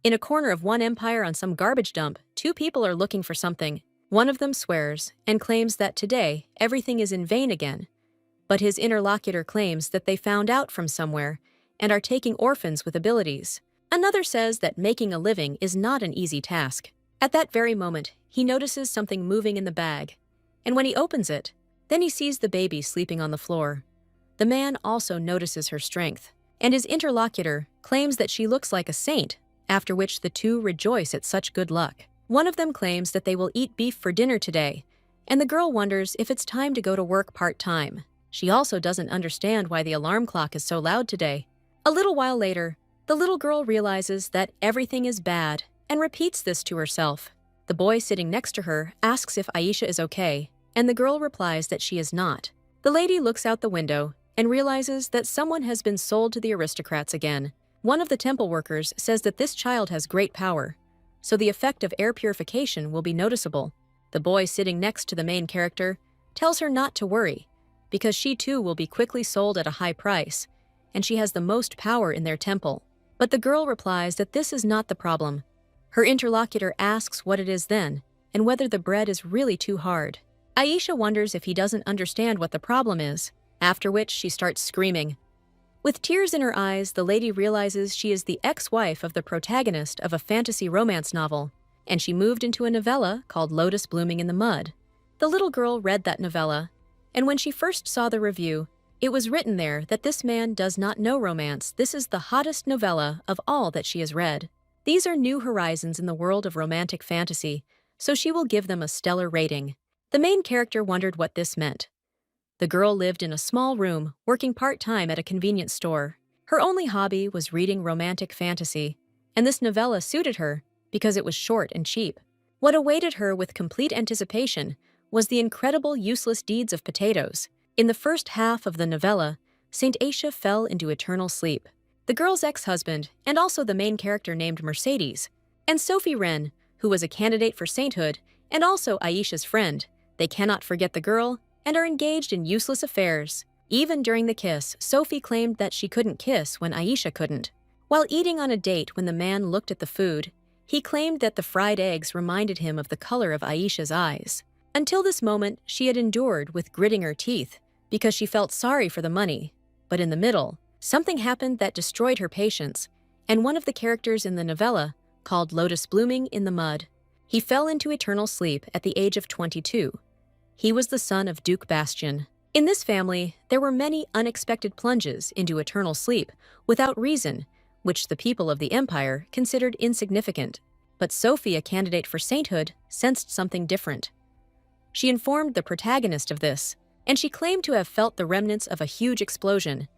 In a corner of one empire on some garbage dump, two people are looking for something. One of them swears and claims that today everything is in vain again. But his interlocutor claims that they found out from somewhere and are taking orphans with abilities. Another says that making a living is not an easy task. At that very moment, he notices something moving in the bag. And when he opens it, then he sees the baby sleeping on the floor. The man also notices her strength, and his interlocutor claims that she looks like a saint, after which the two rejoice at such good luck. One of them claims that they will eat beef for dinner today, and the girl wonders if it's time to go to work part-time. She also doesn't understand why the alarm clock is so loud today. A little while later, the little girl realizes that everything is bad and repeats this to herself. The boy sitting next to her asks if Aisha is okay, and the girl replies that she is not. The lady looks out the window and realizes that someone has been sold to the aristocrats again. One of the temple workers says that this child has great power, so the effect of air purification will be noticeable. The boy sitting next to the main character tells her not to worry, because she too will be quickly sold at a high price, and she has the most power in their temple. But the girl replies that this is not the problem. Her interlocutor asks what it is then, and whether the bread is really too hard. Aisha wonders if he doesn't understand what the problem is, after which she starts screaming. With tears in her eyes, the lady realizes she is the ex-wife of the protagonist of a fantasy romance novel, and she moved into a novella called Lotus Blooming in the Mud. The little girl read that novella, and when she first saw the review, it was written there that this man does not know romance. This is the hottest novella of all that she has read. These are new horizons in the world of romantic fantasy, so she will give them a stellar rating. The main character wondered what this meant. The girl lived in a small room, working part-time at a convenience store. Her only hobby was reading romantic fantasy, and this novella suited her because it was short and cheap. What awaited her with complete anticipation was the incredible useless deeds of potatoes. In the first half of the novella, Saint Aisha fell into eternal sleep. The girl's ex-husband, and also the main character named Mercedes, and Sophie Wren, who was a candidate for sainthood, and also Aisha's friend, they cannot forget the girl and are engaged in useless affairs. Even during the kiss, Sophie claimed that she couldn't kiss when Aisha couldn't. While eating on a date when the man looked at the food, he claimed that the fried eggs reminded him of the color of Aisha's eyes. Until this moment, she had endured with gritting her teeth because she felt sorry for the money. But in the middle, something happened that destroyed her patience, and one of the characters in the novella, called Lotus Blooming in the Mud, he fell into eternal sleep at the age of 22. He was the son of Duke Bastian. In this family, there were many unexpected plunges into eternal sleep without reason, which the people of the empire considered insignificant. But Sophie, a candidate for sainthood, sensed something different. She informed the protagonist of this, and she claimed to have felt the remnants of a huge explosion.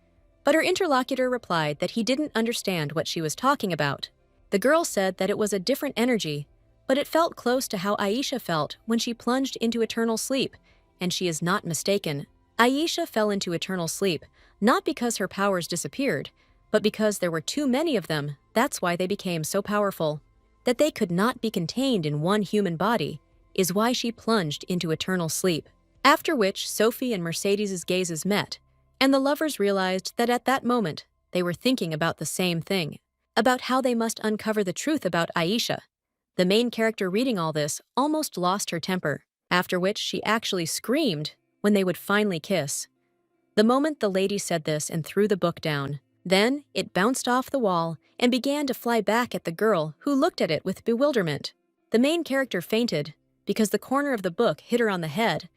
But her interlocutor replied that he didn't understand what she was talking about. The girl said that it was a different energy, but it felt close to how Aisha felt when she plunged into eternal sleep, and she is not mistaken. Aisha fell into eternal sleep, not because her powers disappeared, but because there were too many of them. That's why they became so powerful. That they could not be contained in one human body is why she plunged into eternal sleep. After which, Sophie and Mercedes' gazes met, and the lovers realized that at that moment, they were thinking about the same thing, about how they must uncover the truth about Aisha. The main character reading all this almost lost her temper, after which she actually screamed when they would finally kiss. The moment the lady said this and threw the book down, then it bounced off the wall and began to fly back at the girl, who looked at it with bewilderment. The main character fainted because the corner of the book hit her on the head,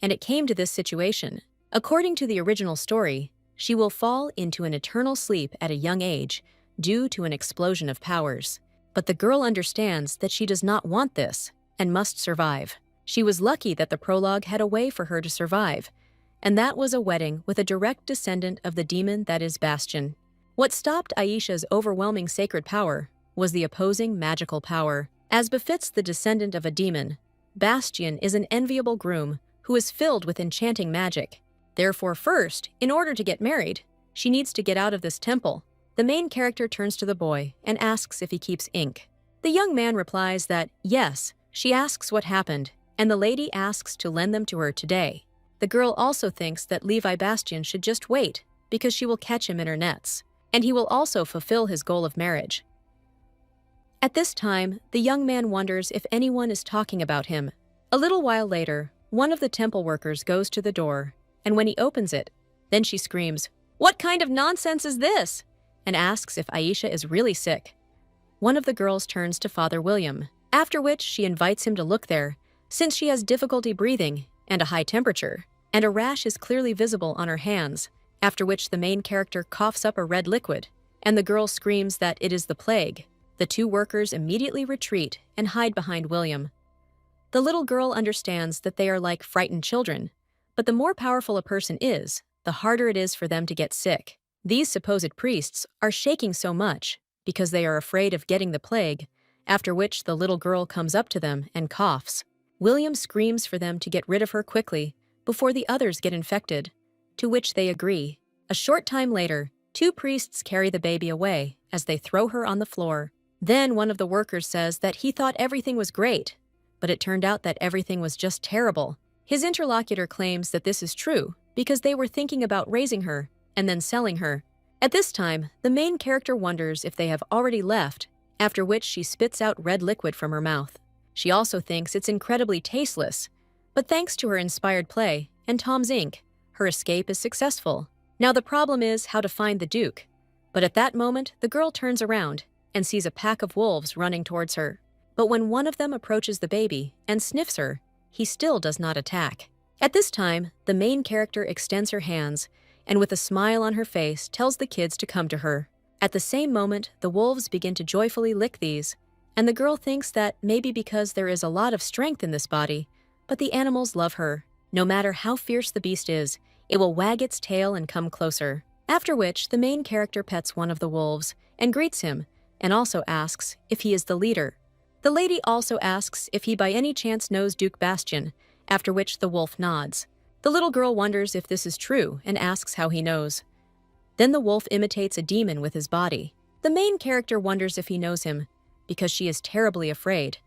and it came to this situation. According to the original story, she will fall into an eternal sleep at a young age due to an explosion of powers. But the girl understands that she does not want this and must survive. She was lucky that the prologue had a way for her to survive, and that was a wedding with a direct descendant of the demon that is Bastian. What stopped Aisha's overwhelming sacred power was the opposing magical power. As befits the descendant of a demon, Bastian is an enviable groom who is filled with enchanting magic. Therefore, first, in order to get married, she needs to get out of this temple. The main character turns to the boy and asks if he keeps ink. The young man replies that, yes. She asks what happened, and the lady asks to lend them to her today. The girl also thinks that Levi Bastian should just wait, because she will catch him in her nets, and he will also fulfill his goal of marriage. At this time, the young man wonders if anyone is talking about him. A little while later, one of the temple workers goes to the door, and when he opens it, then she screams, "What kind of nonsense is this?" and asks if Aisha is really sick. One of the girls turns to Father William, after which she invites him to look there, since she has difficulty breathing and a high temperature, and a rash is clearly visible on her hands, after which the main character coughs up a red liquid, and the girl screams that it is the plague. The two workers immediately retreat and hide behind William. The little girl understands that they are like frightened children, but the more powerful a person is, the harder it is for them to get sick. These supposed priests are shaking so much because they are afraid of getting the plague, after which the little girl comes up to them and coughs. William screams for them to get rid of her quickly before the others get infected, to which they agree. A short time later, two priests carry the baby away as they throw her on the floor. Then one of the workers says that he thought everything was great, but it turned out that everything was just terrible. His interlocutor claims that this is true because they were thinking about raising her and then selling her. At this time, the main character wonders if they have already left, after which she spits out red liquid from her mouth. She also thinks it's incredibly tasteless, but thanks to her inspired play and Tom's ink, her escape is successful. Now the problem is how to find the Duke, but at that moment the girl turns around and sees a pack of wolves running towards her. But when one of them approaches the baby and sniffs her, he still does not attack. At this time, the main character extends her hands and with a smile on her face tells the kids to come to her. At the same moment, the wolves begin to joyfully lick these, and the girl thinks that maybe because there is a lot of strength in this body, but the animals love her. No matter how fierce the beast is, it will wag its tail and come closer. After which, the main character pets one of the wolves and greets him, and also asks if he is the leader. The lady also asks if he by any chance knows Duke Bastian, after which the wolf nods. The little girl wonders if this is true and asks how he knows. Then the wolf imitates a demon with his body. The main character wonders if he knows him, because she is terribly afraid,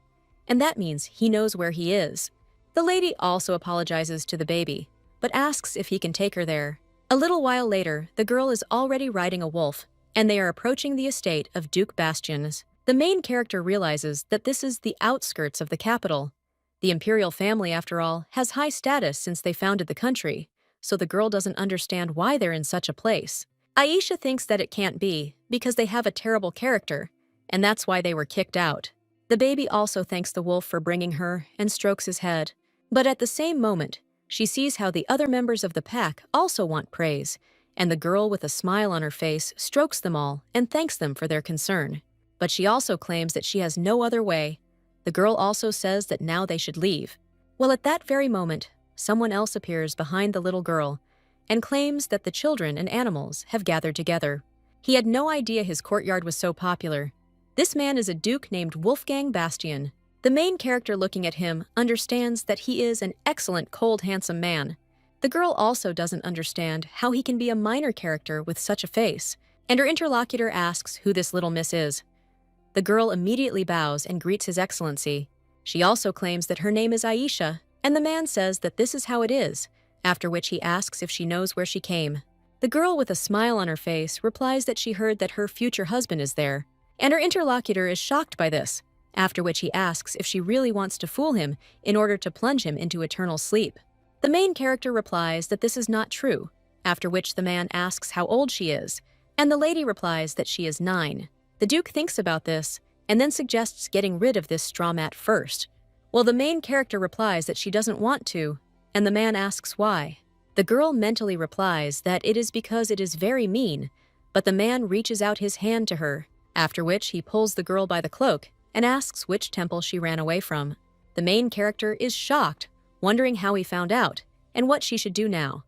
and that means he knows where he is. The lady also apologizes to the baby, but asks if he can take her there. A little while later, the girl is already riding a wolf, and they are approaching the estate of Duke Bastian's. The main character realizes that this is the outskirts of the capital. The imperial family, after all, has high status since they founded the country, so the girl doesn't understand why they're in such a place. Aisha thinks that it can't be, because they have a terrible character, and that's why they were kicked out. The baby also thanks the wolf for bringing her and strokes his head. But at the same moment, she sees how the other members of the pack also want praise, and the girl with a smile on her face strokes them all and thanks them for their concern. But she also claims that she has no other way. The girl also says that now they should leave. Well, at that very moment, someone else appears behind the little girl and claims that the children and animals have gathered together. He had no idea his courtyard was so popular. This man is a duke named Wolfgang Bastian. The main character looking at him understands that he is an excellent, cold, handsome man. The girl also doesn't understand how he can be a minor character with such a face, and her interlocutor asks who this little miss is. The girl immediately bows and greets His Excellency. She also claims that her name is Aisha, and the man says that this is how it is, after which he asks if she knows where she came. The girl with a smile on her face replies that she heard that her future husband is there, and her interlocutor is shocked by this, after which he asks if she really wants to fool him in order to plunge him into eternal sleep. The main character replies that this is not true, after which the man asks how old she is, and the lady replies that she is 9. The Duke thinks about this, and then suggests getting rid of this straw mat first. Well, the main character replies that she doesn't want to, and the man asks why. The girl mentally replies that it is because it is very mean, but the man reaches out his hand to her, after which he pulls the girl by the cloak and asks which temple she ran away from. The main character is shocked, wondering how he found out, and what she should do now.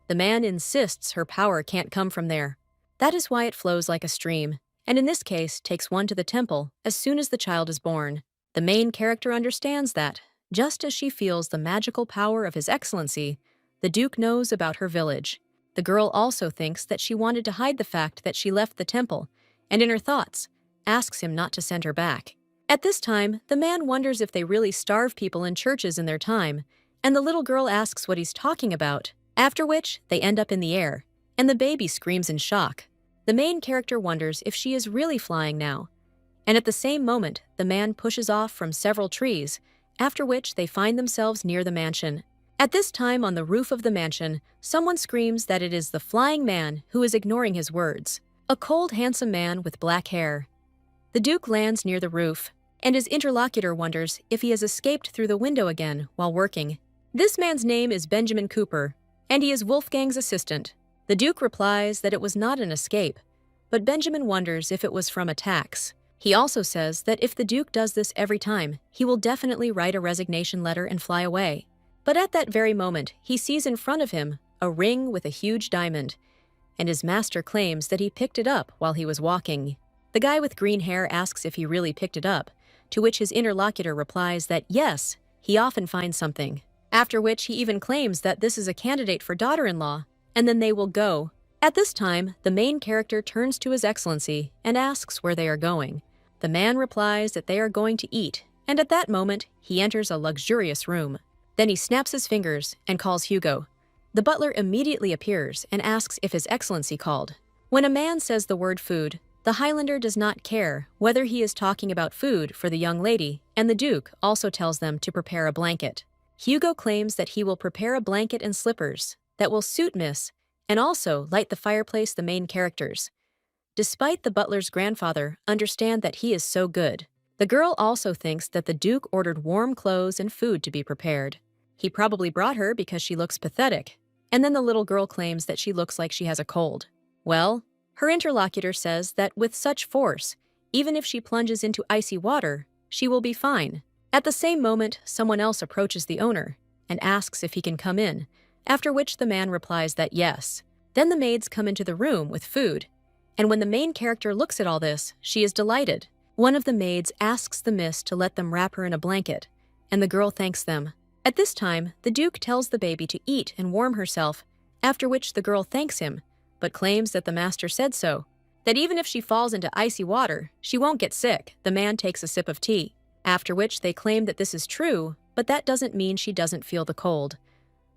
The man insists her power can't come from there. That is why it flows like a stream, and in this case takes one to the temple as soon as the child is born. The main character understands that, just as she feels the magical power of His Excellency, the Duke knows about her village. The girl also thinks that she wanted to hide the fact that she left the temple, and in her thoughts, asks him not to send her back. At this time, the man wonders if they really starve people in churches in their time, and the little girl asks what he's talking about, after which they end up in the air, and the baby screams in shock. The main character wonders if she is really flying now, and at the same moment, the man pushes off from several trees, after which they find themselves near the mansion. At this time, on the roof of the mansion, someone screams that it is the flying man who is ignoring his words. A cold, handsome man with black hair. The Duke lands near the roof, and his interlocutor wonders if he has escaped through the window again while working. This man's name is Benjamin Cooper, and he is Wolfgang's assistant. The Duke replies that it was not an escape, but Benjamin wonders if it was from attacks. He also says that if the Duke does this every time, he will definitely write a resignation letter and fly away. But at that very moment, he sees in front of him a ring with a huge diamond, and his master claims that he picked it up while he was walking. The guy with green hair asks if he really picked it up, to which his interlocutor replies that yes, he often finds something. After which he even claims that this is a candidate for daughter-in-law, and then they will go. At this time, the main character turns to His Excellency and asks where they are going. The man replies that they are going to eat, and at that moment, he enters a luxurious room. Then he snaps his fingers and calls Hugo. The butler immediately appears and asks if His Excellency called. When a man says the word food, the Highlander does not care whether he is talking about food for the young lady, and the Duke also tells them to prepare a blanket. Hugo claims that he will prepare a blanket and slippers that will suit Miss, and also light the fireplace the main characters. Despite the butler's grandfather understand that he is so good, the girl also thinks that the Duke ordered warm clothes and food to be prepared. He probably brought her because she looks pathetic, and then the little girl claims that she looks like she has a cold. Well, her interlocutor says that with such force, even if she plunges into icy water, she will be fine. At the same moment, someone else approaches the owner and asks if he can come in, after which the man replies that yes. Then the maids come into the room with food, and when the main character looks at all this, she is delighted. One of the maids asks the miss to let them wrap her in a blanket, and the girl thanks them. At this time, the Duke tells the baby to eat and warm herself, after which the girl thanks him, but claims that the master said so, that even if she falls into icy water, she won't get sick. The man takes a sip of tea, after which they claim that this is true, but that doesn't mean she doesn't feel the cold.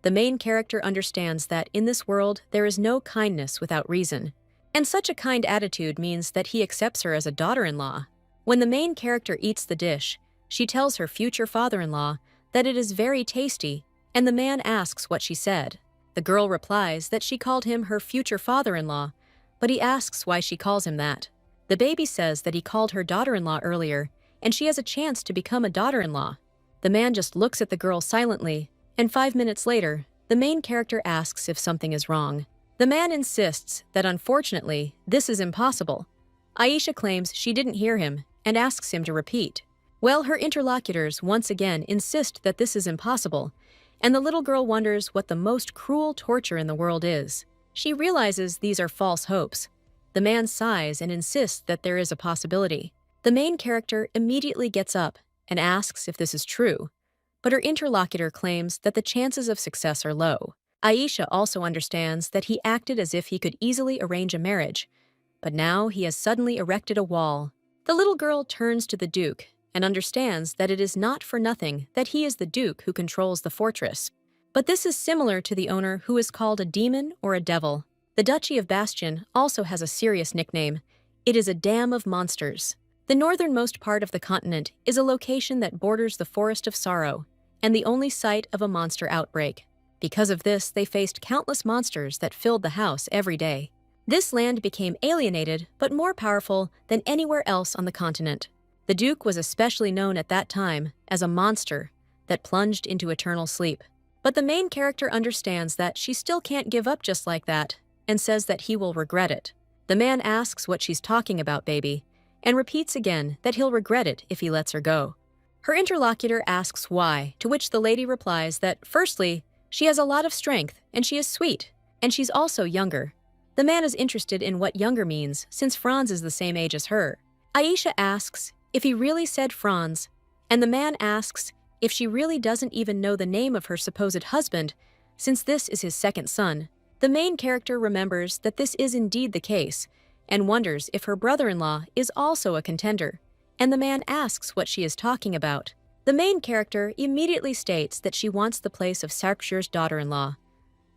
The main character understands that in this world there is no kindness without reason, and such a kind attitude means that he accepts her as a daughter-in-law. When the main character eats the dish, she tells her future father-in-law that it is very tasty, and the man asks what she said. The girl replies that she called him her future father-in-law, but he asks why she calls him that. The baby says that he called her daughter-in-law earlier, and she has a chance to become a daughter-in-law. The man just looks at the girl silently, and 5 minutes later, the main character asks if something is wrong. The man insists that unfortunately, this is impossible. Aisha claims she didn't hear him and asks him to repeat. Well, her interlocutors once again insist that this is impossible, and the little girl wonders what the most cruel torture in the world is. She realizes these are false hopes. The man sighs and insists that there is a possibility. The main character immediately gets up and asks if this is true, but her interlocutor claims that the chances of success are low. Aisha also understands that he acted as if he could easily arrange a marriage, but now he has suddenly erected a wall. The little girl turns to the Duke and understands that it is not for nothing that he is the Duke who controls the fortress. But this is similar to the owner who is called a demon or a devil. The Duchy of Bastion also has a serious nickname. It is a dam of monsters. The northernmost part of the continent is a location that borders the Forest of Sorrow, and the only site of a monster outbreak. Because of this, they faced countless monsters that filled the house every day. This land became alienated, but more powerful than anywhere else on the continent. The Duke was especially known at that time as a monster that plunged into eternal sleep. But the main character understands that she still can't give up just like that, and says that he will regret it. The man asks what she's talking about, baby, and repeats again that he'll regret it if he lets her go. Her interlocutor asks why, to which the lady replies that, firstly, she has a lot of strength, and she is sweet, and she's also younger. The man is interested in what younger means, since Franz is the same age as her. Aisha asks if he really said Franz, and the man asks if she really doesn't even know the name of her supposed husband, since this is his second son. The main character remembers that this is indeed the case, and wonders if her brother-in-law is also a contender, and the man asks what she is talking about. The main character immediately states that she wants the place of Sarkshir's daughter-in-law,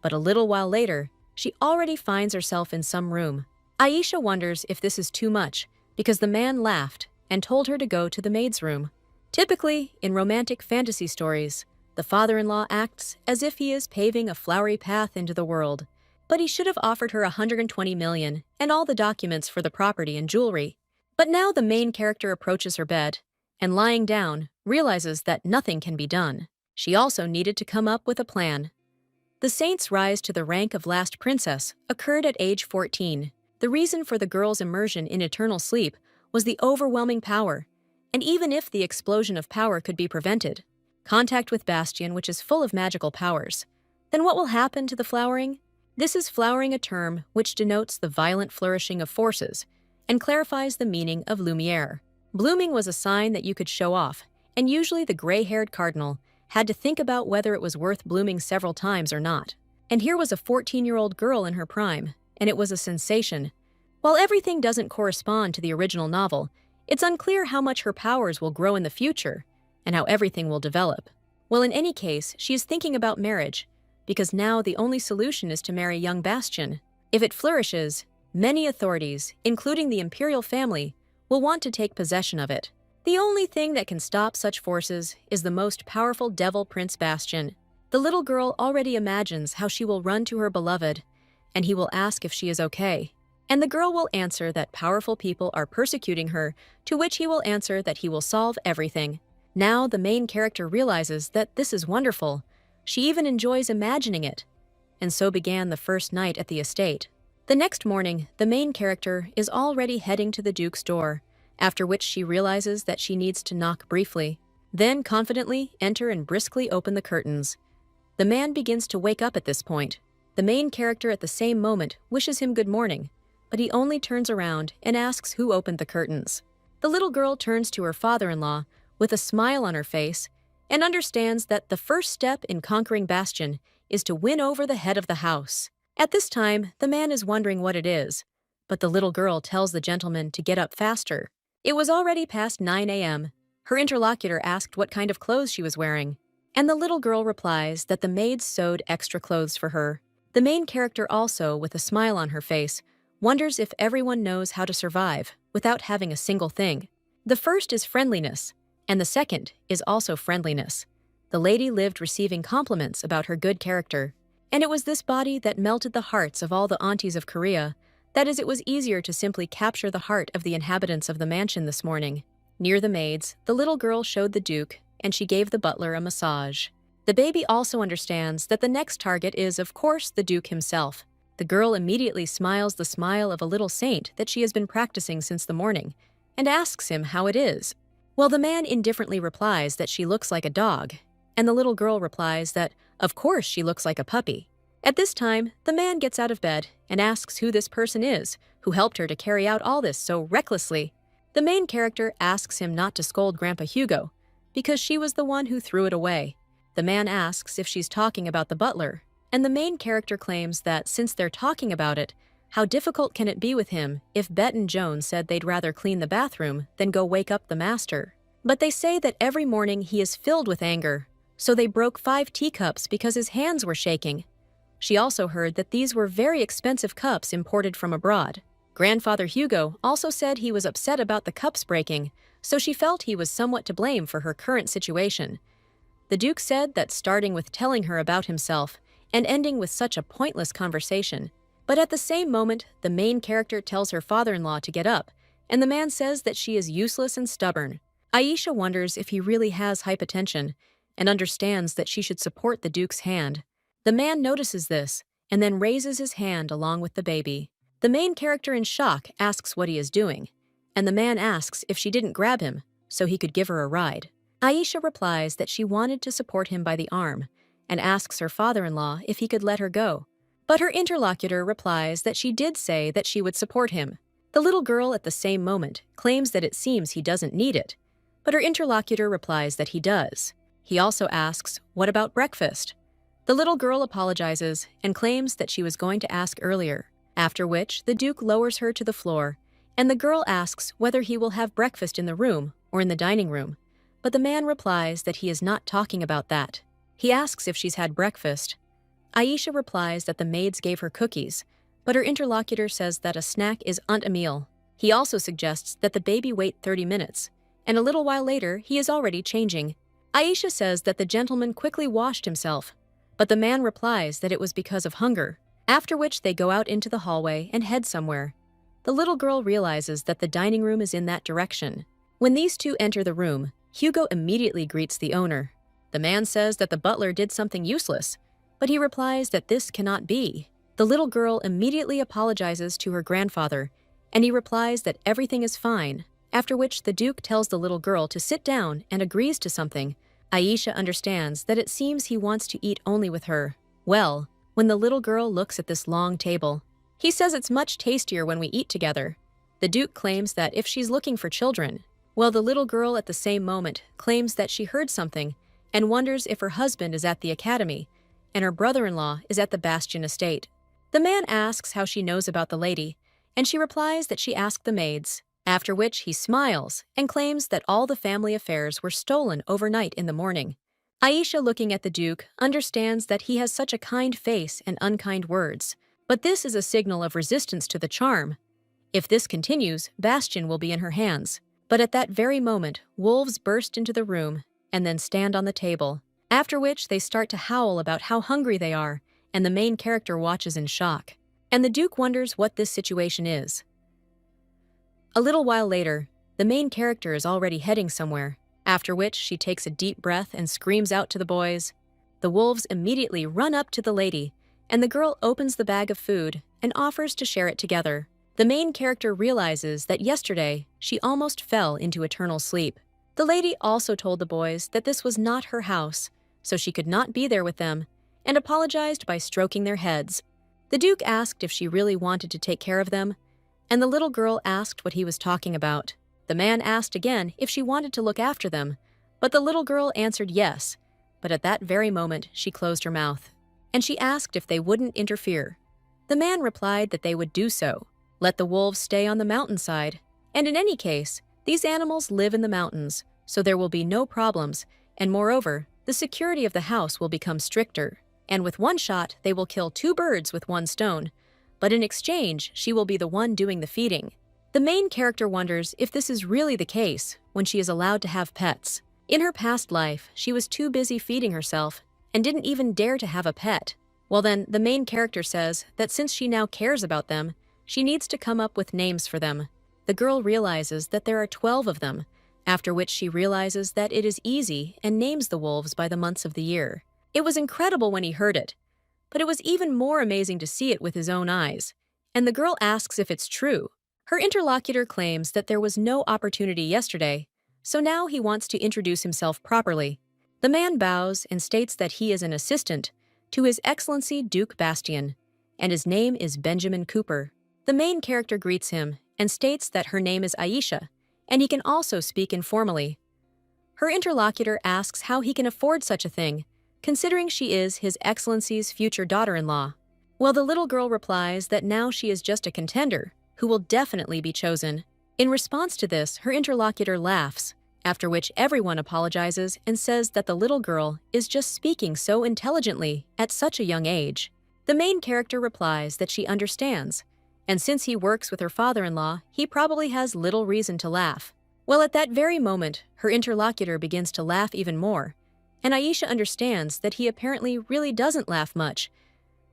but a little while later, she already finds herself in some room. Aisha wonders if this is too much, because the man laughed and told her to go to the maid's room. Typically, in romantic fantasy stories, the father-in-law acts as if he is paving a flowery path into the world, but he should have offered her 120 million and all the documents for the property and jewelry. But now the main character approaches her bed and, lying down, realizes that nothing can be done. She also needed to come up with a plan. The saint's rise to the rank of last princess occurred at age 14. The reason for the girl's immersion in eternal sleep was the overwhelming power, and even if the explosion of power could be prevented, contact with Bastion, which is full of magical powers, then what will happen to the flowering? This is flowering, a term which denotes the violent flourishing of forces and clarifies the meaning of lumiere. Blooming was a sign that you could show off, and usually the gray-haired cardinal had to think about whether it was worth blooming several times or not. And here was a 14-year-old girl in her prime, and it was a sensation. While everything doesn't correspond to the original novel, it's unclear how much her powers will grow in the future and how everything will develop. Well, in any case, she is thinking about marriage, because now the only solution is to marry young Bastion. If it flourishes, many authorities, including the imperial family, will want to take possession of it. The only thing that can stop such forces is the most powerful devil, Prince Bastion. The little girl already imagines how she will run to her beloved, and he will ask if she is okay. And the girl will answer that powerful people are persecuting her, to which he will answer that he will solve everything. Now the main character realizes that this is wonderful. She even enjoys imagining it. And so began the first night at the estate. The next morning, the main character is already heading to the Duke's door, after which she realizes that she needs to knock briefly, then confidently enter and briskly open the curtains. The man begins to wake up at this point. The main character at the same moment wishes him good morning, but he only turns around and asks who opened the curtains. The little girl turns to her father-in-law with a smile on her face and understands that the first step in conquering Bastion is to win over the head of the house. At this time, the man is wondering what it is, but the little girl tells the gentleman to get up faster. It was already past 9 a.m. Her interlocutor asked what kind of clothes she was wearing, and the little girl replies that the maids sewed extra clothes for her. The main character also, with a smile on her face, wonders if everyone knows how to survive without having a single thing. The first is friendliness, and the second is also friendliness. The lady lived receiving compliments about her good character, and it was this body that melted the hearts of all the aunties of Korea. That is, it was easier to simply capture the heart of the inhabitants of the mansion this morning. Near the maids, the little girl showed the Duke, and she gave the butler a massage. The baby also understands that the next target is, of course, the Duke himself. The girl immediately smiles the smile of a little saint that she has been practicing since the morning, and asks him how it is. Well, the man indifferently replies that she looks like a dog, and the little girl replies that, of course, she looks like a puppy. At this time, the man gets out of bed and asks who this person is, who helped her to carry out all this so recklessly. The main character asks him not to scold Grandpa Hugo, because she was the one who threw it away. The man asks if she's talking about the butler, and the main character claims that since they're talking about it, how difficult can it be with him if Bet and Joan said they'd rather clean the bathroom than go wake up the master. But they say that every morning he is filled with anger, so they broke 5 teacups because his hands were shaking. She also heard that these were very expensive cups imported from abroad. Grandfather Hugo also said he was upset about the cups breaking, so she felt he was somewhat to blame for her current situation. The Duke said that starting with telling her about himself and ending with such a pointless conversation. But at the same moment, the main character tells her father-in-law to get up, and the man says that she is useless and stubborn. Aisha wonders if he really has hypotension and understands that she should support the Duke's hand. The man notices this and then raises his hand along with the baby. The main character, in shock, asks what he is doing, and the man asks if she didn't grab him so he could give her a ride. Aisha replies that she wanted to support him by the arm and asks her father-in-law if he could let her go. But her interlocutor replies that she did say that she would support him. The little girl at the same moment claims that it seems he doesn't need it, but her interlocutor replies that he does. He also asks, "What about breakfast?" The little girl apologizes and claims that she was going to ask earlier, after which the Duke lowers her to the floor, and the girl asks whether he will have breakfast in the room or in the dining room, but the man replies that he is not talking about that. He asks if she's had breakfast. Aisha replies that the maids gave her cookies, but her interlocutor says that a snack is not a meal. He also suggests that the baby wait 30 minutes, and a little while later he is already changing. Aisha says that the gentleman quickly washed himself, but the man replies that it was because of hunger, after which they go out into the hallway and head somewhere. The little girl realizes that the dining room is in that direction. When these two enter the room, Hugo immediately greets the owner. The man says that the butler did something useless, but he replies that this cannot be. The little girl immediately apologizes to her grandfather, and he replies that everything is fine, after which the Duke tells the little girl to sit down and agrees to something. Aisha understands that it seems he wants to eat only with her. Well, when the little girl looks at this long table, he says it's much tastier when we eat together. The Duke claims that if she's looking for children, well, the little girl at the same moment claims that she heard something and wonders if her husband is at the academy and her brother-in-law is at the Bastion estate. The man asks how she knows about the lady, and she replies that she asked the maids, after which he smiles and claims that all the family affairs were stolen overnight in the morning. Aisha, looking at the Duke, understands that he has such a kind face and unkind words, but this is a signal of resistance to the charm. If this continues, Bastion will be in her hands. But at that very moment, wolves burst into the room and then stand on the table, after which they start to howl about how hungry they are, and the main character watches in shock. And the Duke wonders what this situation is. A little while later, the main character is already heading somewhere, after which she takes a deep breath and screams out to the boys. The wolves immediately run up to the lady, and the girl opens the bag of food and offers to share it together. The main character realizes that yesterday she almost fell into eternal sleep. The lady also told the boys that this was not her house, so she could not be there with them, and apologized by stroking their heads. The Duke asked if she really wanted to take care of them, and the little girl asked what he was talking about. The man asked again if she wanted to look after them, but the little girl answered yes, but at that very moment she closed her mouth, and she asked if they wouldn't interfere. The man replied that they would do so. Let the wolves stay on the mountainside, and in any case, these animals live in the mountains, so there will be no problems, and moreover, the security of the house will become stricter, and with one shot they will kill 2 birds with 1 stone, but in exchange she will be the one doing the feeding. The main character wonders if this is really the case when she is allowed to have pets. In her past life, she was too busy feeding herself and didn't even dare to have a pet. Well then, the main character says that since she now cares about them, she needs to come up with names for them. The girl realizes that there are 12 of them, after which she realizes that it is easy and names the wolves by the months of the year. It was incredible when he heard it, but it was even more amazing to see it with his own eyes. And the girl asks if it's true. Her interlocutor claims that there was no opportunity yesterday, so now he wants to introduce himself properly. The man bows and states that he is an assistant to His Excellency Duke Bastion, and his name is Benjamin Cooper. The main character greets him and states that her name is Aisha, and he can also speak informally. Her interlocutor asks how he can afford such a thing, considering she is His Excellency's future daughter-in-law. Well, the little girl replies that now she is just a contender, who will definitely be chosen. In response to this, her interlocutor laughs, after which everyone apologizes and says that the little girl is just speaking so intelligently at such a young age. The main character replies that she understands, and since he works with her father-in-law, he probably has little reason to laugh. Well, at that very moment, her interlocutor begins to laugh even more, and Aisha understands that he apparently really doesn't laugh much,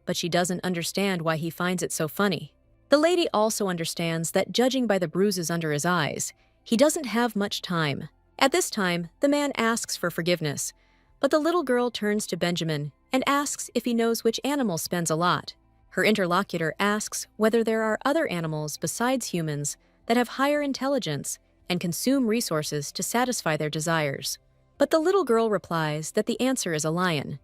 but she doesn't understand why he finds it so funny. The lady also understands that judging by the bruises under his eyes, he doesn't have much time. At this time, the man asks for forgiveness, but the little girl turns to Benjamin and asks if he knows which animal spends a lot. Her interlocutor asks whether there are other animals besides humans that have higher intelligence and consume resources to satisfy their desires. But the little girl replies that the answer is a lion.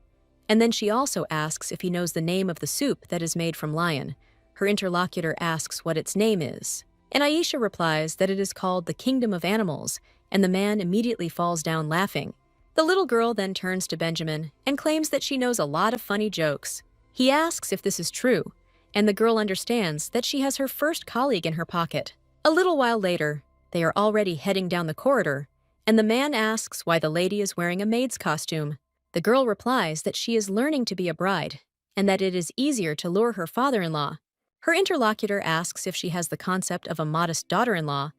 And then she also asks if he knows the name of the soup that is made from lion. Her interlocutor asks what its name is, and Aisha replies that it is called the Kingdom of Animals, and the man immediately falls down laughing. The little girl then turns to Benjamin and claims that she knows a lot of funny jokes. He asks if this is true, and the girl understands that she has her first colleague in her pocket. A little while later, they are already heading down the corridor, and the man asks why the lady is wearing a maid's costume. The girl replies that she is learning to be a bride, and that it is easier to lure her father-in-law. Her interlocutor asks if she has the concept of a modest daughter-in-law,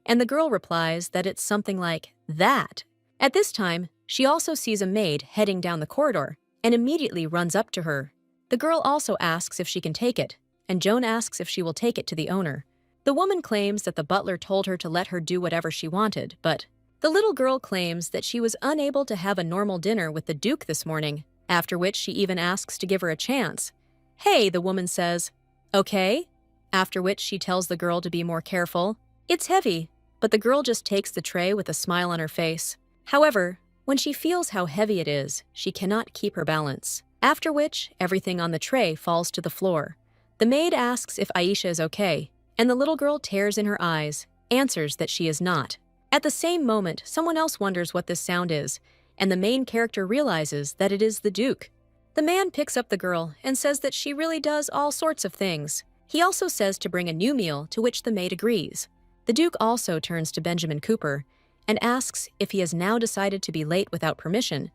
and the girl replies that it's something like that. At this time, she also sees a maid heading down the corridor and immediately runs up to her. The girl also asks if she can take it, and Joan asks if she will take it to the owner. The woman claims that the butler told her to let her do whatever she wanted, but the little girl claims that she was unable to have a normal dinner with the Duke this morning, after which she even asks to give her a chance. "Hey," the woman says. "Okay?" After which she tells the girl to be more careful. It's heavy, but the girl just takes the tray with a smile on her face. However, when she feels how heavy it is, she cannot keep her balance. After which, everything on the tray falls to the floor. The maid asks if Aisha is okay, and the little girl tears in her eyes, answers that she is not. At the same moment, someone else wonders what this sound is, and the main character realizes that it is the Duke. The man picks up the girl and says that she really does all sorts of things. He also says to bring a new meal, to which the maid agrees. The Duke also turns to Benjamin Cooper and asks if he has now decided to be late without permission,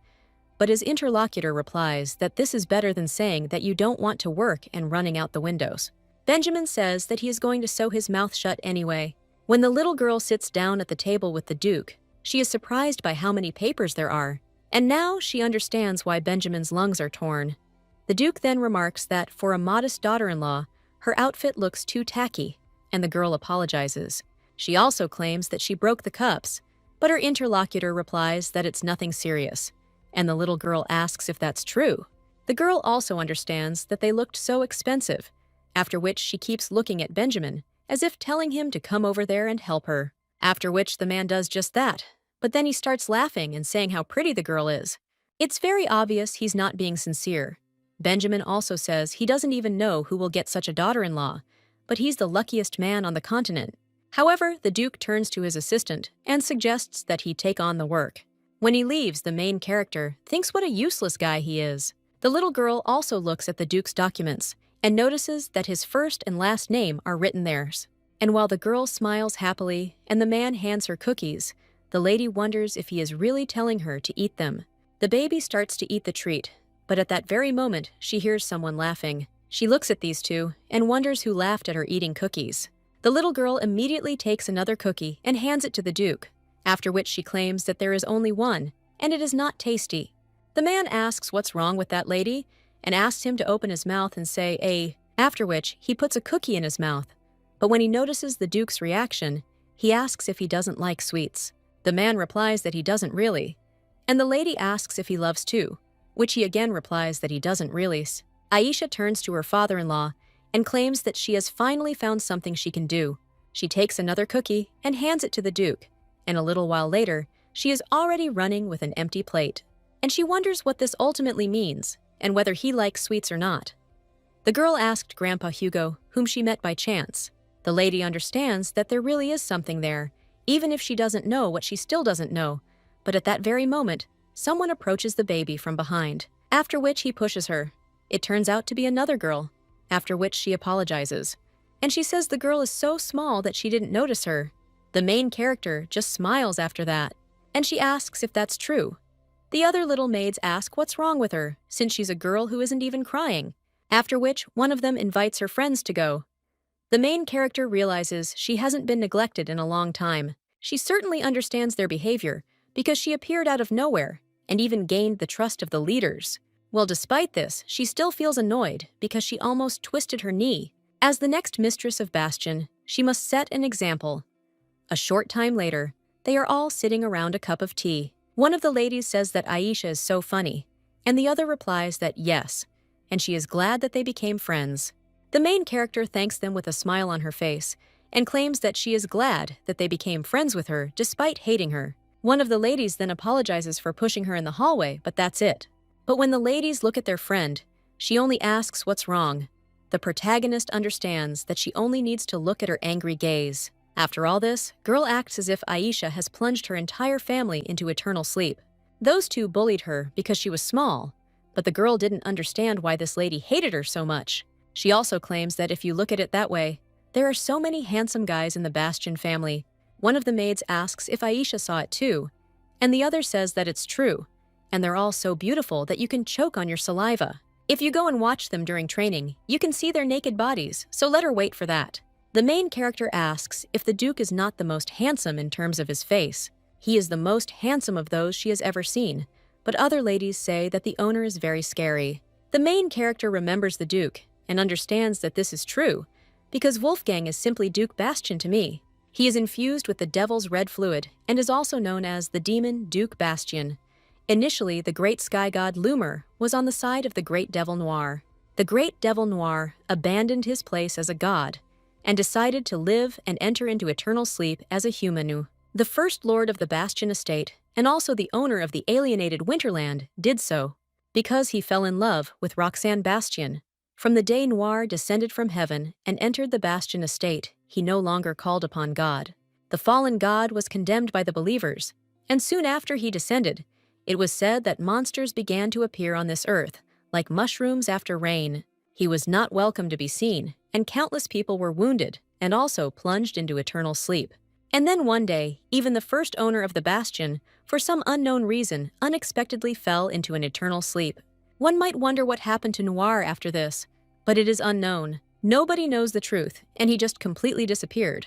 but his interlocutor replies that this is better than saying that you don't want to work and running out the windows. Benjamin says that he is going to sew his mouth shut anyway. When the little girl sits down at the table with the Duke, she is surprised by how many papers there are, and now she understands why Benjamin's lungs are torn. The Duke then remarks that for a modest daughter-in-law, her outfit looks too tacky, and the girl apologizes. She also claims that she broke the cups, but her interlocutor replies that it's nothing serious, and the little girl asks if that's true. The girl also understands that they looked so expensive, after which she keeps looking at Benjamin, as if telling him to come over there and help her. After which the man does just that, but then he starts laughing and saying how pretty the girl is. It's very obvious he's not being sincere. Benjamin also says he doesn't even know who will get such a daughter-in-law, but he's the luckiest man on the continent. However, the Duke turns to his assistant and suggests that he take on the work. When he leaves, the main character thinks what a useless guy he is. The little girl also looks at the Duke's documents and notices that his first and last name are written there. And while the girl smiles happily and the man hands her cookies, the lady wonders if he is really telling her to eat them. The baby starts to eat the treat, but at that very moment, she hears someone laughing. She looks at these two and wonders who laughed at her eating cookies. The little girl immediately takes another cookie and hands it to the Duke, after which she claims that there is only one, and it is not tasty. The man asks what's wrong with that lady, and asks him to open his mouth and say, after which he puts a cookie in his mouth. But when he notices the Duke's reaction, he asks if he doesn't like sweets. The man replies that he doesn't really, and the lady asks if he loves too, which he again replies that he doesn't really. Aisha turns to her father-in-law and claims that she has finally found something she can do. She takes another cookie and hands it to the Duke, and a little while later, she is already running with an empty plate. And she wonders what this ultimately means, and whether he likes sweets or not. The girl asked Grandpa Hugo, whom she met by chance. The lady understands that there really is something there, even if she doesn't know what she still doesn't know. But at that very moment, someone approaches the baby from behind, after which he pushes her. It turns out to be another girl, after which she apologizes. And she says the girl is so small that she didn't notice her. The main character just smiles after that, and she asks if that's true. The other little maids ask what's wrong with her, since she's a girl who isn't even crying, after which one of them invites her friends to go. The main character realizes she hasn't been neglected in a long time. She certainly understands their behavior, because she appeared out of nowhere, and even gained the trust of the leaders. Well, despite this, she still feels annoyed, because she almost twisted her knee. As the next mistress of Bastion, she must set an example. A short time later, they are all sitting around a cup of tea. One of the ladies says that Aisha is so funny, and the other replies that yes, and she is glad that they became friends. The main character thanks them with a smile on her face, and claims that she is glad that they became friends with her despite hating her. One of the ladies then apologizes for pushing her in the hallway, but that's it. But when the ladies look at their friend, she only asks what's wrong. The protagonist understands that she only needs to look at her angry gaze. After all this, girl acts as if Aisha has plunged her entire family into eternal sleep. Those two bullied her because she was small, but the girl didn't understand why this lady hated her so much. She also claims that if you look at it that way, there are so many handsome guys in the Bastion family. One of the maids asks if Aisha saw it too, and the other says that it's true, and they're all so beautiful that you can choke on your saliva. If you go and watch them during training, you can see their naked bodies, so let her wait for that. The main character asks if the Duke is not the most handsome in terms of his face. He is the most handsome of those she has ever seen, but other ladies say that the owner is very scary. The main character remembers the Duke and understands that this is true, because Wolfgang is simply Duke Bastian to me. He is infused with the devil's red fluid and is also known as the demon Duke Bastian. Initially, the great sky god Lumer was on the side of the great devil Noir. The great devil Noir abandoned his place as a god and decided to live and enter into eternal sleep as a humanu. The first lord of the Bastion estate, and also the owner of the alienated Winterland, did so, because he fell in love with Roxanne Bastian. From the day Noir descended from heaven and entered the Bastion estate, he no longer called upon God. The fallen god was condemned by the believers, and soon after he descended, it was said that monsters began to appear on this earth, like mushrooms after rain. He was not welcome to be seen, and countless people were wounded and also plunged into eternal sleep. And then one day, even the first owner of the Bastion, for some unknown reason, unexpectedly fell into an eternal sleep. One might wonder what happened to Noir after this, but it is unknown. Nobody knows the truth, and he just completely disappeared.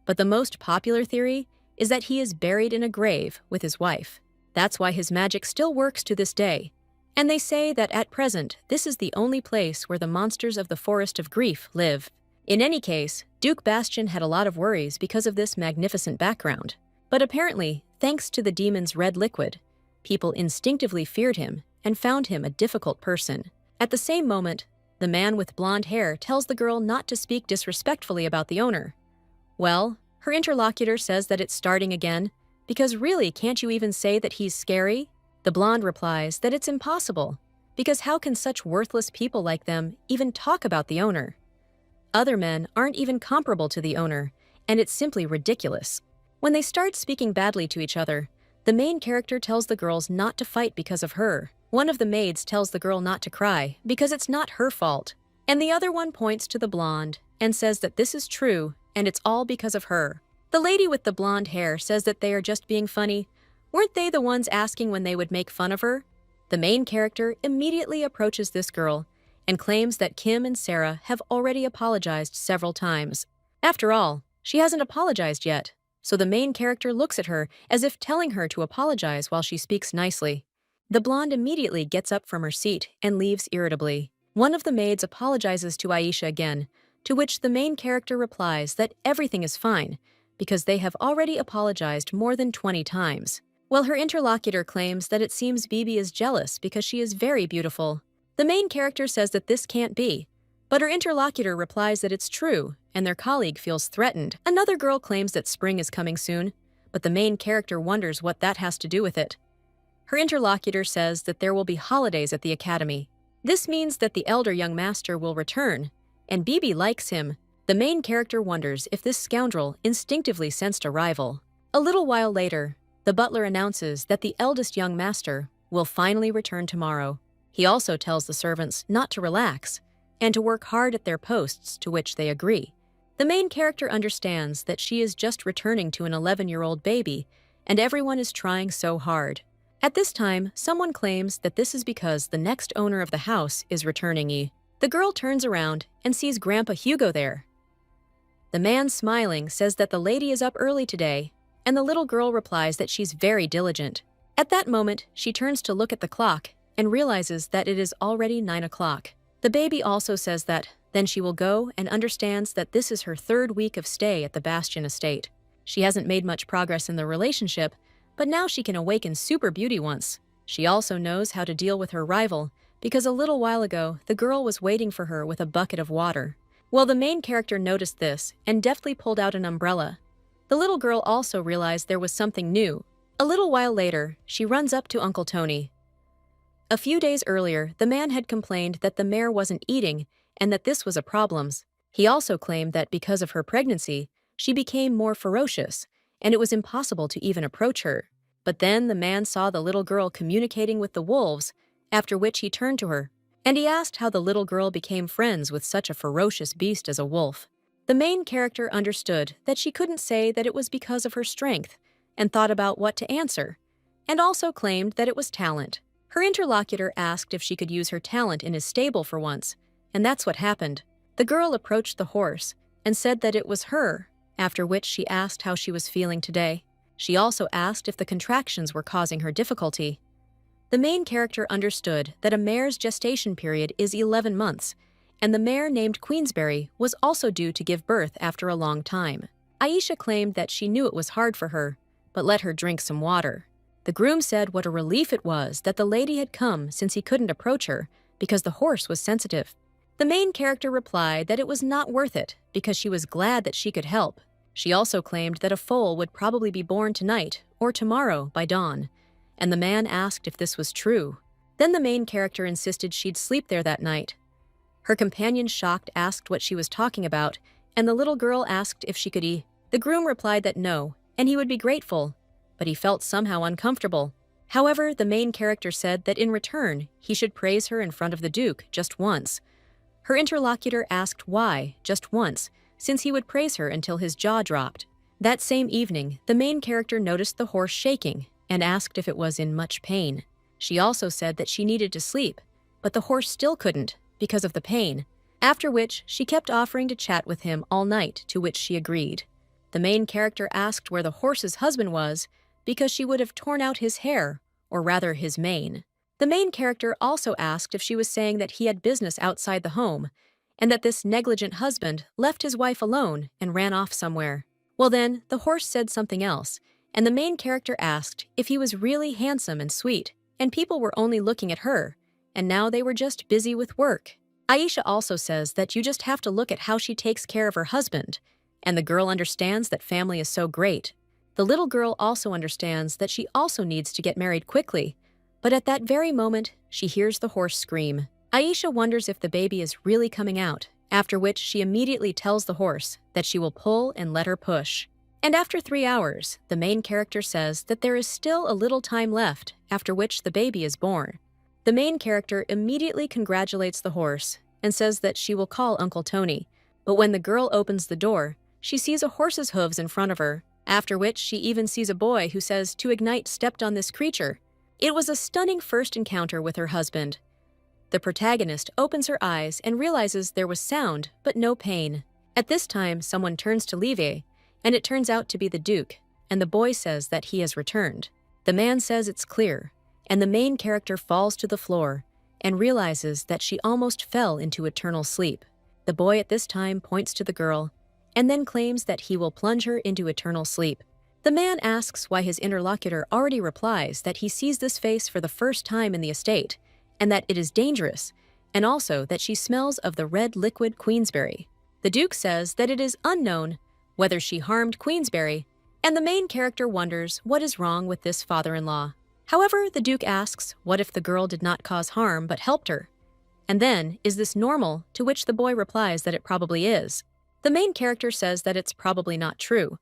But the most popular theory is that he is buried in a grave with his wife. That's why his magic still works to this day. And they say that at present, this is the only place where the monsters of the Forest of Grief live. In any case, Duke Bastian had a lot of worries because of this magnificent background. But apparently, thanks to the demon's red liquid, people instinctively feared him and found him a difficult person. At the same moment, the man with blonde hair tells the girl not to speak disrespectfully about the owner. Well, her interlocutor says that it's starting again, because really, can't you even say that he's scary? The blonde replies that it's impossible, because how can such worthless people like them even talk about the owner? Other men aren't even comparable to the owner, and it's simply ridiculous. When they start speaking badly to each other, the main character tells the girls not to fight because of her. One of the maids tells the girl not to cry because it's not her fault, and the other one points to the blonde and says that this is true and it's all because of her. The lady with the blonde hair says that they are just being funny. Weren't they the ones asking when they would make fun of her? The main character immediately approaches this girl and claims that Kim and Sarah have already apologized several times. After all, she hasn't apologized yet, so the main character looks at her as if telling her to apologize while she speaks nicely. The blonde immediately gets up from her seat and leaves irritably. One of the maids apologizes to Aisha again, to which the main character replies that everything is fine, because they have already apologized more than 20 times. Well, her interlocutor claims that it seems Bibi is jealous because she is very beautiful. The main character says that this can't be, but her interlocutor replies that it's true, and their colleague feels threatened. Another girl claims that spring is coming soon, but the main character wonders what that has to do with it. Her interlocutor says that there will be holidays at the academy. This means that the elder young master will return, and Bibi likes him. The main character wonders if this scoundrel instinctively sensed a rival. A little while later, the butler announces that the eldest young master will finally return tomorrow. He also tells the servants not to relax and to work hard at their posts, to which they agree. The main character understands that she is just returning to an 11-year-old baby, and everyone is trying so hard. At this time, someone claims that this is because the next owner of the house is returning. The girl turns around and sees Grandpa Hugo there. The man, smiling, says that the lady is up early today, and the little girl replies that she's very diligent. At that moment, she turns to look at the clock and realizes that it is already 9 o'clock. The baby also says that then she will go and understands that this is her 3rd week of stay at the Bastion estate. She hasn't made much progress in the relationship, but now she can awaken super beauty once. She also knows how to deal with her rival, because a little while ago, the girl was waiting for her with a bucket of water. Well, the main character noticed this and deftly pulled out an umbrella. The little girl also realized there was something new. A little while later, she runs up to Uncle Tony. A few days earlier, the man had complained that the mare wasn't eating and that this was a problem. He also claimed that because of her pregnancy, she became more ferocious, and it was impossible to even approach her. But then the man saw the little girl communicating with the wolves, after which he turned to her, and he asked how the little girl became friends with such a ferocious beast as a wolf. The main character understood that she couldn't say that it was because of her strength, and thought about what to answer, and also claimed that it was talent. Her interlocutor asked if she could use her talent in his stable for once, and that's what happened. The girl approached the horse and said that it was her, after which she asked how she was feeling today. She also asked if the contractions were causing her difficulty. The main character understood that a mare's gestation period is 11 months, and the mare named Queensberry was also due to give birth after a long time. Aisha claimed that she knew it was hard for her, but let her drink some water. The groom said what a relief it was that the lady had come since he couldn't approach her because the horse was sensitive. The main character replied that it was not worth it because she was glad that she could help. She also claimed that a foal would probably be born tonight or tomorrow by dawn, and the man asked if this was true. Then the main character insisted she'd sleep there that night. Her companion, shocked, asked what she was talking about, and the little girl asked if she could eat. The groom replied that no, and he would be grateful, but he felt somehow uncomfortable. However, the main character said that in return, he should praise her in front of the Duke just once. Her interlocutor asked why just once, since he would praise her until his jaw dropped. That same evening, the main character noticed the horse shaking and asked if it was in much pain. She also said that she needed to sleep, but the horse still couldn't because of the pain, after which she kept offering to chat with him all night, to which she agreed. The main character asked where the horse's husband was because she would have torn out his hair, or rather his mane. The main character also asked if she was saying that he had business outside the home, and that this negligent husband left his wife alone and ran off somewhere. Well then, the horse said something else, and the main character asked if he was really handsome and sweet, and people were only looking at her, and now they were just busy with work. Aisha also says that you just have to look at how she takes care of her husband, and the girl understands that family is so great. The little girl also understands that she also needs to get married quickly, but at that very moment, she hears the horse scream. Aisha wonders if the baby is really coming out, after which she immediately tells the horse that she will pull and let her push. And after 3 hours, the main character says that there is still a little time left, after which the baby is born. The main character immediately congratulates the horse and says that she will call Uncle Tony, but when the girl opens the door, she sees a horse's hooves in front of her, after which she even sees a boy who says to Ignite stepped on this creature. It was a stunning first encounter with her husband. The protagonist opens her eyes and realizes there was sound, but no pain. At this time, someone turns to Levi, and it turns out to be the Duke, and the boy says that he has returned. The man says it's clear, and the main character falls to the floor and realizes that she almost fell into eternal sleep. The boy at this time points to the girl, and then claims that he will plunge her into eternal sleep. The man asks why his interlocutor already replies that he sees this face for the first time in the estate, and that it is dangerous, and also that she smells of the red liquid Queensberry. The Duke says that it is unknown whether she harmed Queensberry, and the main character wonders what is wrong with this father-in-law. However, the Duke asks what if the girl did not cause harm but helped her? And then, is this normal? To which the boy replies that it probably is. The main character says that it's probably not true.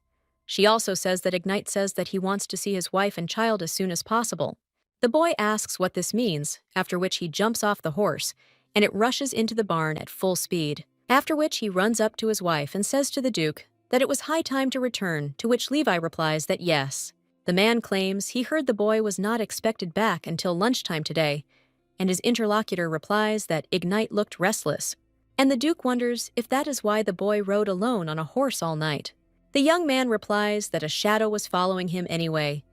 She also says that Ignite says that he wants to see his wife and child as soon as possible. The boy asks what this means, after which he jumps off the horse, and it rushes into the barn at full speed, after which he runs up to his wife and says to the Duke that it was high time to return, to which Levi replies that yes. The man claims he heard the boy was not expected back until lunchtime today, and his interlocutor replies that Ignite looked restless, and the Duke wonders if that is why the boy rode alone on a horse all night. The young man replies that a shadow was following him anyway.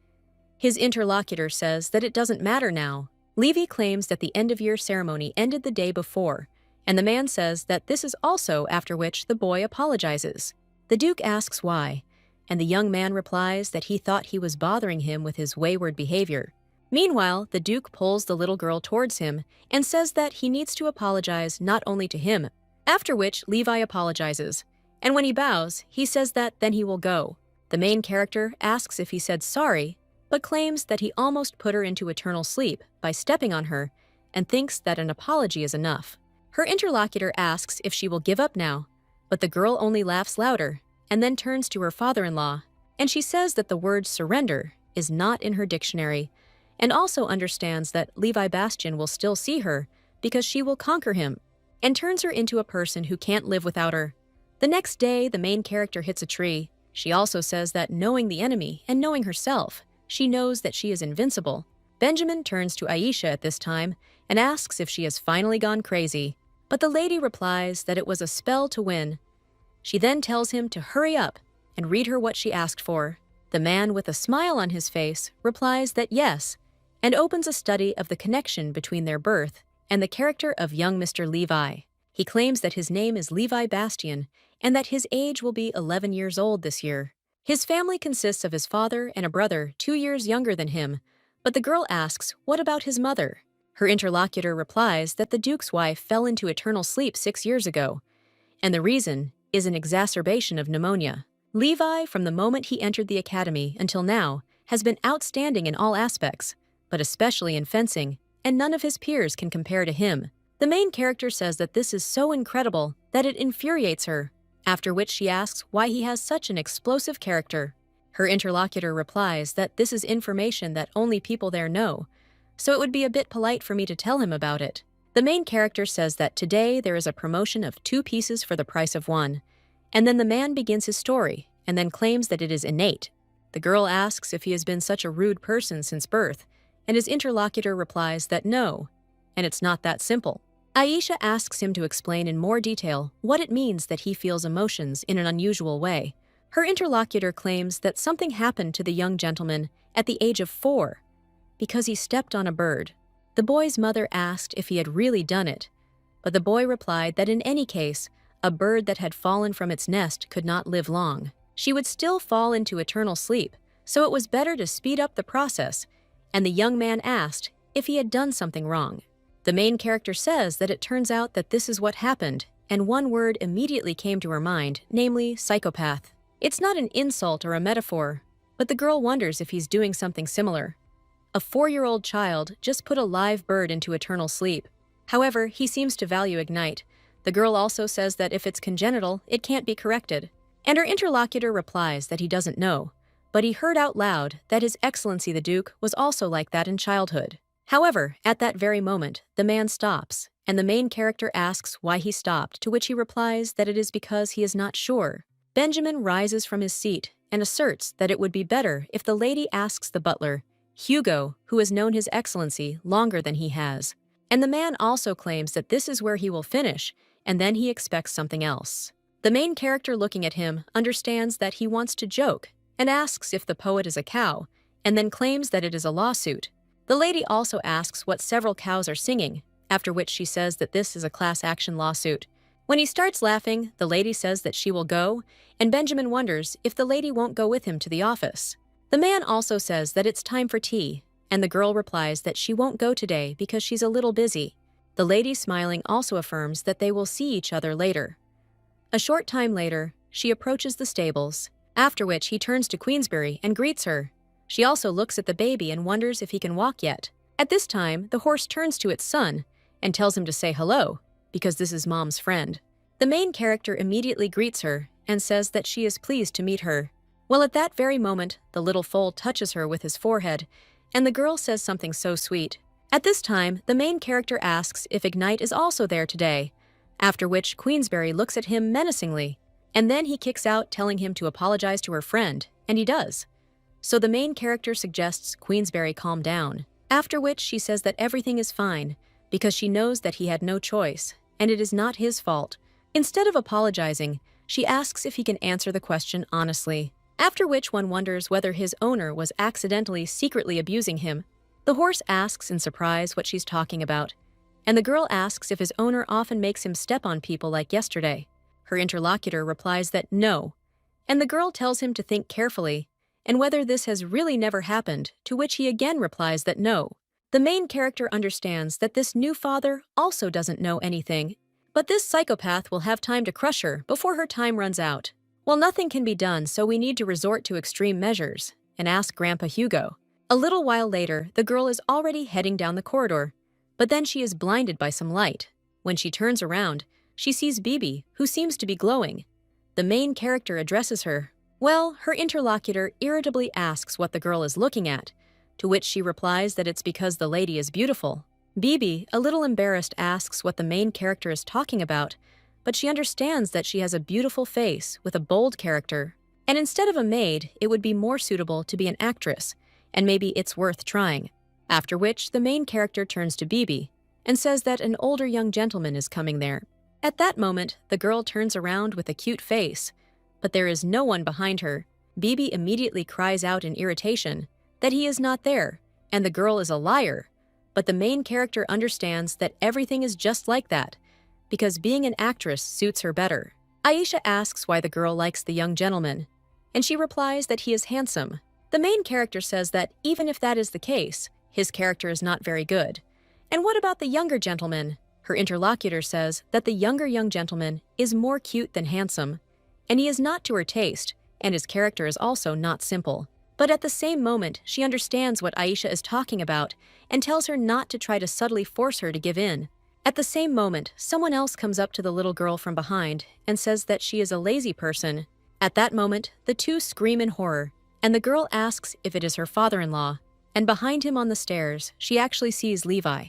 His interlocutor says that it doesn't matter now. Levi claims that the end-of-year ceremony ended the day before, and the man says that this is also after which the boy apologizes. The Duke asks why, and the young man replies that he thought he was bothering him with his wayward behavior. Meanwhile, the Duke pulls the little girl towards him and says that he needs to apologize not only to him, after which Levi apologizes, and when he bows, he says that then he will go. The main character asks if he said sorry, but claims that he almost put her into eternal sleep by stepping on her and thinks that an apology is enough. Her interlocutor asks if she will give up now, but the girl only laughs louder and then turns to her father-in-law, and she says that the word surrender is not in her dictionary, and also understands that Levi Bastian will still see her because she will conquer him, and turns her into a person who can't live without her. The next day, the main character hits a tree. She also says that knowing the enemy and knowing herself, she knows that she is invincible. Benjamin turns to Aisha at this time and asks if she has finally gone crazy, but the lady replies that it was a spell to win. She then tells him to hurry up and read her what she asked for. The man, with a smile on his face, replies that yes, and opens a study of the connection between their birth and the character of young Mr. Levi. He claims that his name is Levi Bastian and that his age will be 11 years old this year. His family consists of his father and a brother 2 years younger than him, but the girl asks, what about his mother? Her interlocutor replies that the Duke's wife fell into eternal sleep 6 years ago, and the reason is an exacerbation of pneumonia. Levi, from the moment he entered the academy until now, has been outstanding in all aspects, but especially in fencing, and none of his peers can compare to him. The main character says that this is so incredible that it infuriates her, after which she asks why he has such an explosive character. Her interlocutor replies that this is information that only people there know, so it would be a bit polite for me to tell him about it. The main character says that today there is a promotion of 2 pieces for the price of 1, and then the man begins his story and then claims that it is innate. The girl asks if he has been such a rude person since birth, and his interlocutor replies that no, and it's not that simple. Aisha asks him to explain in more detail what it means that he feels emotions in an unusual way. Her interlocutor claims that something happened to the young gentleman at the age of 4 because he stepped on a bird. The boy's mother asked if he had really done it, but the boy replied that in any case, a bird that had fallen from its nest could not live long. She would still fall into eternal sleep, so it was better to speed up the process, and the young man asked if he had done something wrong. The main character says that it turns out that this is what happened, and one word immediately came to her mind, namely psychopath. It's not an insult or a metaphor, but the girl wonders if he's doing something similar. A 4-year-old child just put a live bird into eternal sleep. However, he seems to value Ignite. The girl also says that if it's congenital, it can't be corrected. And her interlocutor replies that he doesn't know, but he heard out loud that His Excellency the Duke was also like that in childhood. However, at that very moment, the man stops, and the main character asks why he stopped, to which he replies that it is because he is not sure. Benjamin rises from his seat and asserts that it would be better if the lady asks the butler, Hugo, who has known His Excellency longer than he has. And the man also claims that this is where he will finish, and then he expects something else. The main character, looking at him, understands that he wants to joke and asks if the poet is a cow, and then claims that it is a lawsuit. The lady also asks what several cows are singing, after which she says that this is a class action lawsuit. When he starts laughing, the lady says that she will go, and Benjamin wonders if the lady won't go with him to the office. The man also says that it's time for tea, and the girl replies that she won't go today because she's a little busy. The lady, smiling, also affirms that they will see each other later. A short time later, she approaches the stables, after which he turns to Queensberry and greets her. She also looks at the baby and wonders if he can walk yet. At this time, the horse turns to its son and tells him to say hello, because this is Mom's friend. The main character immediately greets her and says that she is pleased to meet her. Well, at that very moment, the little foal touches her with his forehead, and the girl says something so sweet. At this time, the main character asks if Ignite is also there today, after which Queensberry looks at him menacingly, and then he kicks out, telling him to apologize to her friend, and he does. So the main character suggests Queensberry calm down, after which she says that everything is fine, because she knows that he had no choice, and it is not his fault. Instead of apologizing, she asks if he can answer the question honestly, after which one wonders whether his owner was accidentally secretly abusing him. The horse asks in surprise what she's talking about, and the girl asks if his owner often makes him step on people like yesterday. Her interlocutor replies that no, and the girl tells him to think carefully, and whether this has really never happened, to which he again replies that no. The main character understands that this new father also doesn't know anything, but this psychopath will have time to crush her before her time runs out. Well, nothing can be done, so we need to resort to extreme measures and ask Grandpa Hugo. A little while later, the girl is already heading down the corridor, but then she is blinded by some light. When she turns around, she sees Bibi, who seems to be glowing. The main character addresses her. Well, her interlocutor irritably asks what the girl is looking at, to which she replies that it's because the lady is beautiful. Bibi, a little embarrassed, asks what the main character is talking about, but she understands that she has a beautiful face with a bold character, and instead of a maid, it would be more suitable to be an actress, and maybe it's worth trying. After which, the main character turns to Bibi and says that an older young gentleman is coming there. At that moment, the girl turns around with a cute face, but there is no one behind her. Bibi immediately cries out in irritation that he is not there, and the girl is a liar. But the main character understands that everything is just like that, because being an actress suits her better. Aisha asks why the girl likes the young gentleman, and she replies that he is handsome. The main character says that even if that is the case, his character is not very good. And what about the younger gentleman? Her interlocutor says that the younger young gentleman is more cute than handsome, and he is not to her taste, and his character is also not simple. But at the same moment, she understands what Aisha is talking about and tells her not to try to subtly force her to give in. At the same moment, someone else comes up to the little girl from behind and says that she is a lazy person. At that moment, the two scream in horror, and the girl asks if it is her father-in-law, and behind him on the stairs, she actually sees Levi.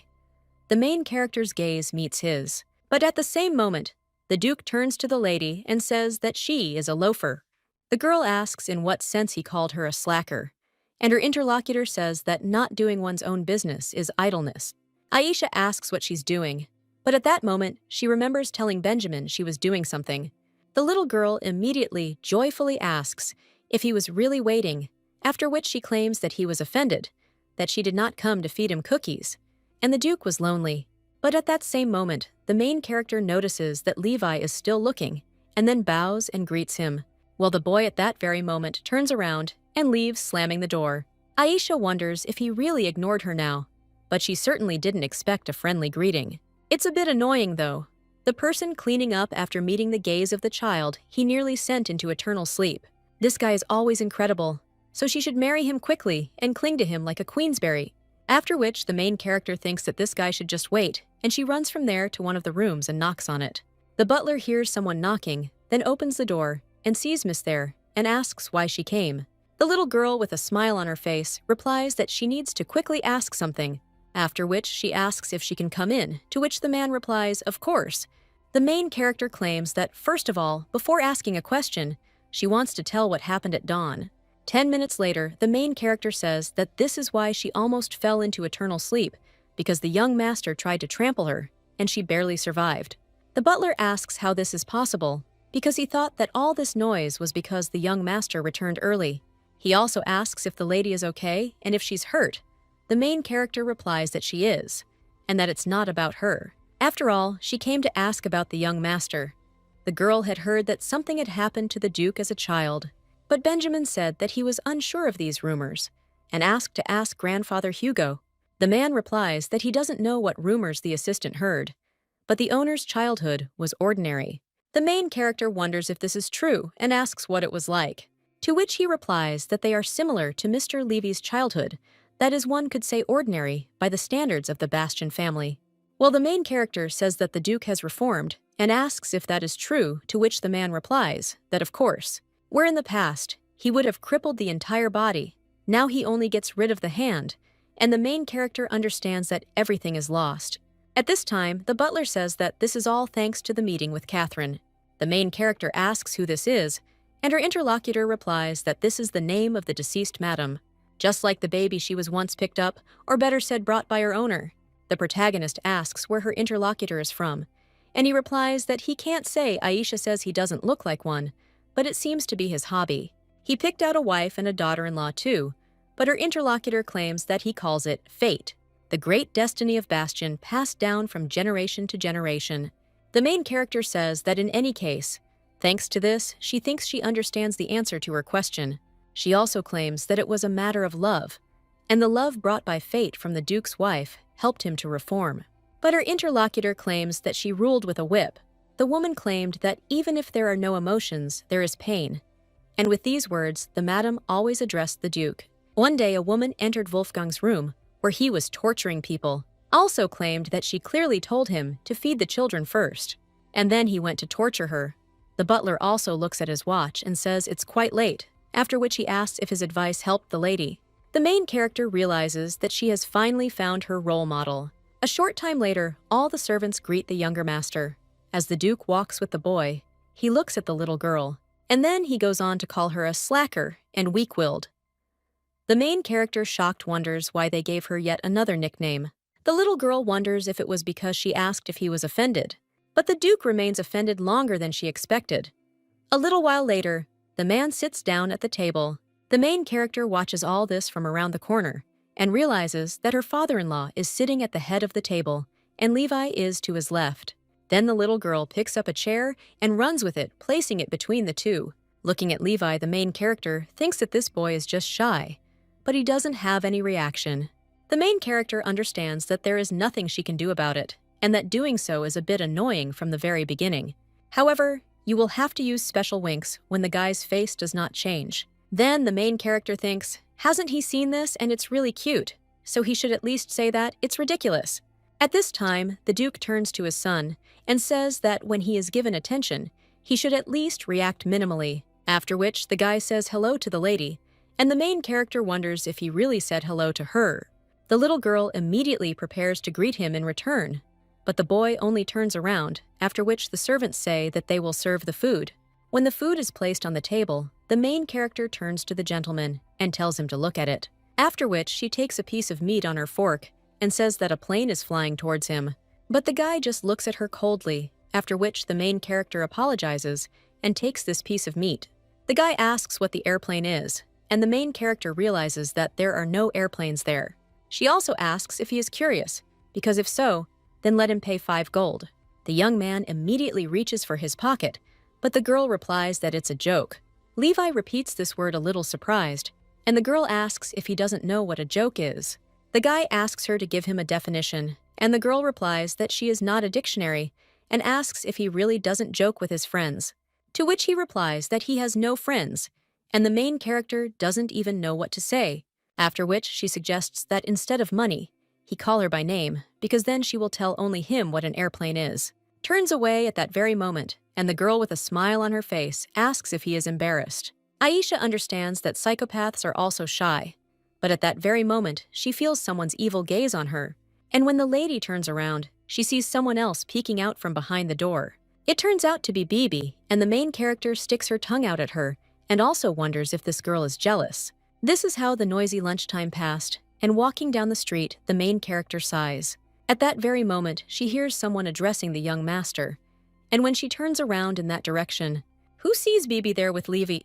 The main character's gaze meets his. But at the same moment, the Duke turns to the lady and says that she is a loafer. The girl asks in what sense he called her a slacker, and her interlocutor says that not doing one's own business is idleness. Aisha asks what she's doing, but at that moment, she remembers telling Benjamin she was doing something. The little girl immediately, joyfully asks if he was really waiting, after which she claims that he was offended, that she did not come to feed him cookies, and the Duke was lonely. But at that same moment, the main character notices that Levi is still looking, and then bows and greets him, while the boy at that very moment turns around and leaves, slamming the door. Aisha wonders if he really ignored her now, but she certainly didn't expect a friendly greeting. It's a bit annoying, though. The person cleaning up after meeting the gaze of the child he nearly sent into eternal sleep. This guy is always incredible, so she should marry him quickly and cling to him like a queensberry. After which, the main character thinks that this guy should just wait, and she runs from there to one of the rooms and knocks on it. The butler hears someone knocking, then opens the door and sees Miss there and asks why she came. The little girl, with a smile on her face, replies that she needs to quickly ask something, after which she asks if she can come in, to which the man replies, of course. The main character claims that, first of all, before asking a question, she wants to tell what happened at dawn. 10 minutes later, the main character says that this is why she almost fell into eternal sleep, because the young master tried to trample her, and she barely survived. The butler asks how this is possible, because he thought that all this noise was because the young master returned early. He also asks if the lady is okay and if she's hurt. The main character replies that she is, and that it's not about her. After all, she came to ask about the young master. The girl had heard that something had happened to the Duke as a child, but Benjamin said that he was unsure of these rumors, and asked to ask Grandfather Hugo. The man replies that he doesn't know what rumors the assistant heard, but the owner's childhood was ordinary. The main character wonders if this is true and asks what it was like, to which he replies that they are similar to Mr. Levy's childhood, that is, one could say ordinary by the standards of the Bastian family. Well, the main character says that the Duke has reformed and asks if that is true, to which the man replies that of course, where in the past he would have crippled the entire body, now he only gets rid of the hand, and the main character understands that everything is lost. At this time, the butler says that this is all thanks to the meeting with Catherine. The main character asks who this is, and her interlocutor replies that this is the name of the deceased madam, just like the baby she was once picked up, or better said brought by her owner. The protagonist asks where her interlocutor is from, and he replies that he can't say. Aisha says he doesn't look like one, but it seems to be his hobby. He picked out a wife and a daughter-in-law too, but her interlocutor claims that he calls it fate, the great destiny of Bastian passed down from generation to generation. The main character says that in any case, thanks to this, she thinks she understands the answer to her question. She also claims that it was a matter of love, and the love brought by fate from the Duke's wife helped him to reform. But her interlocutor claims that she ruled with a whip. The woman claimed that even if there are no emotions, there is pain. And with these words, the madam always addressed the Duke. One day, a woman entered Wolfgang's room, where he was torturing people, also claimed that she clearly told him to feed the children first, and then he went to torture her. The butler also looks at his watch and says it's quite late, after which he asks if his advice helped the lady. The main character realizes that she has finally found her role model. A short time later, all the servants greet the younger master. As the Duke walks with the boy, he looks at the little girl, and then he goes on to call her a slacker and weak-willed. The main character, shocked, wonders why they gave her yet another nickname. The little girl wonders if it was because she asked if he was offended. But the Duke remains offended longer than she expected. A little while later, the man sits down at the table. The main character watches all this from around the corner and realizes that her father-in-law is sitting at the head of the table and Levi is to his left. Then the little girl picks up a chair and runs with it, placing it between the two. Looking at Levi, the main character thinks that this boy is just shy, but he doesn't have any reaction. The main character understands that there is nothing she can do about it, and that doing so is a bit annoying from the very beginning. However, you will have to use special winks when the guy's face does not change. Then the main character thinks, hasn't he seen this and it's really cute, so he should at least say that it's ridiculous. At this time, the Duke turns to his son and says that when he is given attention, he should at least react minimally, after which the guy says hello to the lady, and the main character wonders if he really said hello to her. The little girl immediately prepares to greet him in return, but the boy only turns around, after which the servants say that they will serve the food. When the food is placed on the table, the main character turns to the gentleman and tells him to look at it, after which she takes a piece of meat on her fork and says that a plane is flying towards him. But the guy just looks at her coldly, after which the main character apologizes and takes this piece of meat. The guy asks what the airplane is, and the main character realizes that there are no airplanes there. She also asks if he is curious, because if so, then let him pay 5 gold. The young man immediately reaches for his pocket, but the girl replies that it's a joke. Levi repeats this word a little surprised, and the girl asks if he doesn't know what a joke is. The guy asks her to give him a definition, and the girl replies that she is not a dictionary and asks if he really doesn't joke with his friends, to which he replies that he has no friends, and the main character doesn't even know what to say, after which she suggests that instead of money, he call her by name, because then she will tell only him what an airplane is. Turns away at that very moment, and the girl with a smile on her face asks if he is embarrassed. Aisha understands that psychopaths are also shy, but at that very moment, she feels someone's evil gaze on her, and when the lady turns around, she sees someone else peeking out from behind the door. It turns out to be Bibi, and the main character sticks her tongue out at her and also wonders if this girl is jealous. This is how the noisy lunchtime passed, and walking down the street, the main character sighs. At that very moment, she hears someone addressing the young master, and when she turns around in that direction, who sees Bibi there with Levi?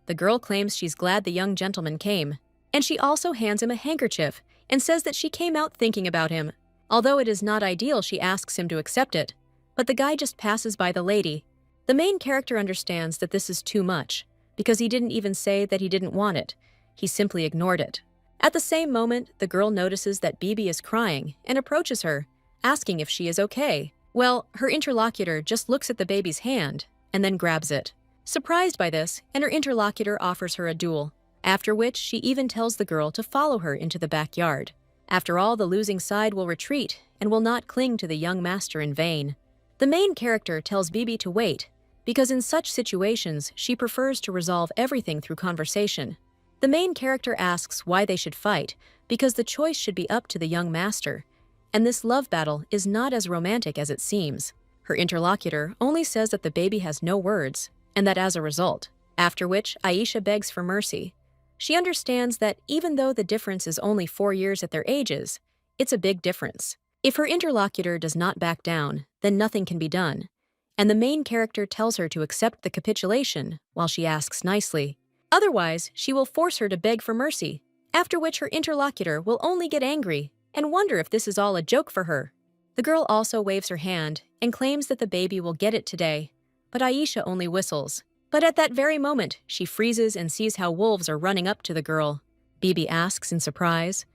The girl claims she's glad the young gentleman came, and she also hands him a handkerchief and says that she came out thinking about him. Although it is not ideal, she asks him to accept it, but the guy just passes by the lady. The main character understands that this is too much, because he didn't even say that he didn't want it. He simply ignored it. At the same moment, the girl notices that Bibi is crying and approaches her, asking if she is okay. Well, her interlocutor just looks at the baby's hand and then grabs it. Surprised by this, and her interlocutor offers her a duel, after which she even tells the girl to follow her into the backyard. After all, the losing side will retreat and will not cling to the young master in vain. The main character tells Bibi to wait, because in such situations she prefers to resolve everything through conversation. The main character asks why they should fight, because the choice should be up to the young master, and this love battle is not as romantic as it seems. Her interlocutor only says that the baby has no words, and that as a result, after which Aisha begs for mercy. She understands that even though the difference is only 4 years at their ages, it's a big difference. If her interlocutor does not back down, then nothing can be done, and the main character tells her to accept the capitulation while she asks nicely. Otherwise, she will force her to beg for mercy, after which her interlocutor will only get angry and wonder if this is all a joke for her. The girl also waves her hand and claims that the baby will get it today, but Aisha only whistles. But at that very moment, she freezes and sees how wolves are running up to the girl. Bibi asks in surprise,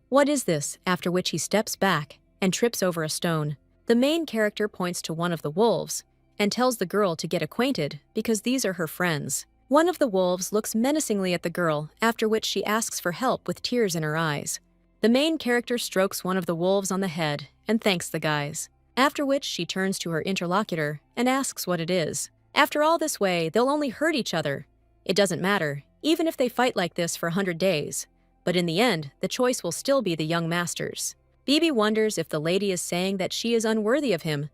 "What is this?" After which he steps back and trips over a stone. The main character points to one of the wolves and tells the girl to get acquainted because these are her friends. One of the wolves looks menacingly at the girl, after which she asks for help with tears in her eyes. The main character strokes one of the wolves on the head and thanks the guys, after which she turns to her interlocutor and asks what it is. After all this way, they'll only hurt each other. It doesn't matter, even if they fight like this for 100 days. But in the end, the choice will still be the young master's. Bibi wonders if the lady is saying that she is unworthy of him,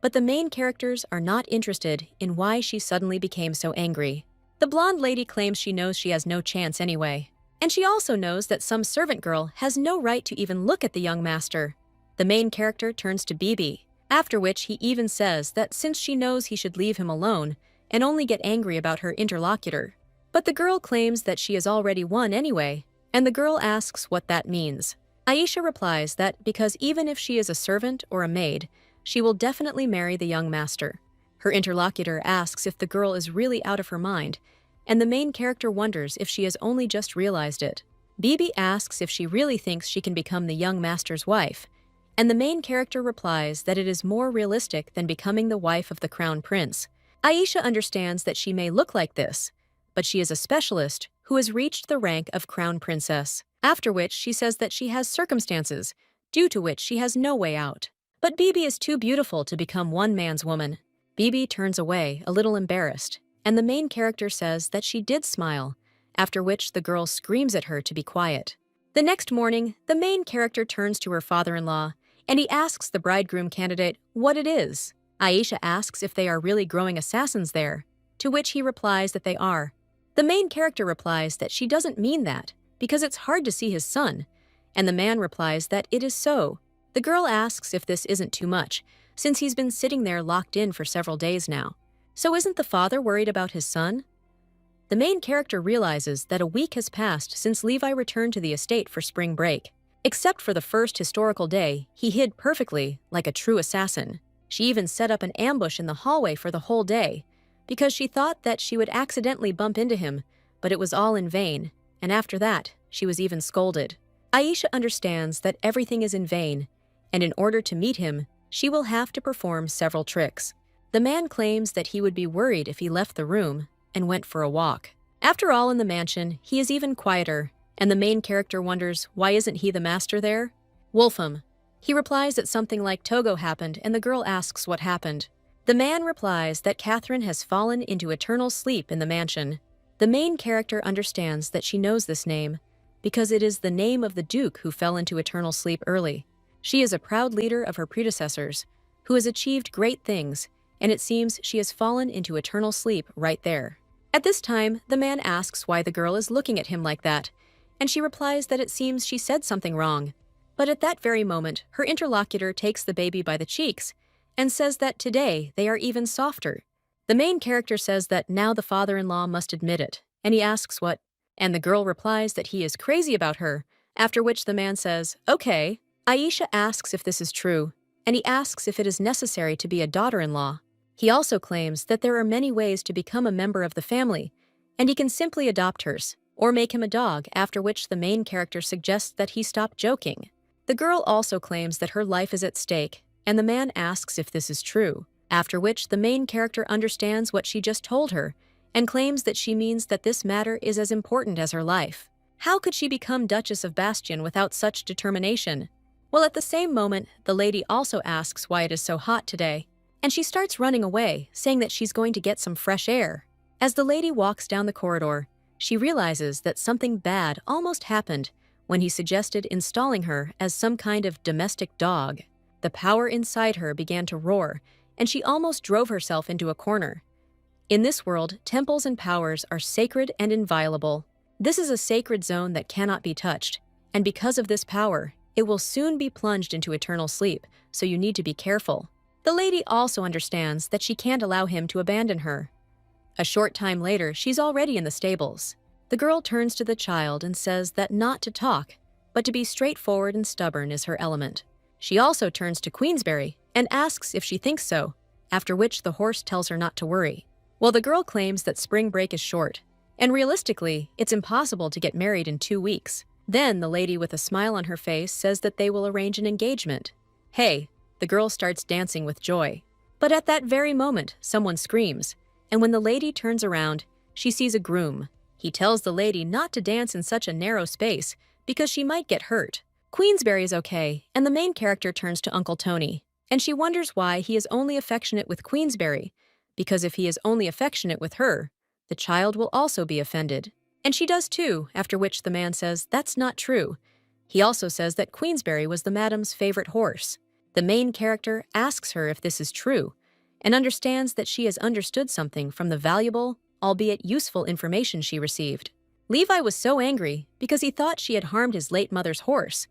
but the main characters are not interested in why she suddenly became so angry. The blonde lady claims she knows she has no chance anyway, And she also knows that some servant girl has no right to even look at the young master. The main character turns to Bibi, after which he even says that since she knows he should leave him alone and only get angry about her interlocutor. But the girl claims that she has already won anyway, and the girl asks what that means. Aisha replies that because even if she is a servant or a maid, she will definitely marry the young master. Her interlocutor asks if the girl is really out of her mind, and the main character wonders if she has only just realized it. Bibi asks if she really thinks she can become the young master's wife, and the main character replies that it is more realistic than becoming the wife of the crown prince. Aisha understands that she may look like this, but she is a specialist who has reached the rank of crown princess, after which she says that she has circumstances, due to which she has no way out. But Bibi is too beautiful to become one man's woman. Bibi turns away, a little embarrassed, and the main character says that she did smile, after which the girl screams at her to be quiet. The next morning, the main character turns to her father-in-law, and he asks the bridegroom candidate what it is. Aisha asks if they are really growing assassins there, to which he replies that they are. The main character replies that she doesn't mean that, because it's hard to see his son, and the man replies that it is so. The girl asks if this isn't too much, since he's been sitting there locked in for several days now. So isn't the father worried about his son? The main character realizes that a week has passed since Levi returned to the estate for spring break. Except for the first historical day, he hid perfectly, like a true assassin. She even set up an ambush in the hallway for the whole day, because she thought that she would accidentally bump into him, but it was all in vain, and after that, she was even scolded. Aisha understands that everything is in vain, and in order to meet him, she will have to perform several tricks. The man claims that he would be worried if he left the room and went for a walk. After all, in the mansion, he is even quieter, and the main character wonders why isn't he the master there? Wolfham. He replies that something like Togo happened, and the girl asks what happened. The man replies that Catherine has fallen into eternal sleep in the mansion. The main character understands that she knows this name, because it is the name of the Duke who fell into eternal sleep early. She is a proud leader of her predecessors, who has achieved great things, and it seems she has fallen into eternal sleep right there. At this time, the man asks why the girl is looking at him like that, and she replies that it seems she said something wrong. But at that very moment, her interlocutor takes the baby by the cheeks and says that today they are even softer. The main character says that now the father-in-law must admit it, and he asks what, and the girl replies that he is crazy about her, after which the man says, okay. Aisha asks if this is true, and he asks if it is necessary to be a daughter-in-law. He also claims that there are many ways to become a member of the family, and he can simply adopt hers, or make him a dog, after which the main character suggests that he stop joking. The girl also claims that her life is at stake, and the man asks if this is true, after which the main character understands what she just told her, and claims that she means that this matter is as important as her life. How could she become Duchess of Bastion without such determination? Well, at the same moment, the lady also asks why it is so hot today, and she starts running away, saying that she's going to get some fresh air. As the lady walks down the corridor, she realizes that something bad almost happened when he suggested installing her as some kind of domestic dog. The power inside her began to roar, and she almost drove herself into a corner. In this world, temples and powers are sacred and inviolable. This is a sacred zone that cannot be touched, and because of this power, it will soon be plunged into eternal sleep, so you need to be careful. The lady also understands that she can't allow him to abandon her. A short time later, she's already in the stables. The girl turns to the child and says that not to talk, but to be straightforward and stubborn is her element. She also turns to Queensberry and asks if she thinks so, after which the horse tells her not to worry. Well, the girl claims that spring break is short, and realistically, it's impossible to get married in 2 weeks. Then the lady with a smile on her face says that they will arrange an engagement. Hey, the girl starts dancing with joy. But at that very moment, someone screams, and when the lady turns around, she sees a groom. He tells the lady not to dance in such a narrow space because she might get hurt. Queensberry is okay, and the main character turns to Uncle Tony, and she wonders why he is only affectionate with Queensberry, because if he is only affectionate with her, the child will also be offended. And she does too, after which the man says that's not true. He also says that Queensberry was the madam's favorite horse. The main character asks her if this is true, and understands that she has understood something from the valuable, albeit useful information she received. Levi was so angry because he thought she had harmed his late mother's horse.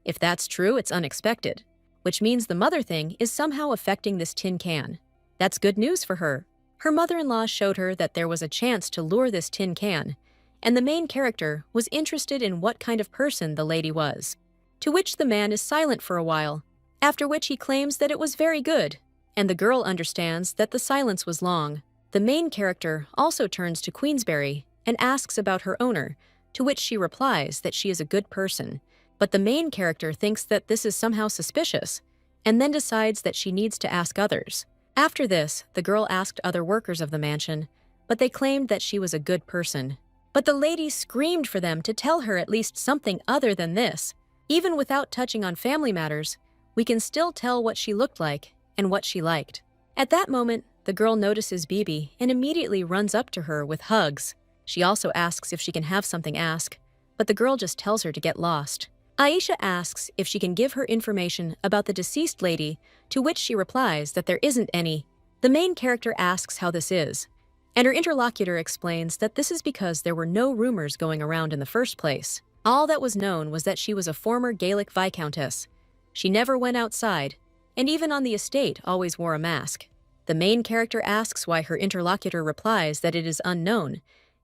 If that's true, it's unexpected, which means the mother thing is somehow affecting this tin can. That's good news for her. Her mother-in-law showed her that there was a chance to lure this tin can, and the main character was interested in what kind of person the lady was. To which the man is silent for a while, after which he claims that it was very good, and the girl understands that the silence was long. The main character also turns to Queensberry and asks about her owner, to which she replies that she is a good person. But the main character thinks that this is somehow suspicious, and then decides that she needs to ask others. After this, the girl asked other workers of the mansion, but they claimed that she was a good person. But the lady screamed for them to tell her at least something other than this. Even without touching on family matters, we can still tell what she looked like and what she liked. At that moment, the girl notices Bibi and immediately runs up to her with hugs. She also asks if she can have something asked, but the girl just tells her to get lost. Aisha asks if she can give her information about the deceased lady, to which she replies that there isn't any. The main character asks how this is, and her interlocutor explains that this is because there were no rumors going around in the first place. All that was known was that she was a former Gaelic viscountess. She never went outside, and even on the estate always wore a mask. The main character asks why her interlocutor replies that it is unknown,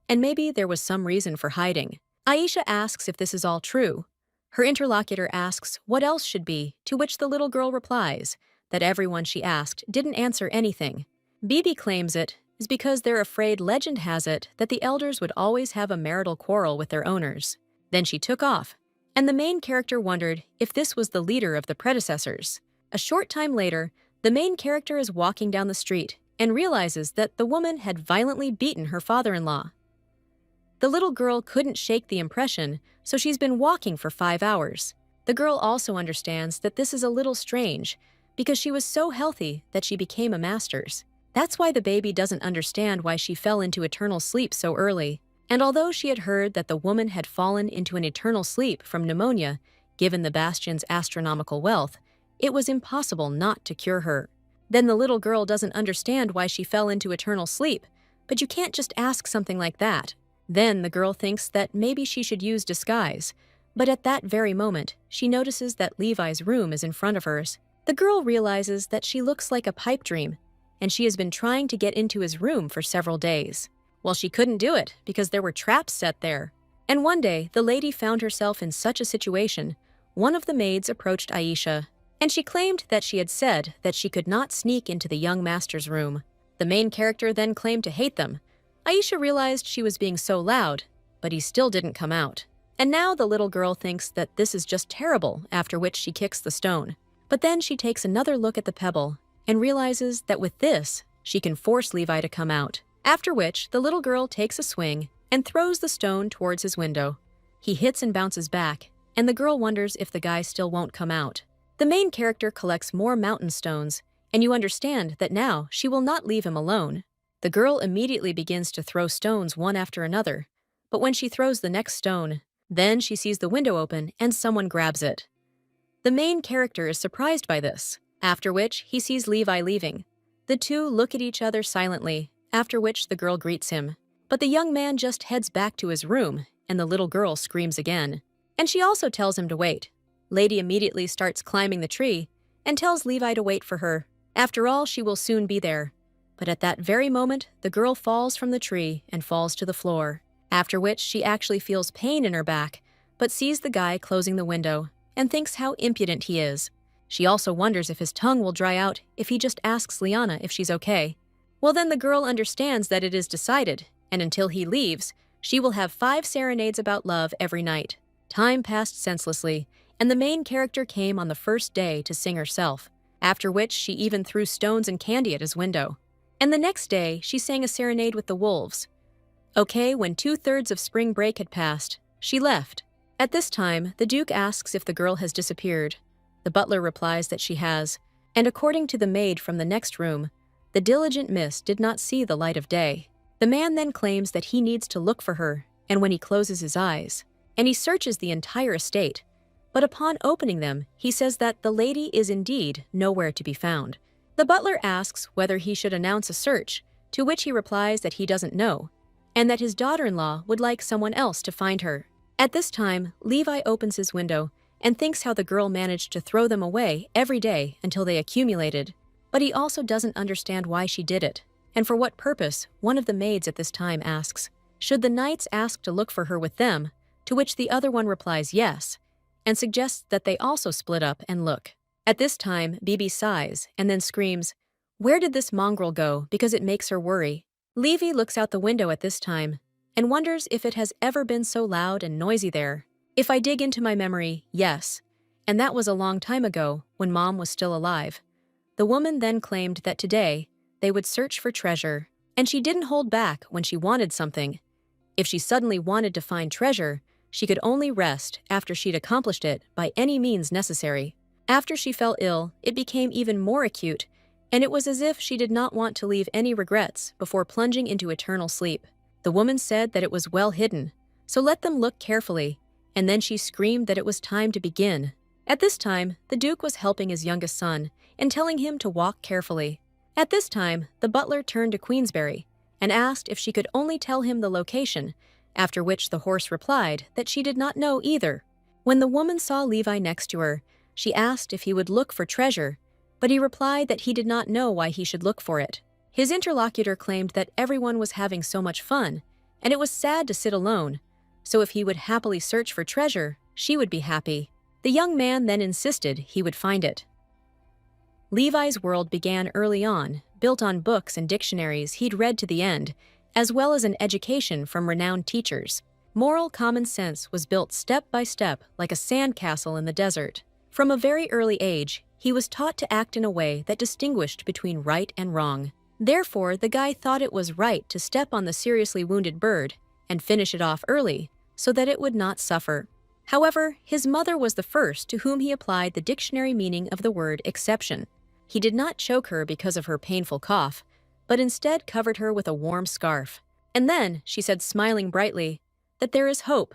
and maybe there was some reason for hiding. Aisha asks if this is all true. Her interlocutor asks what else should be, to which the little girl replies that everyone she asked didn't answer anything. Bibi claims it is because they're afraid legend has it that the elders would always have a marital quarrel with their owners. Then she took off, and the main character wondered if this was the leader of the predecessors. A short time later, the main character is walking down the street and realizes that the woman had violently beaten her father-in-law. The little girl couldn't shake the impression, so she's been walking for 5 hours. The girl also understands that this is a little strange, because she was so healthy that she became a master's. That's why the baby doesn't understand why she fell into eternal sleep so early. And although she had heard that the woman had fallen into an eternal sleep from pneumonia, given the Bastion's astronomical wealth, it was impossible not to cure her. Then the little girl doesn't understand why she fell into eternal sleep, but you can't just ask something like that. Then the girl thinks that maybe she should use disguise, but at that very moment, she notices that Levi's room is in front of hers. The girl realizes that she looks like a pipe dream, and she has been trying to get into his room for several days. Well, she couldn't do it because there were traps set there. And one day, the lady found herself in such a situation. One of the maids approached Aisha, and she claimed that she had said that she could not sneak into the young master's room. The main character then claimed to hate them. Aisha realized she was being so loud, but he still didn't come out. And now the little girl thinks that this is just terrible, after which she kicks the stone. But then she takes another look at the pebble and realizes that with this, she can force Levi to come out. After which, the little girl takes a swing and throws the stone towards his window. He hits and bounces back, and the girl wonders if the guy still won't come out. The main character collects more mountain stones, and you understand that now she will not leave him alone. The girl immediately begins to throw stones one after another, but when she throws the next stone, then she sees the window open and someone grabs it. The main character is surprised by this, after which he sees Levi leaving. The two look at each other silently, after which the girl greets him. But the young man just heads back to his room, and the little girl screams again. And she also tells him to wait. Lady immediately starts climbing the tree and tells Levi to wait for her. After all, she will soon be there. But at that very moment, the girl falls from the tree and falls to the floor, after which she actually feels pain in her back, but sees the guy closing the window and thinks how impudent he is. She also wonders if his tongue will dry out if he just asks Liana if she's okay. Well, then the girl understands that it is decided, and until he leaves, she will have 5 serenades about love every night. Time passed senselessly, and the main character came on the first day to sing herself, after which she even threw stones and candy at his window. And the next day, she sang a serenade with the wolves. Okay, when 2/3 of spring break had passed, she left. At this time, the Duke asks if the girl has disappeared. The butler replies that she has, and according to the maid from the next room, the diligent miss did not see the light of day. The man then claims that he needs to look for her, and when he closes his eyes, and he searches the entire estate, but upon opening them, he says that the lady is indeed nowhere to be found. The butler asks whether he should announce a search, to which he replies that he doesn't know, and that his daughter-in-law would like someone else to find her. At this time, Levi opens his window and thinks how the girl managed to throw them away every day until they accumulated. But he also doesn't understand why she did it, and for what purpose. One of the maids at this time asks, should the knights ask to look for her with them, to which the other one replies yes, and suggests that they also split up and look. At this time, Bibi sighs and then screams, where did this mongrel go, because it makes her worry. Levi looks out the window at this time and wonders if it has ever been so loud and noisy there. If I dig into my memory, yes, and that was a long time ago when Mom was still alive. The woman then claimed that today they would search for treasure, and she didn't hold back when she wanted something. If she suddenly wanted to find treasure, she could only rest after she'd accomplished it by any means necessary. After she fell ill, it became even more acute, and it was as if she did not want to leave any regrets before plunging into eternal sleep. The woman said that it was well hidden, so let them look carefully, and then she screamed that it was time to begin. At this time, the Duke was helping his youngest son and telling him to walk carefully. At this time, the butler turned to Queensberry and asked if she could only tell him the location, after which the horse replied that she did not know either. When the woman saw Levi next to her, she asked if he would look for treasure, but he replied that he did not know why he should look for it. His interlocutor claimed that everyone was having so much fun, and it was sad to sit alone, so if he would happily search for treasure, she would be happy. The young man then insisted he would find it. Levi's world began early on, built on books and dictionaries he'd read to the end, as well as an education from renowned teachers. Moral common sense was built step by step like a sandcastle in the desert. From a very early age, he was taught to act in a way that distinguished between right and wrong. Therefore, the guy thought it was right to step on the seriously wounded bird and finish it off early so that it would not suffer. However, his mother was the first to whom he applied the dictionary meaning of the word exception. He did not choke her because of her painful cough, but instead covered her with a warm scarf. And then she said, smiling brightly, that there is hope.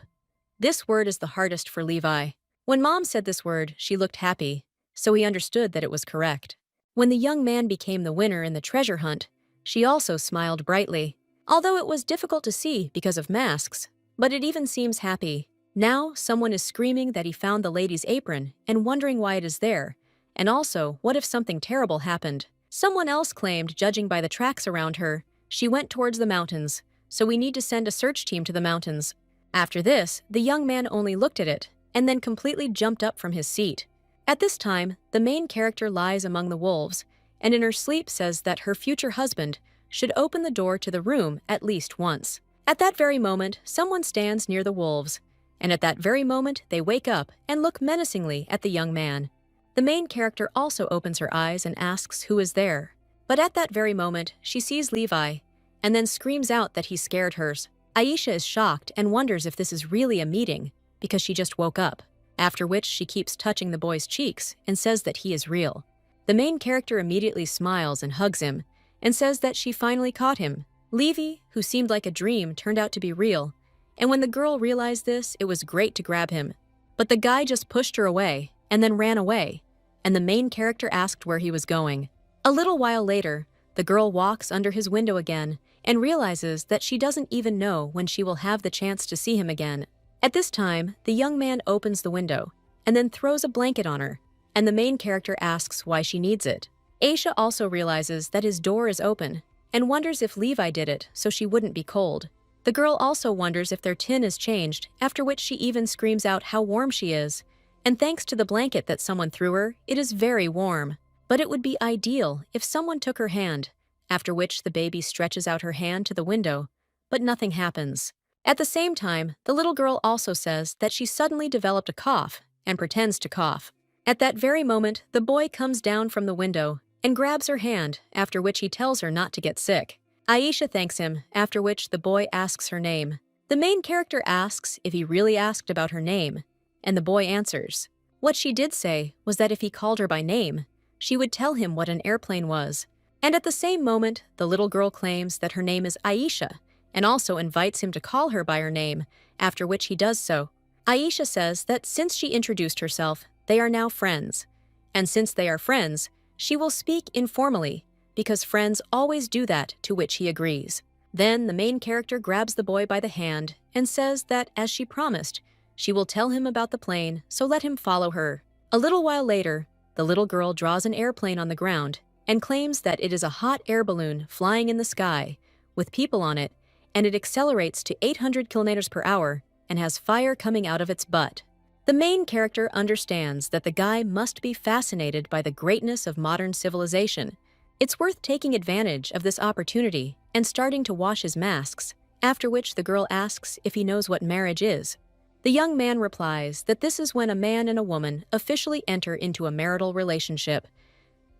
This word is the hardest for Levi. When Mom said this word, she looked happy, so he understood that it was correct. When the young man became the winner in the treasure hunt, she also smiled brightly, although it was difficult to see because of masks, but it even seems happy. Now someone is screaming that he found the lady's apron and wondering why it is there, and also what if something terrible happened. Someone else claimed, judging by the tracks around her, she went towards the mountains, so we need to send a search team to the mountains. After this, the young man only looked at it and then completely jumped up from his seat. At this time, the main character lies among the wolves, and in her sleep says that her future husband should open the door to the room at least once. At that very moment, someone stands near the wolves, and at that very moment they wake up and look menacingly at the young man. The main character also opens her eyes and asks who is there. But at that very moment, she sees Levi, and then screams out that he scared hers. Aisha is shocked and wonders if this is really a meeting, because she just woke up, after which she keeps touching the boy's cheeks and says that he is real. The main character immediately smiles and hugs him, and says that she finally caught him. Levi, who seemed like a dream, turned out to be real, and when the girl realized this, it was great to grab him. But the guy just pushed her away, and then ran away, and the main character asked where he was going. A little while later, the girl walks under his window again and realizes that she doesn't even know when she will have the chance to see him again. At this time, the young man opens the window and then throws a blanket on her, and the main character asks why she needs it. Aisha also realizes that his door is open and wonders if Levi did it so she wouldn't be cold. The girl also wonders if their tin is changed, after which she even screams out how warm she is, and thanks to the blanket that someone threw her, it is very warm. But it would be ideal if someone took her hand, after which the baby stretches out her hand to the window, but nothing happens. At the same time, the little girl also says that she suddenly developed a cough and pretends to cough. At that very moment, the boy comes down from the window and grabs her hand, after which he tells her not to get sick. Aisha thanks him, after which the boy asks her name. The main character asks if he really asked about her name, and the boy answers. What she did say was that if he called her by name, she would tell him what an airplane was. And at the same moment, the little girl claims that her name is Aisha, and also invites him to call her by her name, after which he does so. Aisha says that since she introduced herself, they are now friends. And since they are friends, she will speak informally, because friends always do that, to which he agrees. Then the main character grabs the boy by the hand and says that, as she promised, she will tell him about the plane, so let him follow her. A little while later, the little girl draws an airplane on the ground and claims that it is a hot air balloon flying in the sky with people on it, and it accelerates to 800 kilometers per hour and has fire coming out of its butt. The main character understands that the guy must be fascinated by the greatness of modern civilization. It's worth taking advantage of this opportunity and starting to wash his masks, after which the girl asks if he knows what marriage is. The young man replies that this is when a man and a woman officially enter into a marital relationship.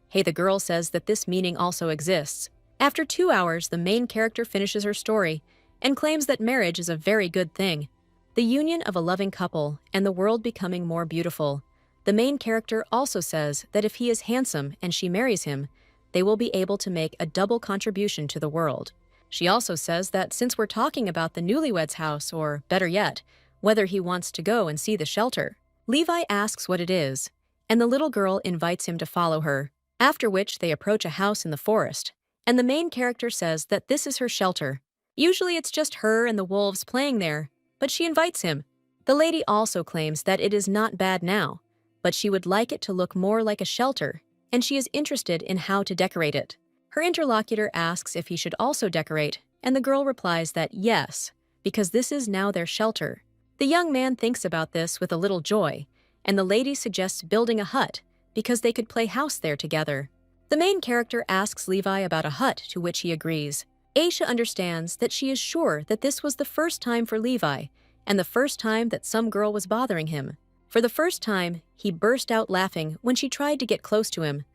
Hey, the girl says that this meaning also exists. After 2 hours, the main character finishes her story and claims that marriage is a very good thing, the union of a loving couple and the world becoming more beautiful. The main character also says that if he is handsome and she marries him, they will be able to make a double contribution to the world. She also says that since we're talking about the newlywed's house, or better yet, whether he wants to go and see the shelter, Levi asks what it is, and the little girl invites him to follow her, after which they approach a house in the forest, and the main character says that this is her shelter. Usually it's just her and the wolves playing there, but she invites him. The lady also claims that it is not bad now, but she would like it to look more like a shelter, and she is interested in how to decorate it. Her interlocutor asks if he should also decorate, and the girl replies that yes, because this is now their shelter. The young man thinks about this with a little joy, and the lady suggests building a hut because they could play house there together. The main character asks Levi about a hut, to which he agrees. Aisha understands that she is sure that this was the first time for Levi, and the first time that some girl was bothering him. For the first time, he burst out laughing when she tried to get close to him,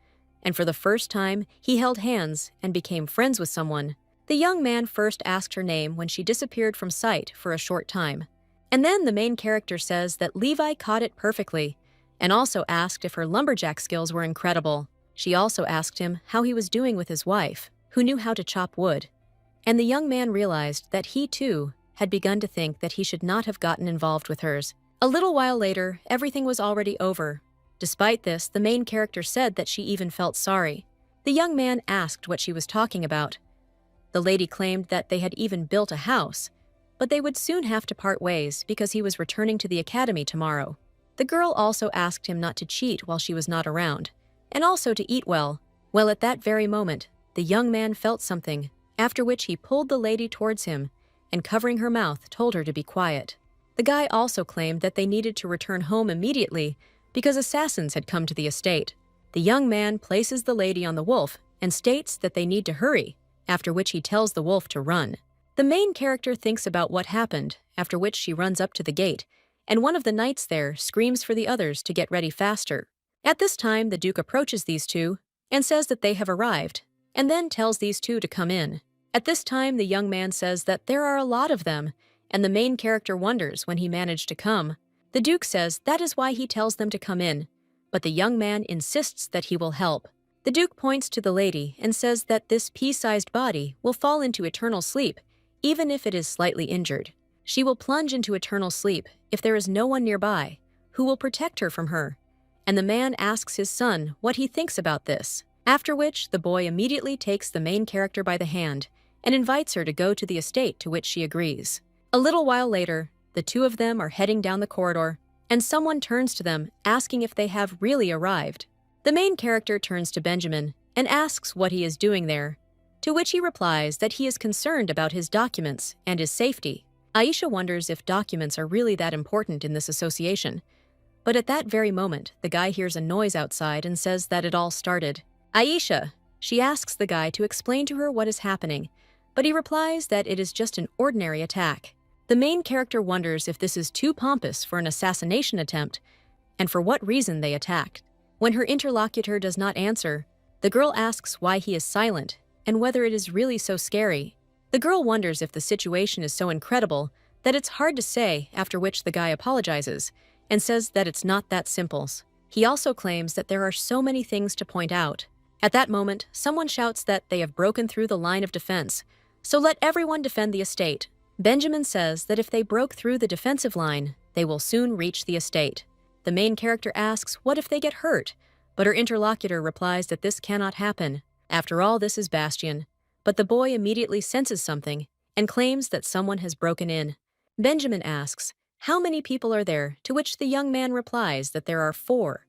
and for the first time, he held hands and became friends with someone. The young man first asked her name when she disappeared from sight for a short time. And then the main character says that Levi caught it perfectly, and also asked if her lumberjack skills were incredible. She also asked him how he was doing with his wife, who knew how to chop wood. And the young man realized that he, too, had begun to think that he should not have gotten involved with hers. A little while later, everything was already over. Despite this, the main character said that she even felt sorry. The young man asked what she was talking about. The lady claimed that they had even built a house, but they would soon have to part ways because he was returning to the academy tomorrow. The girl also asked him not to cheat while she was not around, and also to eat well. Well, at that very moment, the young man felt something, after which he pulled the lady towards him, and covering her mouth, told her to be quiet. The guy also claimed that they needed to return home immediately because assassins had come to the estate. The young man places the lady on the wolf and states that they need to hurry, after which he tells the wolf to run. The main character thinks about what happened, after which she runs up to the gate, and one of the knights there screams for the others to get ready faster. At this time, the Duke approaches these two and says that they have arrived, and then tells these two to come in. At this time, the young man says that there are a lot of them, and the main character wonders when he managed to come. The Duke says that is why he tells them to come in, but the young man insists that he will help. The Duke points to the lady and says that this pea-sized body will fall into eternal sleep, even if it is slightly injured. She will plunge into eternal sleep if there is no one nearby who will protect her from her. And the man asks his son what he thinks about this, after which the boy immediately takes the main character by the hand and invites her to go to the estate, to which she agrees. A little while later, the two of them are heading down the corridor, and someone turns to them asking if they have really arrived. The main character turns to Benjamin and asks what he is doing there, to which he replies that he is concerned about his documents and his safety. Aisha wonders if documents are really that important in this association, but at that very moment, the guy hears a noise outside and says that it all started. Aisha, she asks the guy to explain to her what is happening, but he replies that it is just an ordinary attack. The main character wonders if this is too pompous for an assassination attempt, and for what reason they attacked. When her interlocutor does not answer, the girl asks why he is silent and whether it is really so scary. The girl wonders if the situation is so incredible that it's hard to say, after which the guy apologizes and says that it's not that simple. He also claims that there are so many things to point out. At that moment, someone shouts that they have broken through the line of defense, so let everyone defend the estate. Benjamin says that if they broke through the defensive line, they will soon reach the estate. The main character asks what if they get hurt, but her interlocutor replies that this cannot happen. After all, this is Bastion. but the boy immediately senses something and claims that someone has broken in. Benjamin asks, "How many people are there?" To which the young man replies that there are 4.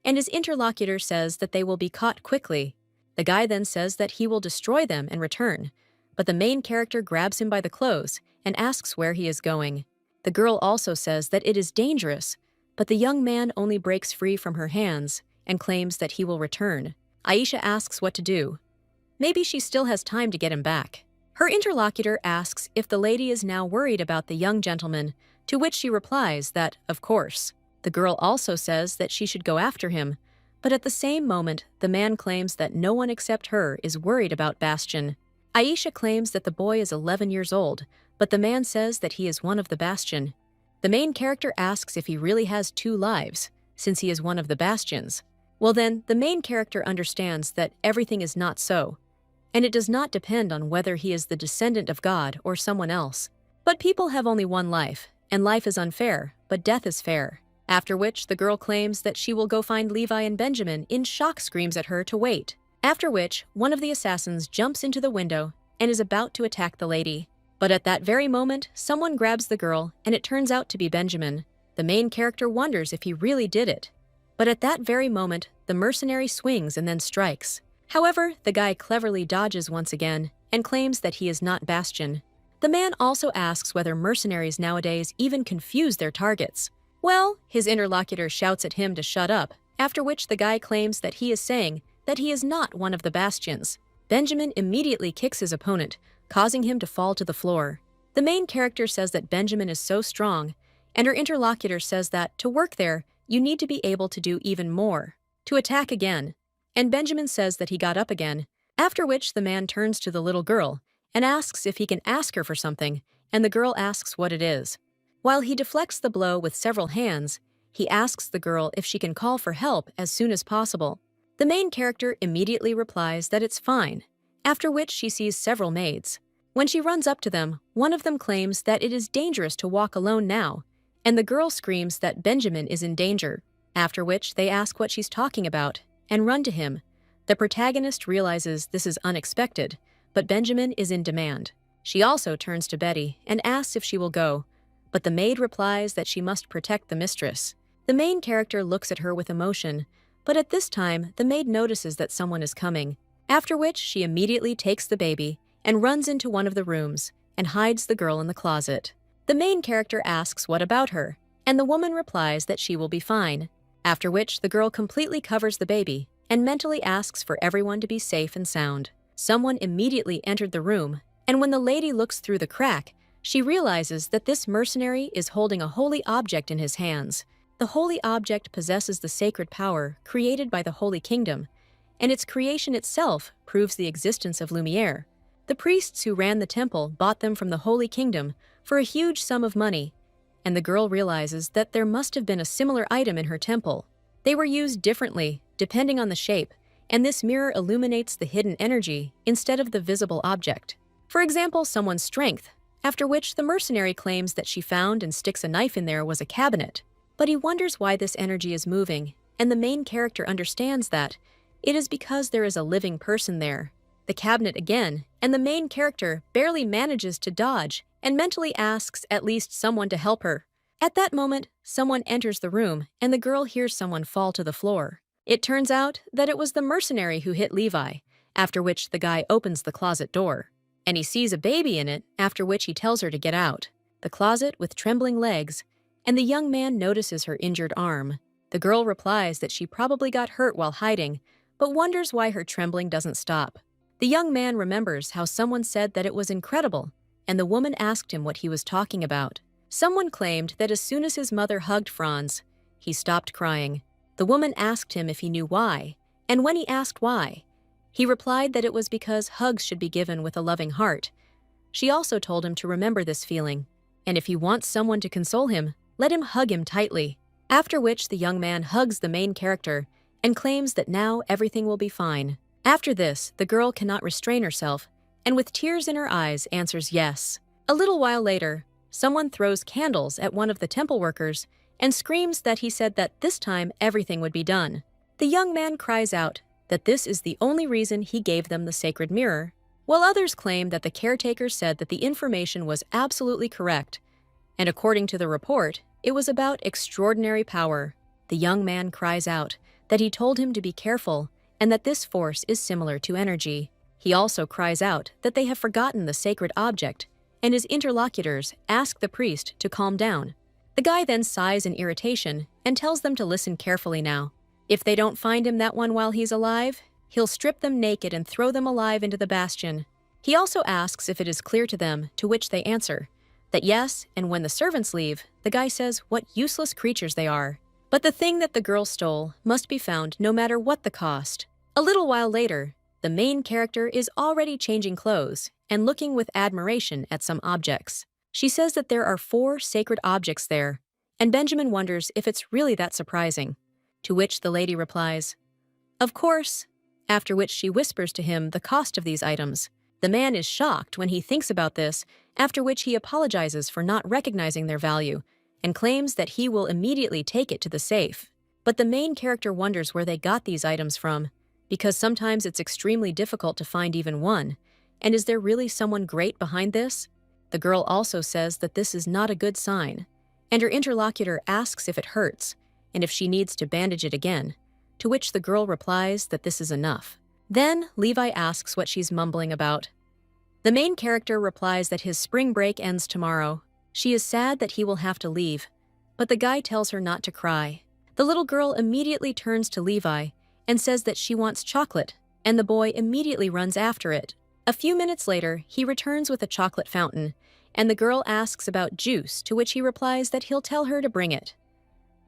And his interlocutor says that they will be caught quickly. The guy then says that he will destroy them and return, but the main character grabs him by the clothes and asks where he is going. The girl also says that it is dangerous, but the young man only breaks free from her hands and claims that he will return. Aisha asks what to do. Maybe she still has time to get him back. Her interlocutor asks if the lady is now worried about the young gentleman, to which she replies that, of course. The girl also says that she should go after him, but at the same moment, the man claims that no one except her is worried about Bastion. Aisha claims that the boy is 11 years old, but the man says that he is one of the Bastion. The main character asks if he really has 2 lives, since he is one of the Bastions. Well then, the main character understands that everything is not so, and it does not depend on whether he is the descendant of God or someone else. But people have only one life, and life is unfair, but death is fair. After which, the girl claims that she will go find Levi, and Benjamin, in shock, screams at her to wait. After which, one of the assassins jumps into the window and is about to attack the lady. But at that very moment, someone grabs the girl, and it turns out to be Benjamin. The main character wonders if he really did it. But at that very moment, the mercenary swings and then strikes. However, the guy cleverly dodges once again and claims that he is not Bastion. The man also asks whether mercenaries nowadays even confuse their targets. Well, his interlocutor shouts at him to shut up, after which the guy claims that he is saying that he is not one of the Bastions. Benjamin immediately kicks his opponent, causing him to fall to the floor. The main character says that Benjamin is so strong, and her interlocutor says that to work there, you need to be able to do even more, to attack again. And Benjamin says that he got up again, after which the man turns to the little girl and asks if he can ask her for something, and the girl asks what it is. While he deflects the blow with several hands, he asks the girl if she can call for help as soon as possible. The main character immediately replies that it's fine, after which she sees several maids. When she runs up to them, one of them claims that it is dangerous to walk alone now, and the girl screams that Benjamin is in danger, after which they ask what she's talking about and run to him. The protagonist realizes this is unexpected, but Benjamin is in demand. She also turns to Betty and asks if she will go, but the maid replies that she must protect the mistress. The main character looks at her with emotion, but at this time, the maid notices that someone is coming, after which she immediately takes the baby and runs into one of the rooms and hides the girl in the closet. The main character asks what about her, and the woman replies that she will be fine, after which the girl completely covers the baby and mentally asks for everyone to be safe and sound. Someone immediately entered the room, and when the lady looks through the crack, she realizes that this mercenary is holding a holy object in his hands. The holy object possesses the sacred power created by the Holy Kingdom, and its creation itself proves the existence of Lumiere. The priests who ran the temple bought them from the Holy Kingdom for a huge sum of money, and the girl realizes that there must have been a similar item in her temple. They were used differently, depending on the shape, and this mirror illuminates the hidden energy instead of the visible object. For example, someone's strength, after which the mercenary claims that she found and sticks a knife in there was a cabinet. But he wonders why this energy is moving, and the main character understands that it is because there is a living person there. The cabinet again, and the main character barely manages to dodge and mentally asks at least someone to help her. At that moment, someone enters the room, and the girl hears someone fall to the floor. It turns out that it was the mercenary who hit Levi, after which the guy opens the closet door. And he sees a baby in it, after which he tells her to get out. The closet with trembling legs, and the young man notices her injured arm. The girl replies that she probably got hurt while hiding, but wonders why her trembling doesn't stop. The young man remembers how someone said that it was incredible, and the woman asked him what he was talking about. Someone claimed that as soon as his mother hugged Franz, he stopped crying. The woman asked him if he knew why, and when he asked why, he replied that it was because hugs should be given with a loving heart. She also told him to remember this feeling, and if he wants someone to console him, let him hug him tightly. After which the young man hugs the main character and claims that now everything will be fine. After this, the girl cannot restrain herself, and with tears in her eyes answers yes. A little while later, someone throws candles at one of the temple workers and screams that he said that this time everything would be done. The young man cries out that this is the only reason he gave them the sacred mirror, while others claim that the caretaker said that the information was absolutely correct, and according to the report, it was about extraordinary power. The young man cries out that he told him to be careful and that this force is similar to energy. He also cries out that they have forgotten the sacred object, and his interlocutors ask the priest to calm down. The guy then sighs in irritation and tells them to listen carefully now. If they don't find him that one while he's alive, he'll strip them naked and throw them alive into the bastion. He also asks if it is clear to them, to which they answer that yes, and when the servants leave, the guy says what useless creatures they are. But the thing that the girl stole must be found no matter what the cost. A little while later, the main character is already changing clothes and looking with admiration at some objects. She says that there are 4 sacred objects there, and Benjamin wonders if it's really that surprising. To which the lady replies, "Of course," after which she whispers to him the cost of these items. The man is shocked when he thinks about this, after which he apologizes for not recognizing their value and claims that he will immediately take it to the safe. But the main character wonders where they got these items from, because sometimes it's extremely difficult to find even one. And is there really someone great behind this? The girl also says that this is not a good sign, and her interlocutor asks if it hurts and if she needs to bandage it again, to which the girl replies that this is enough. Then Levi asks what she's mumbling about. The main character replies that his spring break ends tomorrow. She is sad that he will have to leave, but the guy tells her not to cry. The little girl immediately turns to Levi and says that she wants chocolate, and the boy immediately runs after it. A few minutes later, he returns with a chocolate fountain, and the girl asks about juice, to which he replies that he'll tell her to bring it.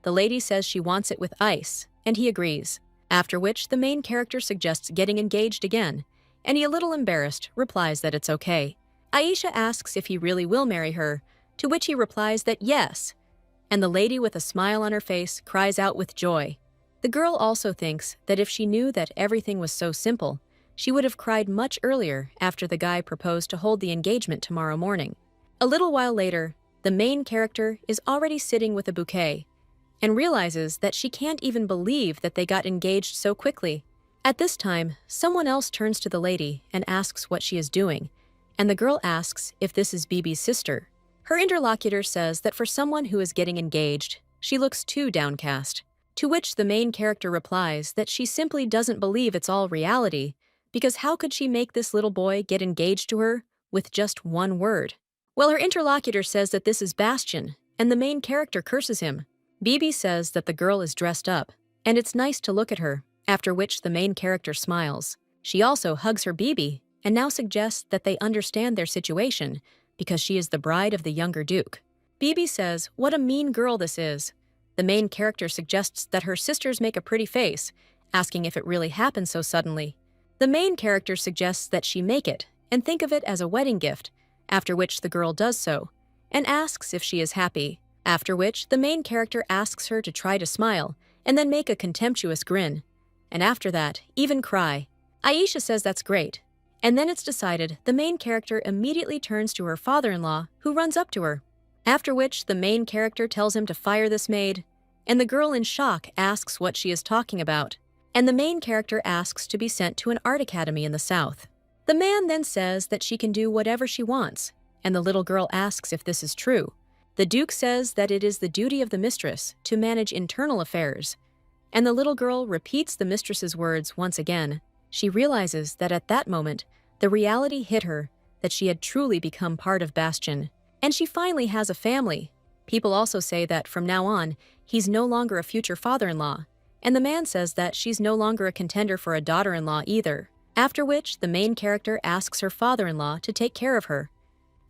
The lady says she wants it with ice, and he agrees, after which the main character suggests getting engaged again, and he, a little embarrassed, replies that it's okay. Aisha asks if he really will marry her, to which he replies that yes, and the lady with a smile on her face cries out with joy. The girl also thinks that if she knew that everything was so simple, she would have cried much earlier after the guy proposed to hold the engagement tomorrow morning. A little while later, the main character is already sitting with a bouquet and realizes that she can't even believe that they got engaged so quickly. At this time, someone else turns to the lady and asks what she is doing, and the girl asks if this is Bibi's sister. Her interlocutor says that for someone who is getting engaged, she looks too downcast, to which the main character replies that she simply doesn't believe it's all reality, because how could she make this little boy get engaged to her with just one word? Well, her interlocutor says that this is Bastian, and the main character curses him. Bibi says that the girl is dressed up, and it's nice to look at her, after which the main character smiles. She also hugs her Bibi, and now suggests that they understand their situation, because she is the bride of the younger duke. Bibi says what a mean girl this is. The main character suggests that her sisters make a pretty face, asking if it really happened so suddenly. The main character suggests that she make it, and think of it as a wedding gift, after which the girl does so, and asks if she is happy, after which the main character asks her to try to smile, and then make a contemptuous grin, and after that, even cry. Aisha says that's great, and then it's decided the main character immediately turns to her father-in-law, who runs up to her, after which the main character tells him to fire this maid, and the girl in shock asks what she is talking about, and the main character asks to be sent to an art academy in the south. The man then says that she can do whatever she wants, and the little girl asks if this is true. The duke says that it is the duty of the mistress to manage internal affairs, and the little girl repeats the mistress's words once again. She realizes that at that moment, the reality hit her that she had truly become part of Bastian, and she finally has a family. People also say that from now on, he's no longer a future father-in-law, and the man says that she's no longer a contender for a daughter-in-law either, after which the main character asks her father-in-law to take care of her,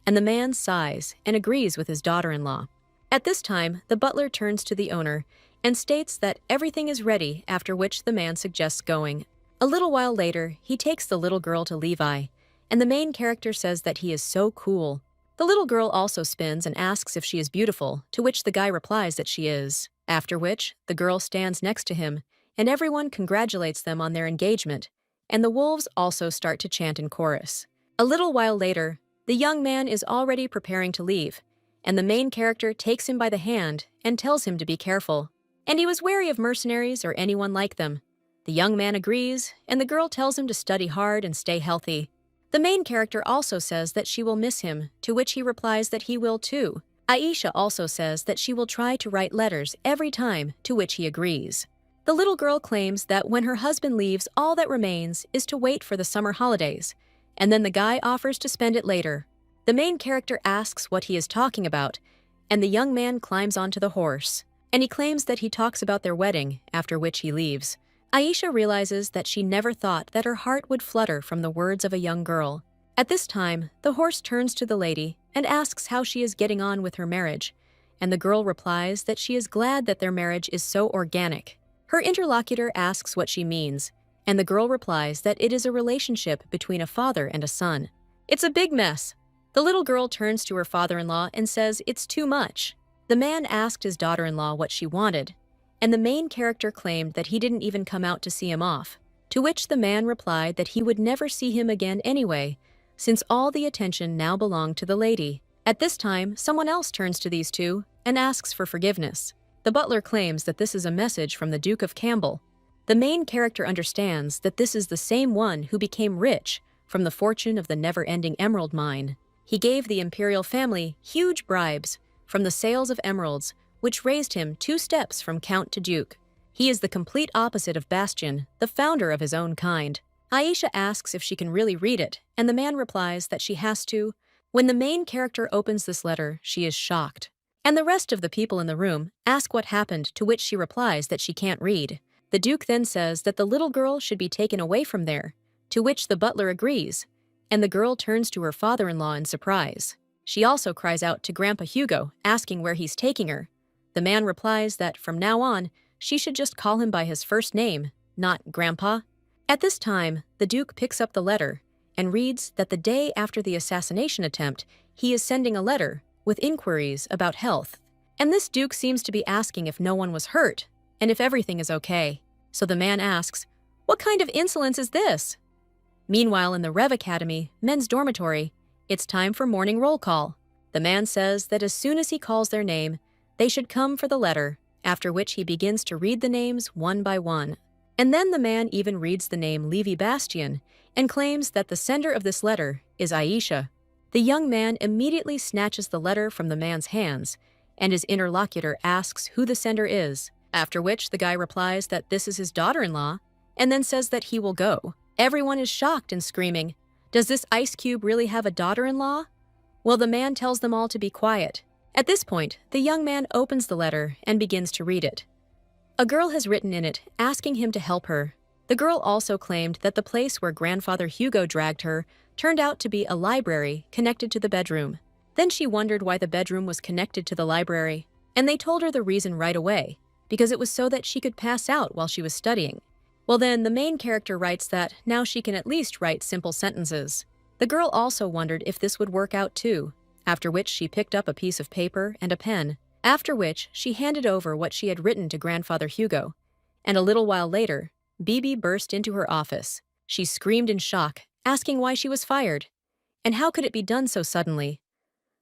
and the man sighs and agrees with his daughter-in-law. At this time, the butler turns to the owner and states that everything is ready, after which the man suggests going. A little while later, he takes the little girl to Levi, and the main character says that he is so cool. The little girl also spins and asks if she is beautiful, to which the guy replies that she is, after which the girl stands next to him, and everyone congratulates them on their engagement, and the wolves also start to chant in chorus. A little while later, the young man is already preparing to leave, and the main character takes him by the hand and tells him to be careful. And he was wary of mercenaries or anyone like them. The young man agrees, and the girl tells him to study hard and stay healthy. The main character also says that she will miss him, to which he replies that he will too. Aisha also says that she will try to write letters every time, to which he agrees. The little girl claims that when her husband leaves, all that remains is to wait for the summer holidays, and then the guy offers to spend it later. The main character asks what he is talking about, and the young man climbs onto the horse, and he claims that he talks about their wedding, after which he leaves. Aisha realizes that she never thought that her heart would flutter from the words of a young girl. At this time, the horse turns to the lady and asks how she is getting on with her marriage, and the girl replies that she is glad that their marriage is so organic. Her interlocutor asks what she means, and the girl replies that it is a relationship between a father and a son. It's a big mess. The little girl turns to her father-in-law and says it's too much. The man asked his daughter-in-law what she wanted, and the main character claimed that he didn't even come out to see him off, to which the man replied that he would never see him again anyway, since all the attention now belonged to the lady. At this time, someone else turns to these two and asks for forgiveness. The butler claims that this is a message from the Duke of Campbell. The main character understands that this is the same one who became rich from the fortune of the never-ending emerald mine. He gave the imperial family huge bribes from the sales of emeralds, which raised him 2 steps from count to duke. He is the complete opposite of Bastian, the founder of his own kind. Aisha asks if she can really read it, and the man replies that she has to. When the main character opens this letter, she is shocked. And the rest of the people in the room ask what happened, to which she replies that she can't read. The Duke then says that the little girl should be taken away from there, to which the butler agrees, and the girl turns to her father-in-law in surprise. She also cries out to Grandpa Hugo, asking where he's taking her. The man replies that from now on, she should just call him by his first name, not Grandpa. At this time, the Duke picks up the letter and reads that the day after the assassination attempt, he is sending a letter with inquiries about health. And this Duke seems to be asking if no one was hurt and if everything is okay. So the man asks, "What kind of insolence is this?" Meanwhile, in the Rev Academy, men's dormitory, it's time for morning roll call. The man says that as soon as he calls their name, they should come for the letter, after which he begins to read the names one by one. And then the man even reads the name Levi Bastian and claims that the sender of this letter is Aisha. The young man immediately snatches the letter from the man's hands, and his interlocutor asks who the sender is, after which the guy replies that this is his daughter-in-law, and then says that he will go. Everyone is shocked and screaming, "Does this ice cube really have a daughter-in-law?" Well, the man tells them all to be quiet. At this point, the young man opens the letter and begins to read it. A girl has written in it, asking him to help her. The girl also claimed that the place where Grandfather Hugo dragged her turned out to be a library connected to the bedroom. Then she wondered why the bedroom was connected to the library, and they told her the reason right away, because it was so that she could pass out while she was studying. Well then, the main character writes that now she can at least write simple sentences. The girl also wondered if this would work out too, after which she picked up a piece of paper and a pen, after which she handed over what she had written to Grandfather Hugo. And a little while later, Bibi burst into her office. She screamed in shock, asking why she was fired, and how could it be done so suddenly.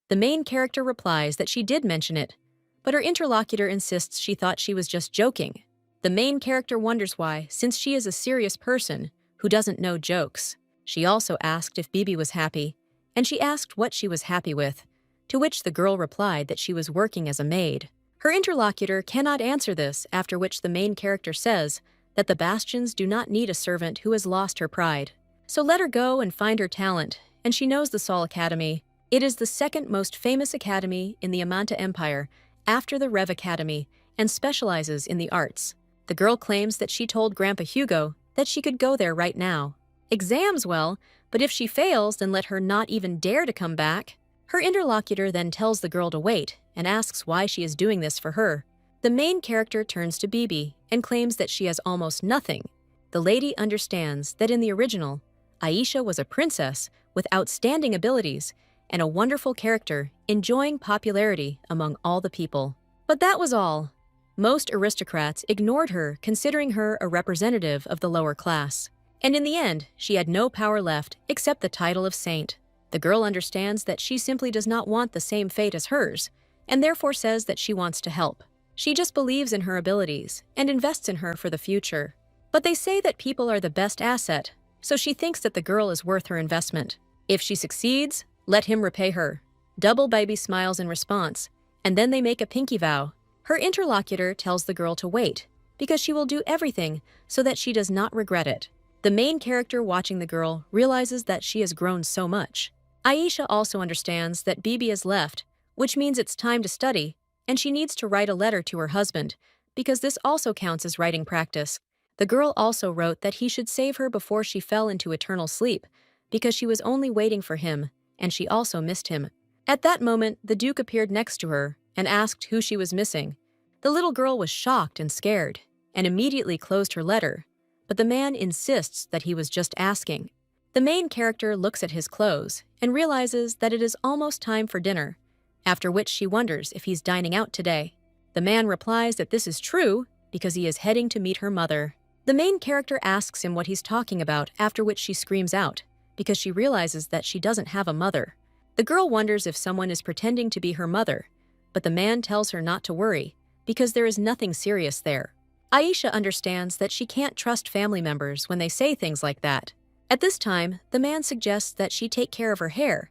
The main character replies that she did mention it, but her interlocutor insists she thought she was just joking. The main character wonders why, since she is a serious person who doesn't know jokes. She also asked if Bibi was happy, and she asked what she was happy with, to which the girl replied that she was working as a maid. Her interlocutor cannot answer this, after which the main character says that the Bastions do not need a servant who has lost her pride. So let her go and find her talent, and she knows the Sol Academy. It is the second most famous academy in the Amanta Empire, after the Rev Academy, and specializes in the arts. The girl claims that she told Grandpa Hugo that she could go there right now. Exams, well, but if she fails, then let her not even dare to come back. Her interlocutor then tells the girl to wait and asks why she is doing this for her. The main character turns to Bibi and claims that she has almost nothing. The lady understands that in the original, Aisha was a princess with outstanding abilities and a wonderful character, enjoying popularity among all the people. But that was all. Most aristocrats ignored her, considering her a representative of the lower class. And in the end, she had no power left except the title of saint. The girl understands that she simply does not want the same fate as hers, and therefore says that she wants to help. She just believes in her abilities and invests in her for the future. But they say that people are the best asset, so she thinks that the girl is worth her investment. If she succeeds, let him repay her. Double Baby smiles in response, and then they make a pinky vow. Her interlocutor tells the girl to wait, because she will do everything so that she does not regret it. The main character watching the girl realizes that she has grown so much. Aisha also understands that Bibi has left, which means it's time to study, and she needs to write a letter to her husband, because this also counts as writing practice. The girl also wrote that he should save her before she fell into eternal sleep, because she was only waiting for him, and she also missed him. At that moment, the Duke appeared next to her and asked who she was missing. The little girl was shocked and scared, and immediately closed her letter, but the man insists that he was just asking. The main character looks at his clothes and realizes that it is almost time for dinner, after which she wonders if he's dining out today. The man replies that this is true because he is heading to meet her mother. The main character asks him what he's talking about, after which she screams out, because she realizes that she doesn't have a mother. The girl wonders if someone is pretending to be her mother, but the man tells her not to worry, because there is nothing serious there. Aisha understands that she can't trust family members when they say things like that. At this time, the man suggests that she take care of her hair,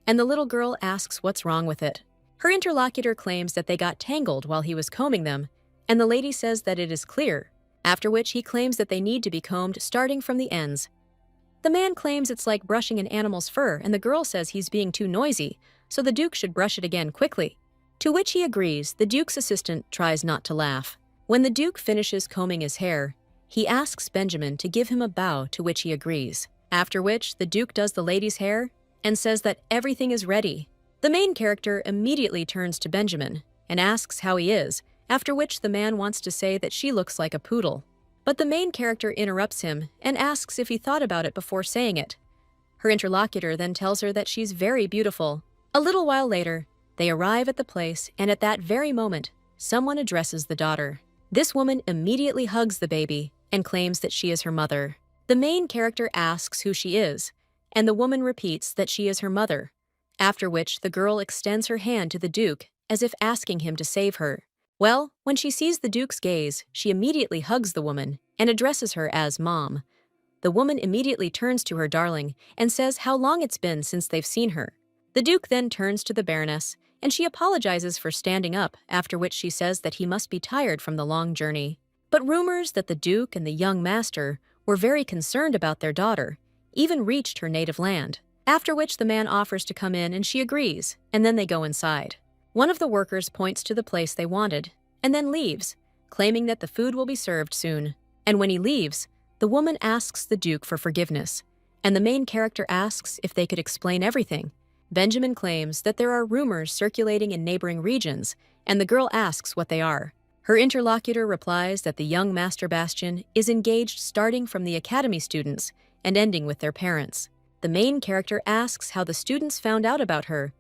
and the little girl asks what's wrong with it. Her interlocutor claims that they got tangled while he was combing them, and the lady says that it is clear, after which he claims that they need to be combed starting from the ends. The man claims it's like brushing an animal's fur, and the girl says he's being too noisy, so the Duke should brush it again quickly. To which he agrees. The Duke's assistant tries not to laugh. When the Duke finishes combing his hair, he asks Benjamin to give him a bow, to which he agrees. After which, the Duke does the lady's hair and says that everything is ready. The main character immediately turns to Benjamin and asks how he is, after which the man wants to say that she looks like a poodle. But the main character interrupts him and asks if he thought about it before saying it. Her interlocutor then tells her that she's very beautiful. A little while later, they arrive at the place, and at that very moment, someone addresses the daughter. This woman immediately hugs the baby and claims that she is her mother. The main character asks who she is, and the woman repeats that she is her mother, after which the girl extends her hand to the Duke as if asking him to save her. Well, when she sees the Duke's gaze, she immediately hugs the woman and addresses her as Mom. The woman immediately turns to her darling and says how long it's been since they've seen her. The Duke then turns to the Baroness, and she apologizes for standing up, after which she says that he must be tired from the long journey. But rumors that the Duke and the young master were very concerned about their daughter even reached her native land, after which the man offers to come in and she agrees, and then they go inside. One of the workers points to the place they wanted, and then leaves, claiming that the food will be served soon. And when he leaves, the woman asks the Duke for forgiveness, and the main character asks if they could explain everything. Benjamin claims that there are rumors circulating in neighboring regions, and the girl asks what they are. Her interlocutor replies that the young Master Bastian is engaged starting from the academy students and ending with their parents. The main character asks how the students found out about her,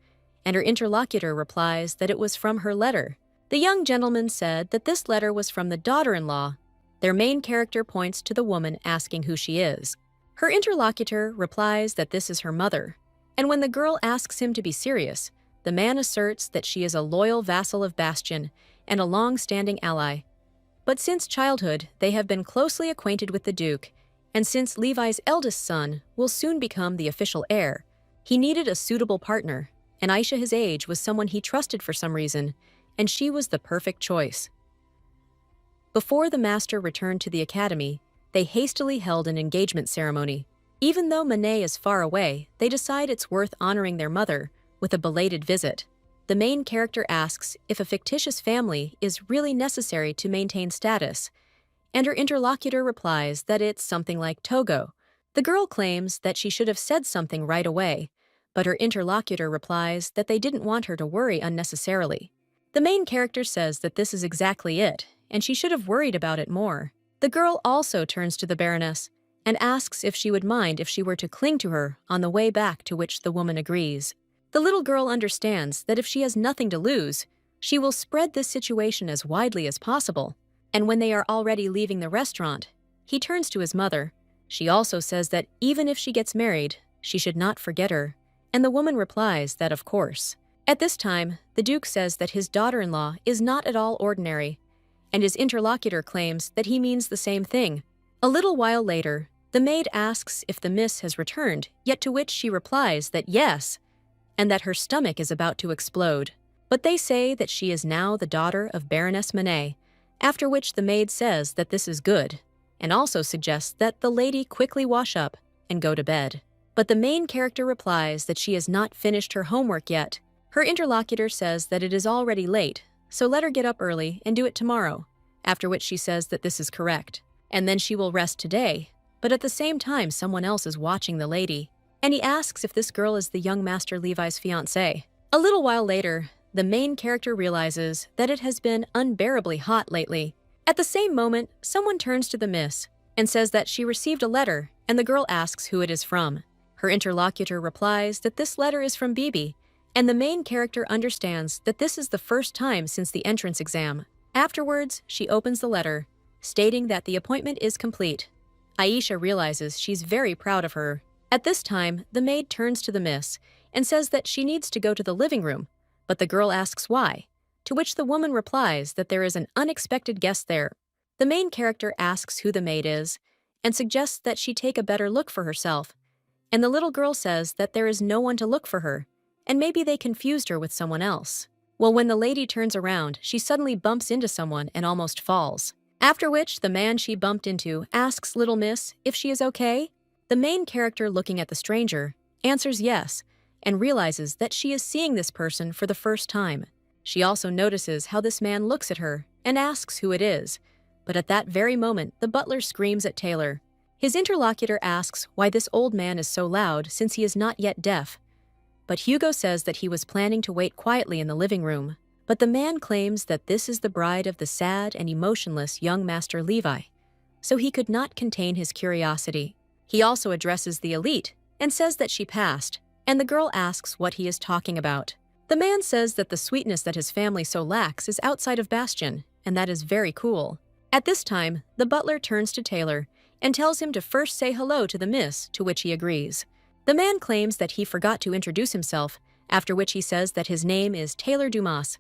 and her interlocutor replies that it was from her letter. The young gentleman said that this letter was from the daughter-in-law. Their main character points to the woman asking who she is. Her interlocutor replies that this is her mother. And when the girl asks him to be serious, the man asserts that she is a loyal vassal of Bastian and a long-standing ally. But since childhood, they have been closely acquainted with the Duke, and since Levi's eldest son will soon become the official heir, he needed a suitable partner, and Aisha, his age, was someone he trusted for some reason, and she was the perfect choice. Before the master returned to the academy, they hastily held an engagement ceremony. Even though Manet is far away, they decide it's worth honoring their mother with a belated visit. The main character asks if a fictitious family is really necessary to maintain status, and her interlocutor replies that it's something like Togo. The girl claims that she should have said something right away, but her interlocutor replies that they didn't want her to worry unnecessarily. The main character says that this is exactly it, and she should have worried about it more. The girl also turns to the Baroness and asks if she would mind if she were to cling to her on the way back, to which the woman agrees. The little girl understands that if she has nothing to lose, she will spread this situation as widely as possible. And when they are already leaving the restaurant, he turns to his mother. She also says that even if she gets married, she should not forget her, and the woman replies that of course. At this time, the Duke says that his daughter-in-law is not at all ordinary, and his interlocutor claims that he means the same thing. A little while later, The maid asks if the miss has returned, yet to which she replies that yes, and that her stomach is about to explode. But they say that she is now the daughter of Baroness Manet, after which the maid says that this is good, and also suggests that the lady quickly wash up and go to bed. But the main character replies that she has not finished her homework yet. Her interlocutor says that it is already late, so let her get up early and do it tomorrow, after which she says that this is correct, and then she will rest today. But at the same time, someone else is watching the lady, and he asks if this girl is the young Master Levi's fiancée. A little while later, the main character realizes that it has been unbearably hot lately. At the same moment, someone turns to the miss and says that she received a letter, and the girl asks who it is from. Her interlocutor replies that this letter is from Bibi, and the main character understands that this is the first time since the entrance exam. Afterwards, she opens the letter, stating that the appointment is complete. Aisha realizes she's very proud of her. At this time, the maid turns to the miss and says that she needs to go to the living room, but the girl asks why, to which the woman replies that there is an unexpected guest there. The main character asks who the maid is and suggests that she take a better look for herself, and the little girl says that there is no one to look for her, and maybe they confused her with someone else. Well, when the lady turns around, she suddenly bumps into someone and almost falls. After which, the man she bumped into asks Little Miss if she is okay. The main character, looking at the stranger, answers yes, and realizes that she is seeing this person for the first time. She also notices how this man looks at her and asks who it is, but at that very moment, the butler screams at Taylor. His interlocutor asks why this old man is so loud since he is not yet deaf, but Hugo says that he was planning to wait quietly in the living room. But the man claims that this is the bride of the sad and emotionless young Master Levi, so he could not contain his curiosity. He also addresses the elite and says that she passed, and the girl asks what he is talking about. The man says that the sweetness that his family so lacks is outside of Bastion, and that is very cool. At this time, the butler turns to Taylor and tells him to first say hello to the miss, to which he agrees. The man claims that he forgot to introduce himself, after which he says that his name is Taylor Dumas,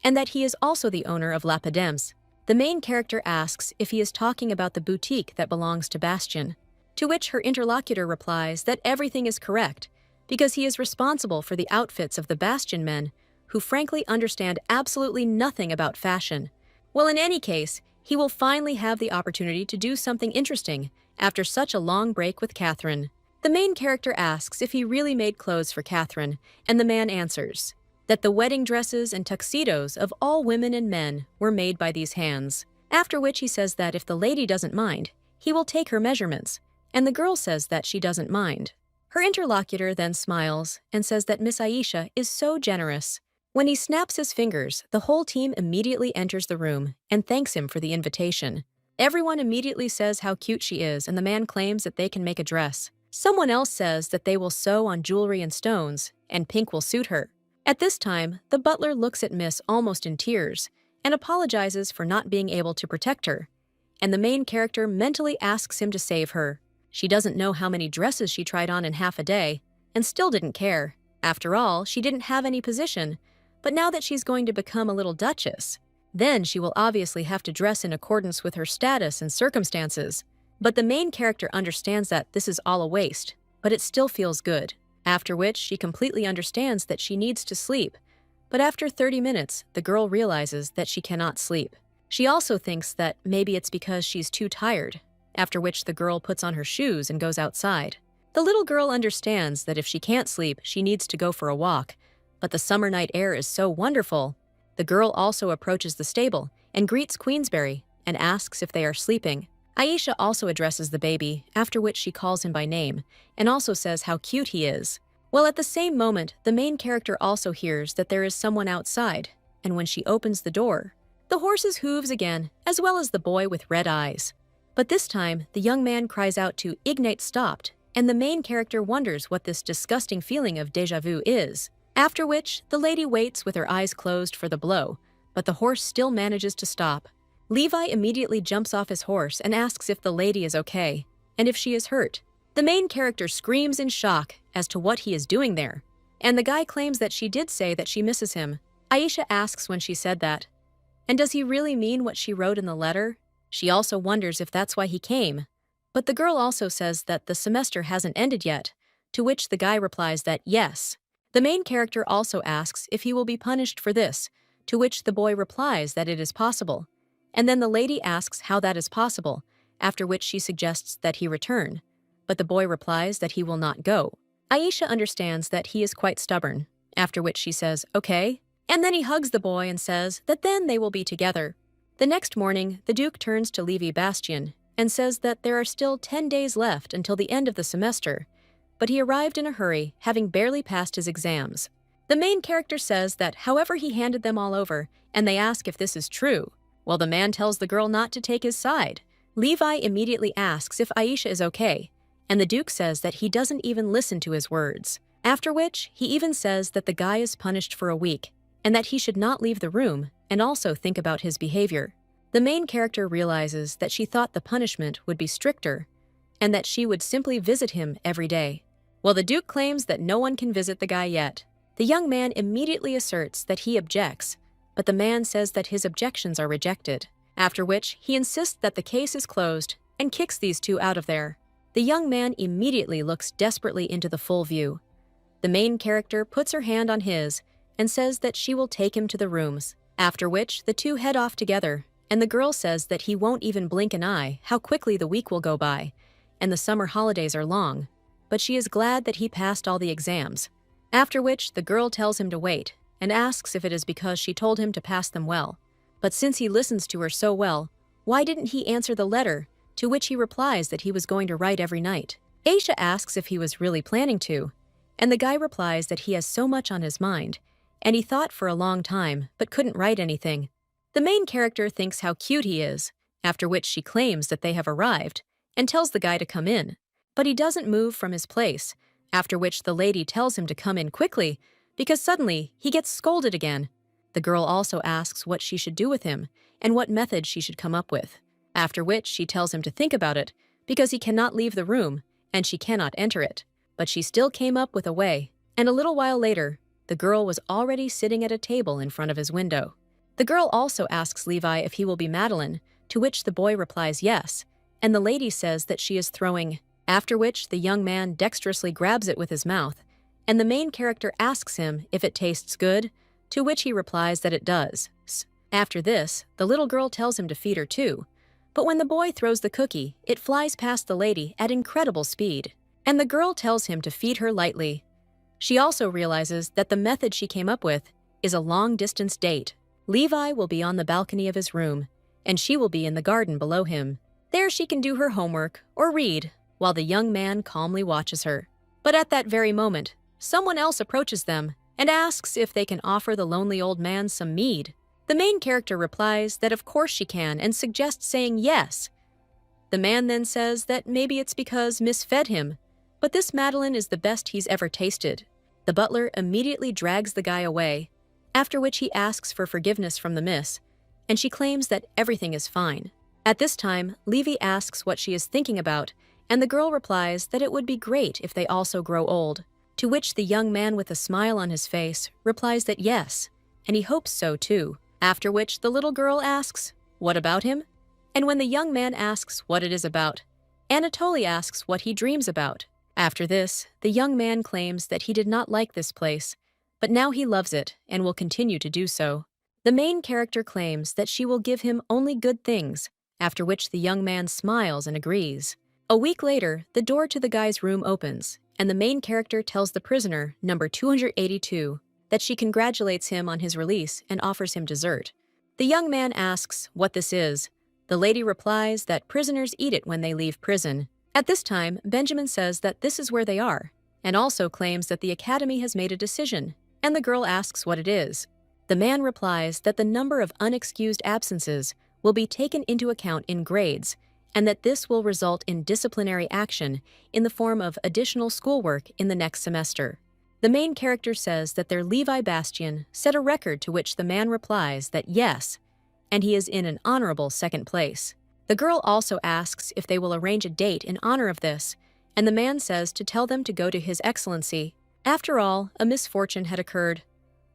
and that he is also the owner of La Pedem's. The main character asks if he is talking about the boutique that belongs to Bastion, to which her interlocutor replies that everything is correct, because he is responsible for the outfits of the Bastion men, who frankly understand absolutely nothing about fashion. Well, in any case, he will finally have the opportunity to do something interesting after such a long break with Catherine. The main character asks if he really made clothes for Catherine, and the man answers that the wedding dresses and tuxedos of all women and men were made by these hands, after which he says that if the lady doesn't mind, he will take her measurements, and the girl says that she doesn't mind. Her interlocutor then smiles and says that Miss Aisha is so generous. When he snaps his fingers, the whole team immediately enters the room and thanks him for the invitation. Everyone immediately says how cute she is, and the man claims that they can make a dress. Someone else says that they will sew on jewelry and stones, and pink will suit her. At this time, the butler looks at Miss almost in tears and apologizes for not being able to protect her, and the main character mentally asks him to save her. She doesn't know how many dresses she tried on in half a day, and still didn't care. After all, she didn't have any position, but now that she's going to become a little duchess, then she will obviously have to dress in accordance with her status and circumstances. But the main character understands that this is all a waste, but it still feels good. After which, she completely understands that she needs to sleep, but after 30 minutes, the girl realizes that she cannot sleep. She also thinks that maybe it's because she's too tired, after which the girl puts on her shoes and goes outside. The little girl understands that if she can't sleep, she needs to go for a walk, but the summer night air is so wonderful. The girl also approaches the stable and greets Queensberry and asks if they are sleeping. Aisha also addresses the baby, after which she calls him by name, and also says how cute he is. Well, at the same moment, the main character also hears that there is someone outside, and when she opens the door, the horse's hooves again, as well as the boy with red eyes. But this time, the young man cries out to Ignite stopped, and the main character wonders what this disgusting feeling of déjà vu is. After which, the lady waits with her eyes closed for the blow, but the horse still manages to stop. Levi immediately jumps off his horse and asks if the lady is okay, and if she is hurt. The main character screams in shock as to what he is doing there, and the guy claims that she did say that she misses him. Aisha asks when she said that, and does he really mean what she wrote in the letter? She also wonders if that's why he came, But the girl also says that the semester hasn't ended yet, to which the guy replies that yes. The main character also asks if he will be punished for this, to which the boy replies that it is possible. And then the lady asks how that is possible, after which she suggests that he return. But the boy replies that he will not go. Aisha understands that he is quite stubborn, after which she says, okay. And then he hugs the boy and says that then they will be together. The next morning, the Duke turns to Levi Bastian and says that there are still 10 days left until the end of the semester, but he arrived in a hurry, having barely passed his exams. The main character says that however he handed them all over, and they ask if this is true. Well, the man tells the girl not to take his side. Levi immediately asks if Aisha is okay, and the Duke says that he doesn't even listen to his words. After which, he even says that the guy is punished for a week, and that he should not leave the room, and also think about his behavior. The main character realizes that she thought the punishment would be stricter, and that she would simply visit him every day. Well, the Duke claims that no one can visit the guy yet. The young man immediately asserts that he objects, but the man says that his objections are rejected, after which he insists that the case is closed and kicks these two out of there. The young man immediately looks desperately into the full view. The main character puts her hand on his and says that she will take him to the rooms, after which the two head off together, and the girl says that he won't even blink an eye how quickly the week will go by, and the summer holidays are long, but she is glad that he passed all the exams. After which, the girl tells him to wait, and asks if it is because she told him to pass them well. But since he listens to her so well, why didn't he answer the letter, to which he replies that he was going to write every night? Aisha asks if he was really planning to, and the guy replies that he has so much on his mind, and he thought for a long time, but couldn't write anything. The main character thinks how cute he is, after which she claims that they have arrived, and tells the guy to come in. But he doesn't move from his place, after which the lady tells him to come in quickly, because suddenly he gets scolded again. The girl also asks what she should do with him, and what method she should come up with, after which she tells him to think about it, because he cannot leave the room, and she cannot enter it. But she still came up with a way, and a little while later, the girl was already sitting at a table in front of his window. The girl also asks Levi if he will be Madeline, to which the boy replies yes, and the lady says that she is throwing, after which the young man dexterously grabs it with his mouth, and the main character asks him if it tastes good, to which he replies that it does. After this, the little girl tells him to feed her too, but when the boy throws the cookie, it flies past the lady at incredible speed, and the girl tells him to feed her lightly. She also realizes that the method she came up with is a long-distance date. Levi will be on the balcony of his room, and she will be in the garden below him. There she can do her homework or read, while the young man calmly watches her. But at that very moment, someone else approaches them and asks if they can offer the lonely old man some mead. The main character replies that of course she can and suggests saying yes. The man then says that maybe it's because Miss fed him, but this Madeline is the best he's ever tasted. The butler immediately drags the guy away, after which he asks for forgiveness from the miss, and she claims that everything is fine. At this time, Levi asks what she is thinking about, and the girl replies that it would be great if they also grow old, to which the young man with a smile on his face replies that yes, and he hopes so too, after which the little girl asks, what about him? And when the young man asks what it is about, Anatoly asks what he dreams about. After this, the young man claims that he did not like this place, but now he loves it and will continue to do so. The main character claims that she will give him only good things, after which the young man smiles and agrees. A week later, the door to the guy's room opens, and the main character tells the prisoner, number 282, that she congratulates him on his release and offers him dessert. The young man asks what this is. The lady replies that prisoners eat it when they leave prison. At this time, Benjamin says that this is where they are, and also claims that the academy has made a decision, and the girl asks what it is. The man replies that the number of unexcused absences will be taken into account in grades, and that this will result in disciplinary action in the form of additional schoolwork in the next semester. The main character says that their Levi Bastian set a record, to which the man replies that yes, and he is in an honorable second place. The girl also asks if they will arrange a date in honor of this, and the man says to tell them to go to His Excellency. After all, a misfortune had occurred.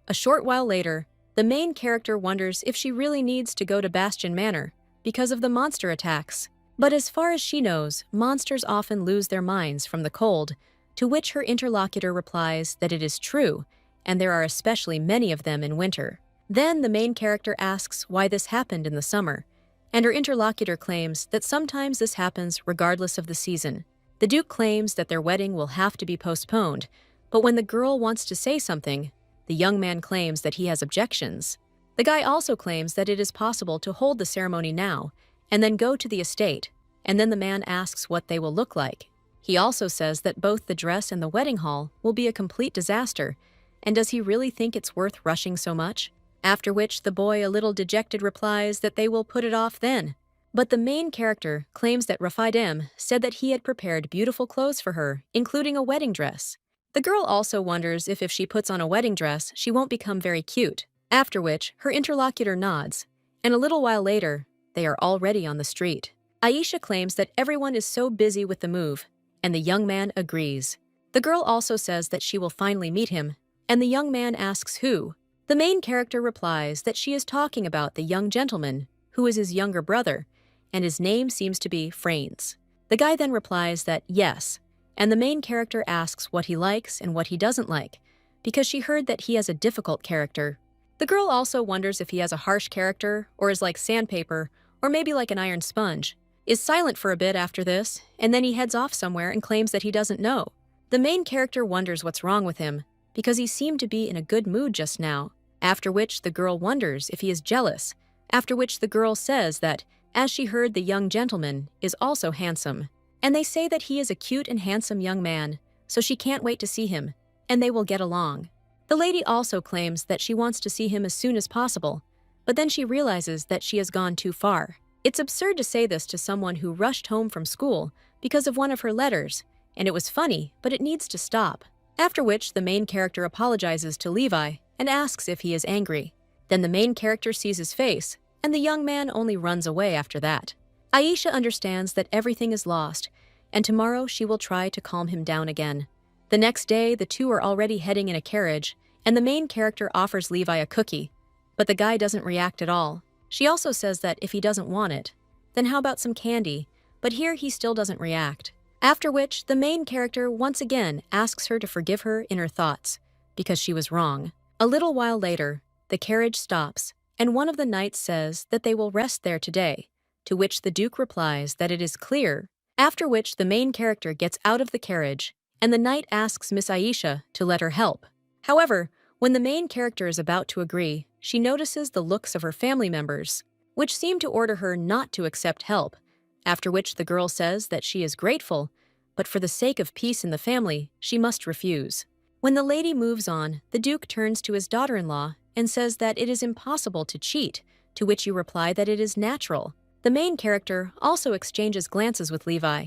A short while later, the main character wonders if she really needs to go to Bastion Manor because of the monster attacks. But as far as she knows, monsters often lose their minds from the cold, to which her interlocutor replies that it is true, and there are especially many of them in winter. Then the main character asks why this happened in the summer, and her interlocutor claims that sometimes this happens regardless of the season. The Duke claims that their wedding will have to be postponed, but when the girl wants to say something, the young man claims that he has objections. The guy also claims that it is possible to hold the ceremony now, and then go to the estate, and then the man asks what they will look like. He also says that both the dress and the wedding hall will be a complete disaster, and does he really think it's worth rushing so much? After which the boy, a little dejected, replies that they will put it off then. But the main character claims that Rafaidem said that he had prepared beautiful clothes for her, including a wedding dress. The girl also wonders if she puts on a wedding dress, she won't become very cute. After which, her interlocutor nods, and a little while later, they are already on the street. Aisha claims that everyone is so busy with the move, and the young man agrees. The girl also says that she will finally meet him, and the young man asks who. The main character replies that she is talking about the young gentleman, who is his younger brother, and his name seems to be Frains. The guy then replies that yes, and the main character asks what he likes and what he doesn't like, because she heard that he has a difficult character. The girl also wonders if he has a harsh character, or is like sandpaper, or maybe like an iron sponge, is silent for a bit after this, and then he heads off somewhere and claims that he doesn't know. The main character wonders what's wrong with him, because he seemed to be in a good mood just now, after which the girl wonders if he is jealous, after which the girl says that, as she heard, the young gentleman is also handsome, and they say that he is a cute and handsome young man, so she can't wait to see him, and they will get along. The lady also claims that she wants to see him as soon as possible, but then she realizes that she has gone too far. It's absurd to say this to someone who rushed home from school because of one of her letters, and it was funny, but it needs to stop. After which, the main character apologizes to Levi and asks if he is angry. Then the main character sees his face, and the young man only runs away after that. Aisha understands that everything is lost, and tomorrow she will try to calm him down again. The next day, the two are already heading in a carriage, and the main character offers Levi a cookie, but the guy doesn't react at all. She also says that if he doesn't want it, then how about some candy, but here he still doesn't react. After which, the main character once again asks her to forgive her in her thoughts, because she was wrong. A little while later, the carriage stops, and one of the knights says that they will rest there today, to which the Duke replies that it is clear. After which, the main character gets out of the carriage, and the knight asks Miss Aisha to let her help. However, when the main character is about to agree, she notices the looks of her family members, which seem to order her not to accept help, after which the girl says that she is grateful, but for the sake of peace in the family, she must refuse. When the lady moves on, the Duke turns to his daughter-in-law and says that it is impossible to cheat, to which you reply that it is natural. The main character also exchanges glances with Levi,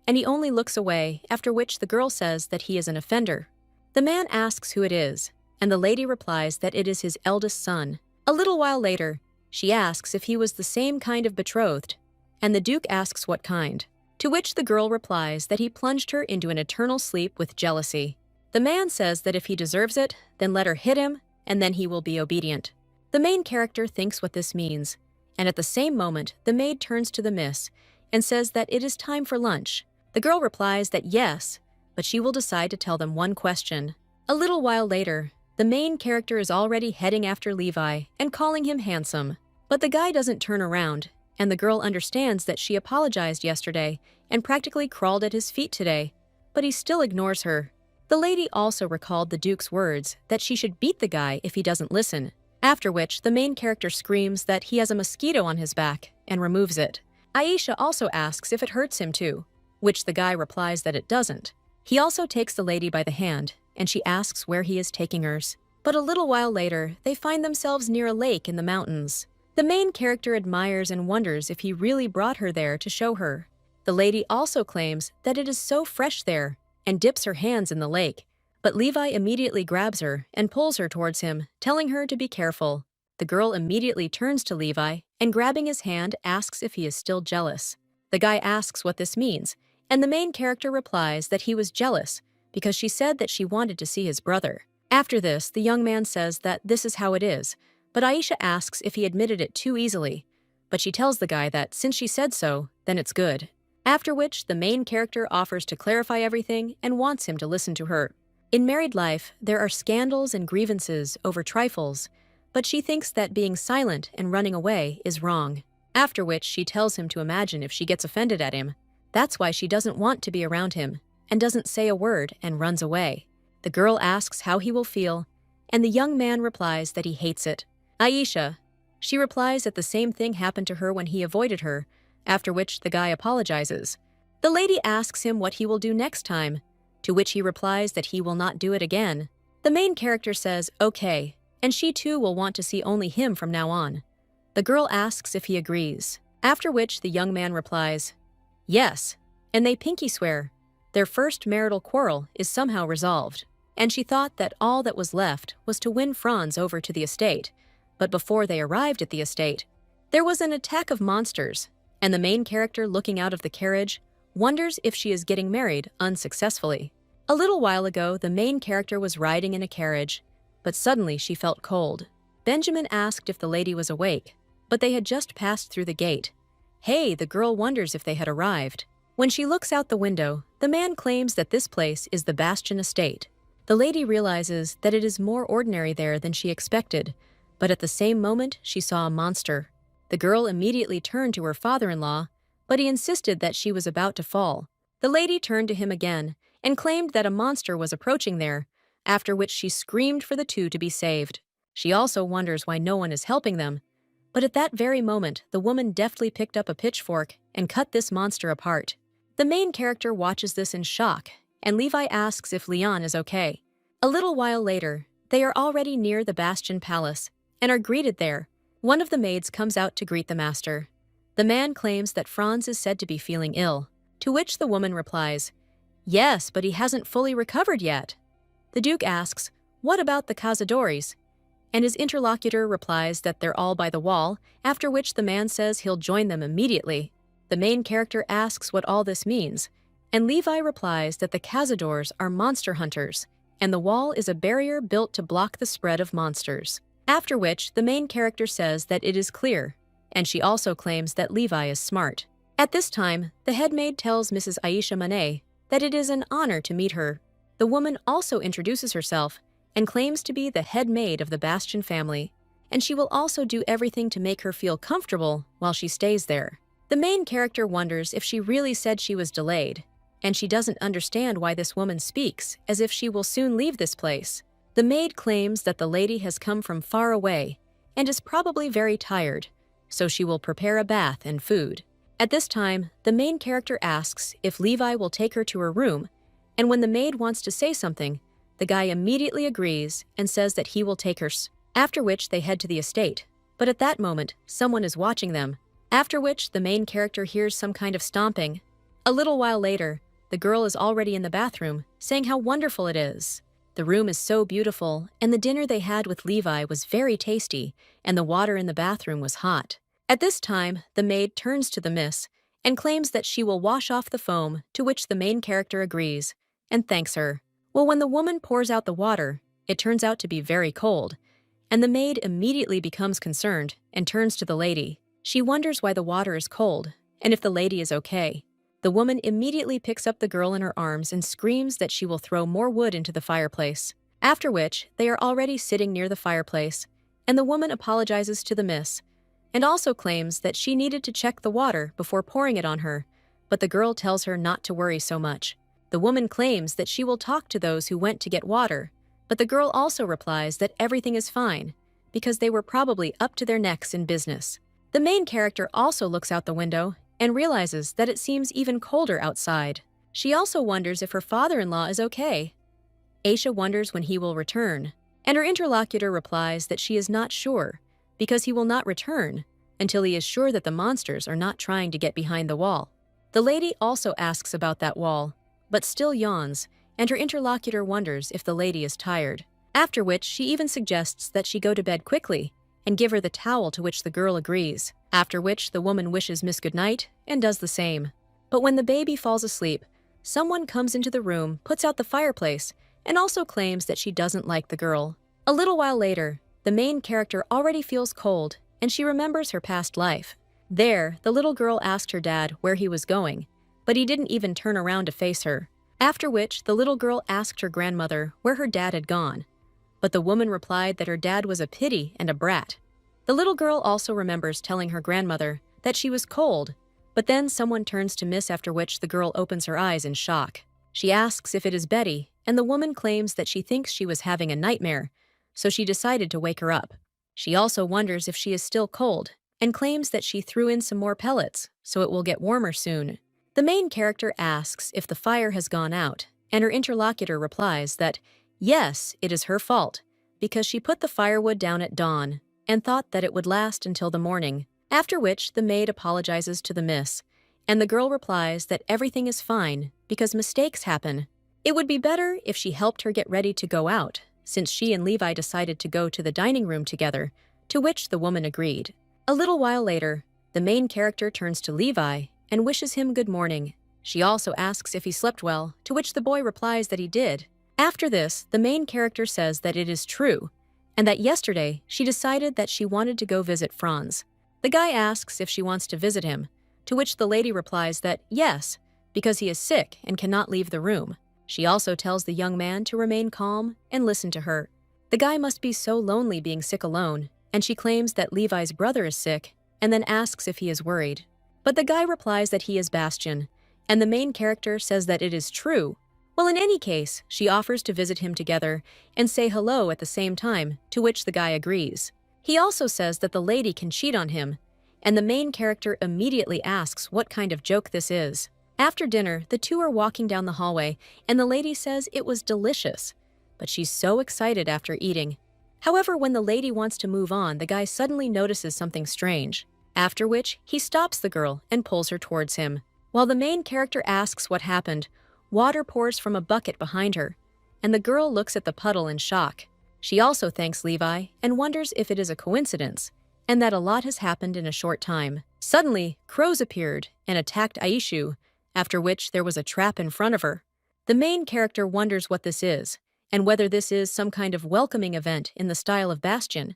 and he only looks away, after which the girl says that he is an offender. The man asks who it is, and the lady replies that it is his eldest son. A little while later, she asks if he was the same kind of betrothed, and the Duke asks what kind, to which the girl replies that he plunged her into an eternal sleep with jealousy. The man says that if he deserves it, then let her hit him, and then he will be obedient. The main character thinks what this means, and at the same moment, the maid turns to the miss and says that it is time for lunch. The girl replies that yes, but she will decide to tell them one question. A little while later, the main character is already heading after Levi and calling him handsome, but the guy doesn't turn around, and the girl understands that she apologized yesterday and practically crawled at his feet today, but he still ignores her. The lady also recalled the Duke's words that she should beat the guy if he doesn't listen, after which the main character screams that he has a mosquito on his back and removes it. Aisha also asks if it hurts him too, which the guy replies that it doesn't. He also takes the lady by the hand, and she asks where he is taking hers. But a little while later, they find themselves near a lake in the mountains. The main character admires and wonders if he really brought her there to show her. The lady also claims that it is so fresh there, and dips her hands in the lake, but Levi immediately grabs her and pulls her towards him, telling her to be careful. The girl immediately turns to Levi and, grabbing his hand, asks if he is still jealous. The guy asks what this means, and the main character replies that he was jealous because she said that she wanted to see his brother. After this, the young man says that this is how it is, but Aisha asks if he admitted it too easily, but she tells the guy that since she said so, then it's good. After which, the main character offers to clarify everything and wants him to listen to her. In married life, there are scandals and grievances over trifles, but she thinks that being silent and running away is wrong. After which, she tells him to imagine if she gets offended at him. That's why she doesn't want to be around him, and doesn't say a word and runs away. The girl asks how he will feel, and the young man replies that he hates it. Aisha. She replies that the same thing happened to her when he avoided her, after which the guy apologizes. The lady asks him what he will do next time, to which he replies that he will not do it again. The main character says, okay, and she too will want to see only him from now on. The girl asks if he agrees, after which the young man replies, yes, and they pinky swear. Their first marital quarrel is somehow resolved, and she thought that all that was left was to win Franz over to the estate. But before they arrived at the estate, there was an attack of monsters, and the main character looking out of the carriage wonders if she is getting married unsuccessfully. A little while ago, the main character was riding in a carriage, but suddenly she felt cold. Benjamin asked if the lady was awake, but they had just passed through the gate. Hey, the girl wonders if they had arrived. When she looks out the window, the man claims that this place is the Bastion estate. The lady realizes that it is more ordinary there than she expected, but at the same moment she saw a monster. The girl immediately turned to her father-in-law, but he insisted that she was about to fall. The lady turned to him again and claimed that a monster was approaching there, after which she screamed for the two to be saved. She also wonders why no one is helping them, but at that very moment the woman deftly picked up a pitchfork and cut this monster apart. The main character watches this in shock, and Levi asks if Leon is okay. A little while later, they are already near the Bastion Palace and are greeted there. One of the maids comes out to greet the master. The man claims that Franz is said to be feeling ill, to which the woman replies, yes, but he hasn't fully recovered yet. The Duke asks, what about the Cazadores? And his interlocutor replies that they're all by the wall, after which the man says he'll join them immediately. The main character asks what all this means, and Levi replies that the Cazadores are monster hunters, and the wall is a barrier built to block the spread of monsters. After which, the main character says that it is clear, and she also claims that Levi is smart. At this time, the head maid tells Mrs. Aisha Manet that it is an honor to meet her. The woman also introduces herself and claims to be the head maid of the Bastion family, and she will also do everything to make her feel comfortable while she stays there. The main character wonders if she really said she was delayed, and she doesn't understand why this woman speaks as if she will soon leave this place. The maid claims that the lady has come from far away and is probably very tired, so she will prepare a bath and food. At this time, the main character asks if Levi will take her to her room, and when the maid wants to say something, the guy immediately agrees and says that he will take her, after which they head to the estate. But at that moment, someone is watching them, after which the main character hears some kind of stomping. A little while later, the girl is already in the bathroom, saying how wonderful it is. The room is so beautiful, and the dinner they had with Levi was very tasty, and the water in the bathroom was hot. At this time, the maid turns to the miss and claims that she will wash off the foam, to which the main character agrees and thanks her. Well, when the woman pours out the water, it turns out to be very cold, and the maid immediately becomes concerned and turns to the lady. She wonders why the water is cold and if the lady is okay. The woman immediately picks up the girl in her arms and screams that she will throw more wood into the fireplace. After which, they are already sitting near the fireplace, and the woman apologizes to the miss and also claims that she needed to check the water before pouring it on her, but the girl tells her not to worry so much. The woman claims that she will talk to those who went to get water, but the girl also replies that everything is fine, because they were probably up to their necks in business. The main character also looks out the window and realizes that it seems even colder outside. She also wonders if her father-in-law is okay. Aisha wonders when he will return, and her interlocutor replies that she is not sure, because he will not return until he is sure that the monsters are not trying to get behind the wall. The lady also asks about that wall, but still yawns, and her interlocutor wonders if the lady is tired. After which, she even suggests that she go to bed quickly and give her the towel, to which the girl agrees. After which, the woman wishes Miss goodnight and does the same. But when the baby falls asleep, someone comes into the room, puts out the fireplace, and also claims that she doesn't like the girl. A little while later, the main character already feels cold, and she remembers her past life. There, the little girl asked her dad where he was going, but he didn't even turn around to face her. After which, the little girl asked her grandmother where her dad had gone, but the woman replied that her dad was a pity and a brat. The little girl also remembers telling her grandmother that she was cold, but then someone turns to miss, after which the girl opens her eyes in shock. She asks if it is Betty, and the woman claims that she thinks she was having a nightmare, so she decided to wake her up. She also wonders if she is still cold, and claims that she threw in some more pellets, so it will get warmer soon. The main character asks if the fire has gone out, and her interlocutor replies that, yes, it is her fault, because she put the firewood down at dawn and thought that it would last until the morning, after which the maid apologizes to the miss, and the girl replies that everything is fine because mistakes happen. It would be better if she helped her get ready to go out, since she and Levi decided to go to the dining room together, to which the woman agreed. A little while later, the main character turns to Levi and wishes him good morning. She also asks if he slept well, to which the boy replies that he did. After this, the main character says that it is true, and that yesterday she decided that she wanted to go visit Franz. The guy asks if she wants to visit him, to which the lady replies that yes, because he is sick and cannot leave the room. She also tells the young man to remain calm and listen to her. The guy must be so lonely being sick alone, and she claims that Levi's brother is sick, and then asks if he is worried. But the guy replies that he is Bastian, and the main character says that it is true. Well, in any case, she offers to visit him together and say hello at the same time, to which the guy agrees. He also says that the lady can cheat on him, and the main character immediately asks what kind of joke this is. After dinner, the two are walking down the hallway, and the lady says it was delicious, but she's so excited after eating. However, when the lady wants to move on, the guy suddenly notices something strange, after which he stops the girl and pulls her towards him. While the main character asks what happened, water pours from a bucket behind her, and the girl looks at the puddle in shock. She also thanks Levi and wonders if it is a coincidence, and that a lot has happened in a short time. Suddenly, crows appeared and attacked Aishu, after which there was a trap in front of her. The main character wonders what this is, and whether this is some kind of welcoming event in the style of Bastian.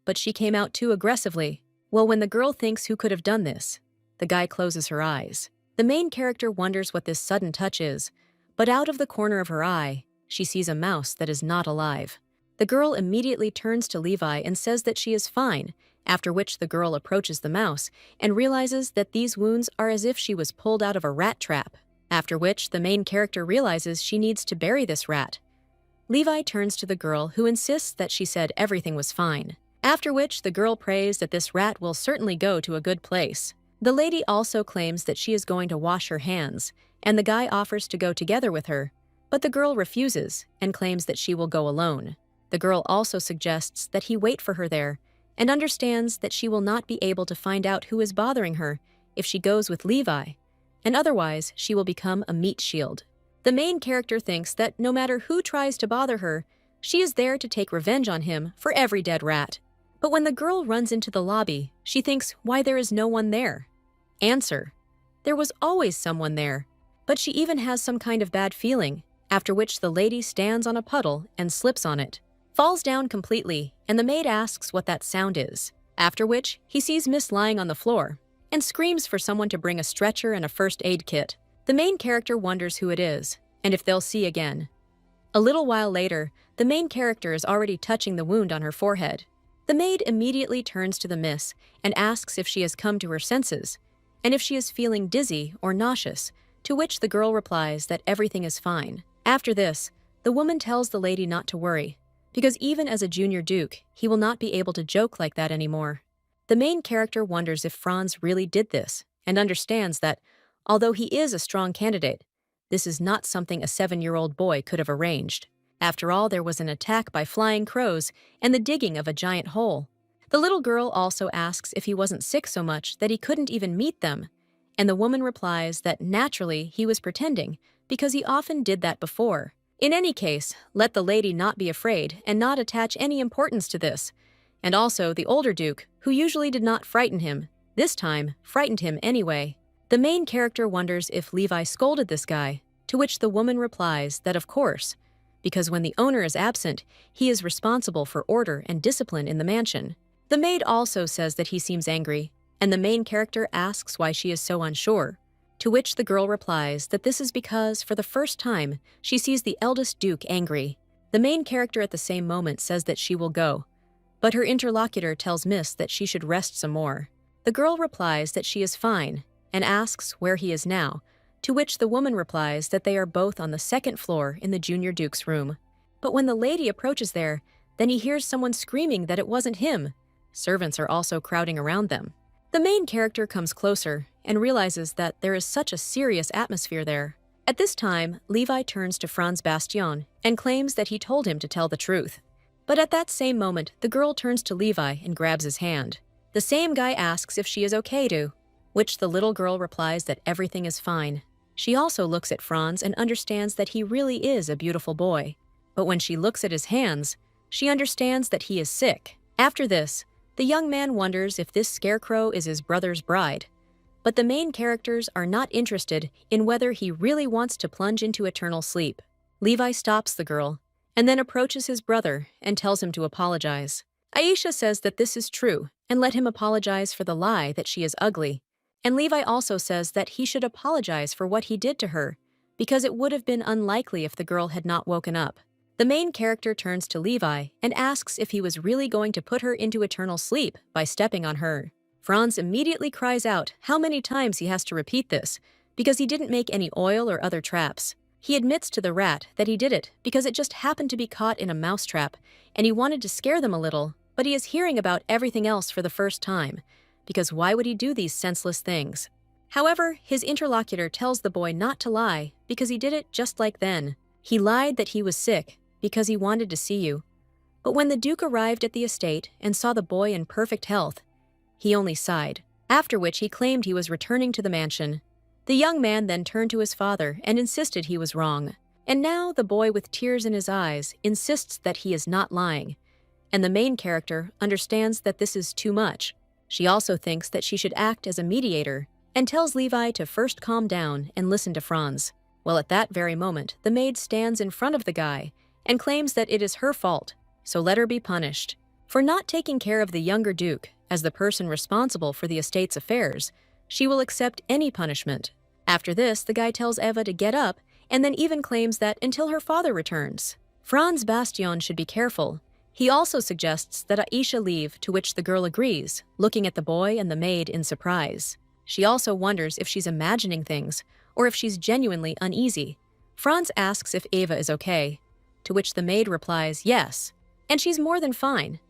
But she came out too aggressively. Well, when the girl thinks who could have done this, the guy closes her eyes. The main character wonders what this sudden touch is, but out of the corner of her eye, she sees a mouse that is not alive. The girl immediately turns to Levi and says that she is fine, after which the girl approaches the mouse and realizes that these wounds are as if she was pulled out of a rat trap, after which the main character realizes she needs to bury this rat. Levi turns to the girl, who insists that she said everything was fine, after which the girl prays that this rat will certainly go to a good place. The lady also claims that she is going to wash her hands, and the guy offers to go together with her, but the girl refuses and claims that she will go alone. The girl also suggests that he wait for her there, and understands that she will not be able to find out who is bothering her if she goes with Levi, and otherwise she will become a meat shield. The main character thinks that no matter who tries to bother her, she is there to take revenge on him for every dead rat. But when the girl runs into the lobby, she thinks why there is no one there. Answer: there was always someone there, but she even has some kind of bad feeling, after which the lady stands on a puddle and slips on it, falls down completely, and the maid asks what that sound is, after which he sees Miss lying on the floor and screams for someone to bring a stretcher and a first aid kit. The main character wonders who it is, and if they'll see again. A little while later, the main character is already touching the wound on her forehead. The maid immediately turns to the miss and asks if she has come to her senses, and if she is feeling dizzy or nauseous, to which the girl replies that everything is fine. After this, the woman tells the lady not to worry, because even as a junior duke, he will not be able to joke like that anymore. The main character wonders if Franz really did this, and understands that, although he is a strong candidate, this is not something a 7-year-old boy could have arranged. After all, there was an attack by flying crows and the digging of a giant hole. The little girl also asks if he wasn't sick so much that he couldn't even meet them, and the woman replies that naturally he was pretending because he often did that before. In any case, let the lady not be afraid and not attach any importance to this. And also the older duke, who usually did not frighten him, this time frightened him anyway. The main character wonders if Levi scolded this guy, to which the woman replies that of course, because when the owner is absent, he is responsible for order and discipline in the mansion. The maid also says that he seems angry, and the main character asks why she is so unsure, to which the girl replies that this is because, for the first time, she sees the eldest duke angry. The main character at the same moment says that she will go, but her interlocutor tells Miss that she should rest some more. The girl replies that she is fine and asks where he is now, to which the woman replies that they are both on the second floor in the junior duke's room. But when the lady approaches there, then he hears someone screaming that it wasn't him. Servants are also crowding around them. The main character comes closer and realizes that there is such a serious atmosphere there. At this time, Levi turns to Franz Bastion and claims that he told him to tell the truth. But at that same moment, the girl turns to Levi and grabs his hand. The same guy asks if she is okay too, which the little girl replies that everything is fine. She also looks at Franz and understands that he really is a beautiful boy. But when she looks at his hands, she understands that he is sick. After this, the young man wonders if this scarecrow is his brother's bride. But the main characters are not interested in whether he really wants to plunge into eternal sleep. Levi stops the girl and then approaches his brother and tells him to apologize. Aisha says that this is true and let him apologize for the lie that she is ugly. And Levi also says that he should apologize for what he did to her, because it would have been unlikely if the girl had not woken up. The main character turns to Levi and asks if he was really going to put her into eternal sleep by stepping on her. Franz immediately cries out how many times he has to repeat this, because he didn't make any oil or other traps. He admits to the rat that he did it because it just happened to be caught in a mousetrap, and he wanted to scare them a little, but he is hearing about everything else for the first time, because why would he do these senseless things? However, his interlocutor tells the boy not to lie because he did it just like then. He lied that he was sick because he wanted to see you. But when the Duke arrived at the estate and saw the boy in perfect health, he only sighed, after which he claimed he was returning to the mansion. The young man then turned to his father and insisted he was wrong. And now the boy with tears in his eyes insists that he is not lying. And the main character understands that this is too much. She also thinks that she should act as a mediator and tells Levi to first calm down and listen to Franz. Well, at that very moment, the maid stands in front of the guy and claims that it is her fault, so let her be punished. For not taking care of the younger duke as the person responsible for the estate's affairs, she will accept any punishment. After this, the guy tells Eva to get up and then even claims that until her father returns. Franz Bastion should be careful. He also suggests that Aisha leave, to which the girl agrees, looking at the boy and the maid in surprise. She also wonders if she's imagining things or if she's genuinely uneasy. Franz asks if Eva is okay, to which the maid replies yes, and she's more than fine.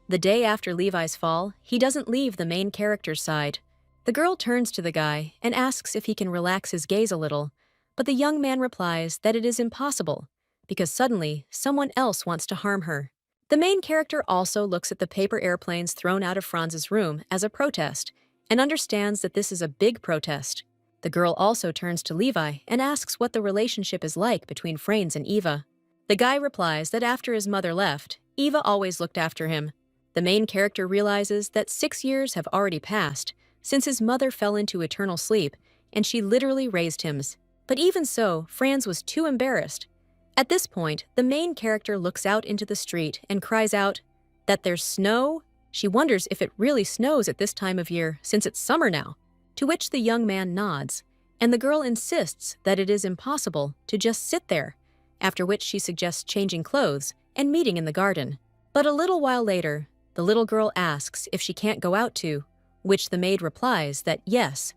The day after Levi's fall, he doesn't leave the main character's side. The girl turns to the guy and asks if he can relax his gaze a little, but the young man replies that it is impossible, because suddenly someone else wants to harm her. The main character also looks at the paper airplanes thrown out of Franz's room as a protest and understands that this is a big protest. The girl also turns to Levi and asks what the relationship is like between Franz and Eva. The guy replies that after his mother left, Eva always looked after him. The main character realizes that 6 years have already passed since his mother fell into eternal sleep and she literally raised him. But even so, Franz was too embarrassed. At this point, the main character looks out into the street and cries out that there's snow. She wonders if it really snows at this time of year since it's summer now, to which the young man nods, and the girl insists that it is impossible to just sit there, after which she suggests changing clothes and meeting in the garden. But a little while later, the little girl asks if she can't go out too, which the maid replies that yes,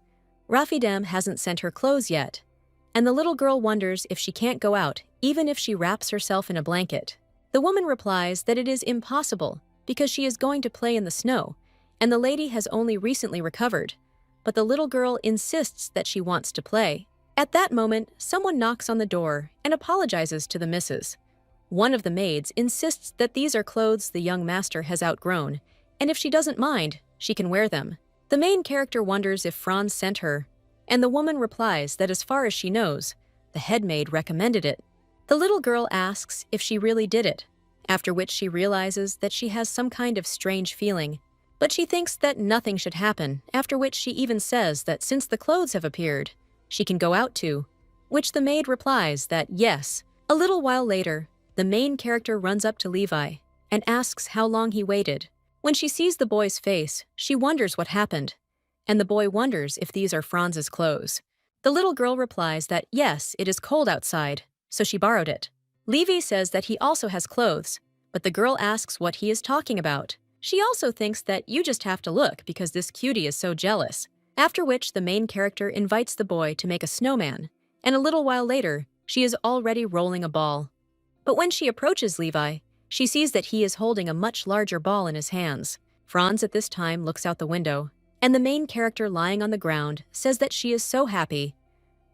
Rafidem hasn't sent her clothes yet, and the little girl wonders if she can't go out even if she wraps herself in a blanket. The woman replies that it is impossible because she is going to play in the snow, and the lady has only recently recovered, but the little girl insists that she wants to play. At that moment, someone knocks on the door and apologizes to the missus. One of the maids insists that these are clothes the young master has outgrown, and if she doesn't mind, she can wear them. The main character wonders if Franz sent her, and the woman replies that as far as she knows, the head maid recommended it. The little girl asks if she really did it, after which she realizes that she has some kind of strange feeling. But she thinks that nothing should happen, after which she even says that since the clothes have appeared, she can go out too, which the maid replies that yes. A little while later, the main character runs up to Levi and asks how long he waited. When she sees the boy's face, she wonders what happened, and the boy wonders if these are Franz's clothes. The little girl replies that yes, it is cold outside, so she borrowed it. Levi says that he also has clothes, but the girl asks what he is talking about. She also thinks that you just have to look because this cutie is so jealous. After which the main character invites the boy to make a snowman, and a little while later, she is already rolling a ball. But when she approaches Levi, she sees that he is holding a much larger ball in his hands. Franz at this time looks out the window, and the main character lying on the ground says that she is so happy.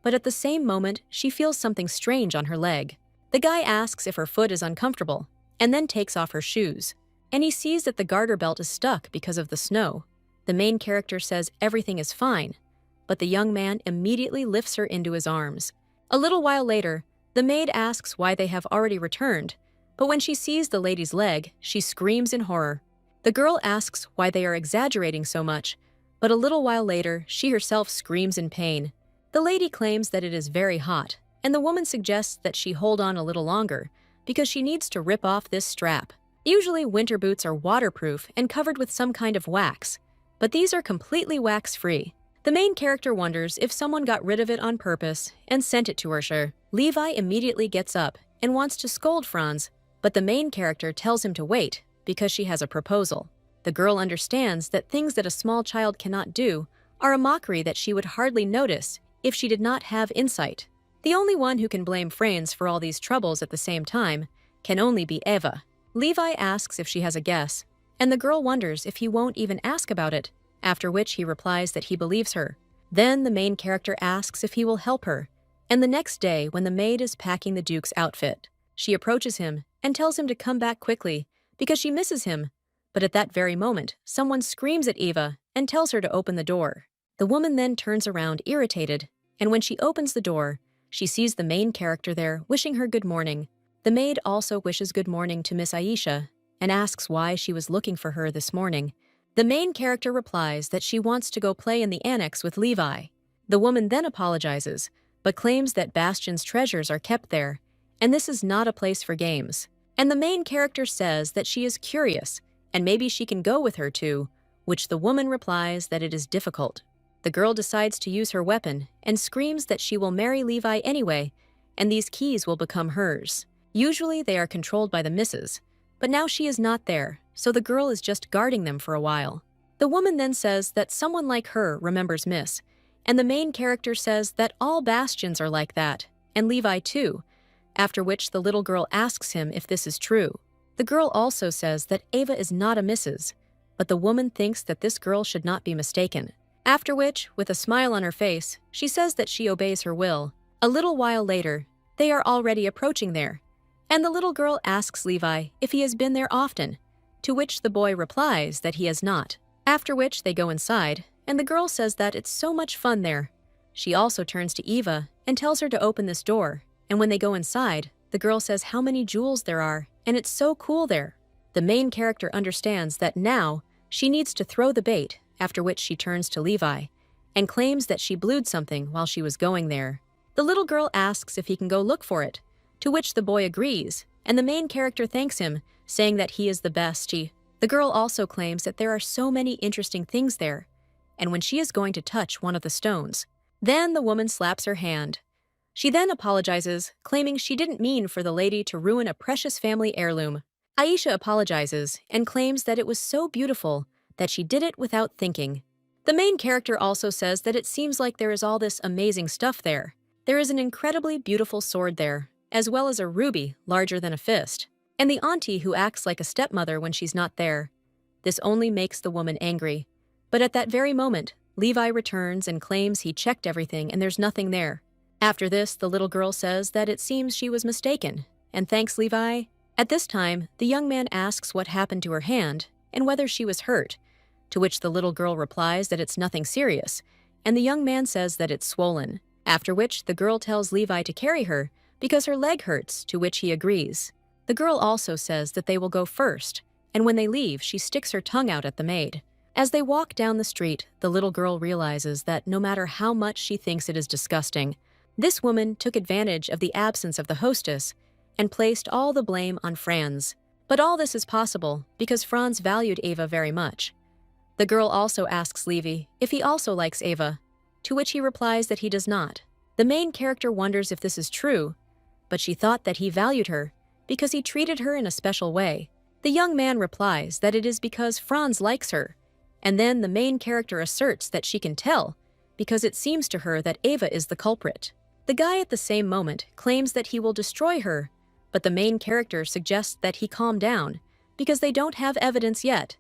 But at the same moment, she feels something strange on her leg. The guy asks if her foot is uncomfortable, and then takes off her shoes. And he sees that the garter belt is stuck because of the snow. The main character says everything is fine, but the young man immediately lifts her into his arms. A little while later, the maid asks why they have already returned, but when she sees the lady's leg, she screams in horror. The girl asks why they are exaggerating so much, but a little while later, she herself screams in pain. The lady claims that it is very hot, and the woman suggests that she hold on a little longer because she needs to rip off this strap. Usually, winter boots are waterproof and covered with some kind of wax, but these are completely wax-free. The main character wonders if someone got rid of it on purpose and sent it to her. Sure. Levi immediately gets up and wants to scold Franz, but the main character tells him to wait because she has a proposal. The girl understands that things that a small child cannot do are a mockery that she would hardly notice if she did not have insight. The only one who can blame Franz for all these troubles at the same time can only be Eva. Levi asks if she has a guess, and the girl wonders if he won't even ask about it, after which he replies that he believes her. Then the main character asks if he will help her, and the next day when the maid is packing the Duke's outfit, she approaches him and tells him to come back quickly because she misses him. But at that very moment, someone screams at Eva and tells her to open the door. The woman then turns around irritated, and when she opens the door, she sees the main character there wishing her good morning. The maid also wishes good morning to Miss Aisha and asks why she was looking for her this morning. The main character replies that she wants to go play in the annex with Levi. The woman then apologizes, but claims that Bastian's treasures are kept there, and this is not a place for games. And the main character says that she is curious, and maybe she can go with her too, which the woman replies that it is difficult. The girl decides to use her weapon and screams that she will marry Levi anyway, and these keys will become hers. Usually they are controlled by the missus, but now she is not there, so the girl is just guarding them for a while. The woman then says that someone like her remembers Miss, and the main character says that all Bastians are like that, and Levi too, after which the little girl asks him if this is true. The girl also says that Ava is not a missus, but the woman thinks that this girl should not be mistaken. After which, with a smile on her face, she says that she obeys her will. A little while later, they are already approaching there, and the little girl asks Levi if he has been there often, to which the boy replies that he has not. After which they go inside, and the girl says that it's so much fun there. She also turns to Eva and tells her to open this door, and when they go inside, the girl says how many jewels there are, and it's so cool there. The main character understands that now she needs to throw the bait, after which she turns to Levi and claims that she blued something while she was going there. The little girl asks if he can go look for it, to which the boy agrees, and the main character thanks him, saying that he is the best. The girl also claims that there are so many interesting things there, and when she is going to touch one of the stones, then the woman slaps her hand. She then apologizes, claiming she didn't mean for the lady to ruin a precious family heirloom. Aisha apologizes and claims that it was so beautiful that she did it without thinking. The main character also says that it seems like there is all this amazing stuff there. There is an incredibly beautiful sword there, as well as a ruby larger than a fist, and the auntie who acts like a stepmother when she's not there. This only makes the woman angry. But at that very moment, Levi returns and claims he checked everything and there's nothing there. After this, the little girl says that it seems she was mistaken, and thanks Levi. At this time, the young man asks what happened to her hand and whether she was hurt, to which the little girl replies that it's nothing serious, and the young man says that it's swollen. After which, the girl tells Levi to carry her because her leg hurts, to which he agrees. The girl also says that they will go first, and when they leave, she sticks her tongue out at the maid. As they walk down the street, the little girl realizes that no matter how much she thinks it is disgusting, this woman took advantage of the absence of the hostess and placed all the blame on Franz. But all this is possible because Franz valued Ava very much. The girl also asks Levi if he also likes Ava, to which he replies that he does not. The main character wonders if this is true, but she thought that he valued her because he treated her in a special way. The young man replies that it is because Franz likes her, and then the main character asserts that she can tell because it seems to her that Ava is the culprit. The guy at the same moment claims that he will destroy her, but the main character suggests that he calm down because they don't have evidence yet,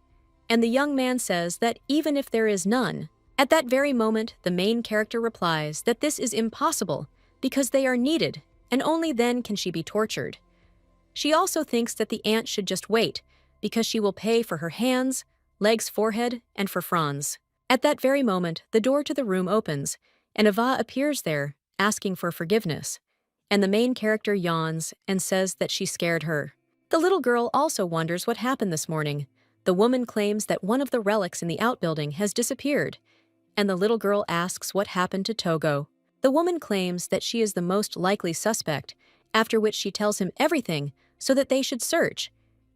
and the young man says that even if there is none, at that very moment the main character replies that this is impossible because they are needed and only then can she be tortured. She also thinks that the aunt should just wait because she will pay for her hands, legs, forehead, and for Franz. At that very moment, the door to the room opens, and Ava appears there, asking for forgiveness, and the main character yawns and says that she scared her. The little girl also wonders what happened this morning. The woman claims that one of the relics in the outbuilding has disappeared, and the little girl asks what happened to Togo. The woman claims that she is the most likely suspect, after which she tells him everything so that they should search.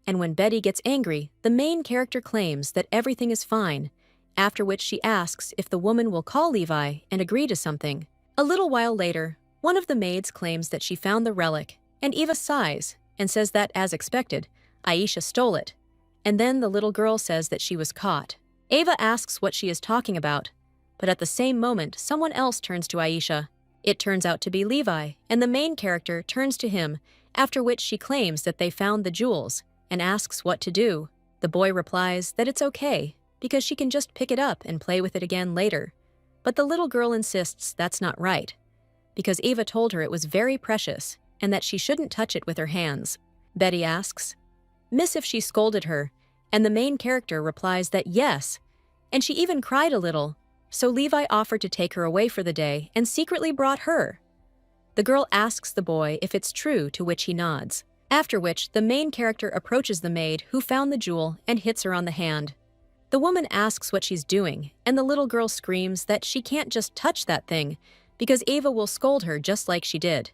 And when Betty gets angry, the main character claims that everything is fine, after which she asks if the woman will call Levi and agree to something. A little while later, one of the maids claims that she found the relic, and Eva sighs and says that, as expected, Aisha stole it. And then the little girl says that she was caught. Ava asks what she is talking about, but at the same moment, someone else turns to Aisha. It turns out to be Levi, and the main character turns to him, after which she claims that they found the jewels and asks what to do. The boy replies that it's okay, because she can just pick it up and play with it again later. But the little girl insists that's not right, because Ava told her it was very precious and that she shouldn't touch it with her hands. Betty asks Miss if she scolded her, and the main character replies that yes, and she even cried a little, so Levi offered to take her away for the day and secretly brought her. The girl asks the boy if it's true, to which he nods, after which the main character approaches the maid who found the jewel and hits her on the hand. The woman asks what she's doing, and the little girl screams that she can't just touch that thing because Ava will scold her just like she did.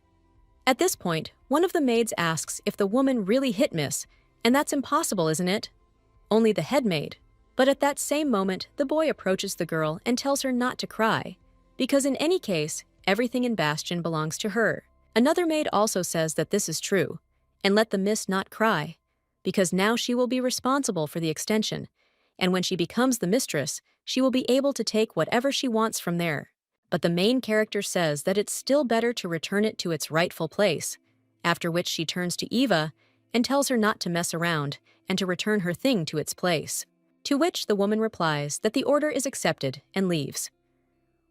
At this point, one of the maids asks if the woman really hit Miss, and that's impossible, isn't it? Only the head maid. But at that same moment, the boy approaches the girl and tells her not to cry, because in any case, everything in Bastion belongs to her. Another maid also says that this is true, and let the miss not cry, because now she will be responsible for the extension, and when she becomes the mistress, she will be able to take whatever she wants from there. But the main character says that it's still better to return it to its rightful place, after which she turns to Eva and tells her not to mess around and to return her thing to its place. To which the woman replies that the order is accepted and leaves.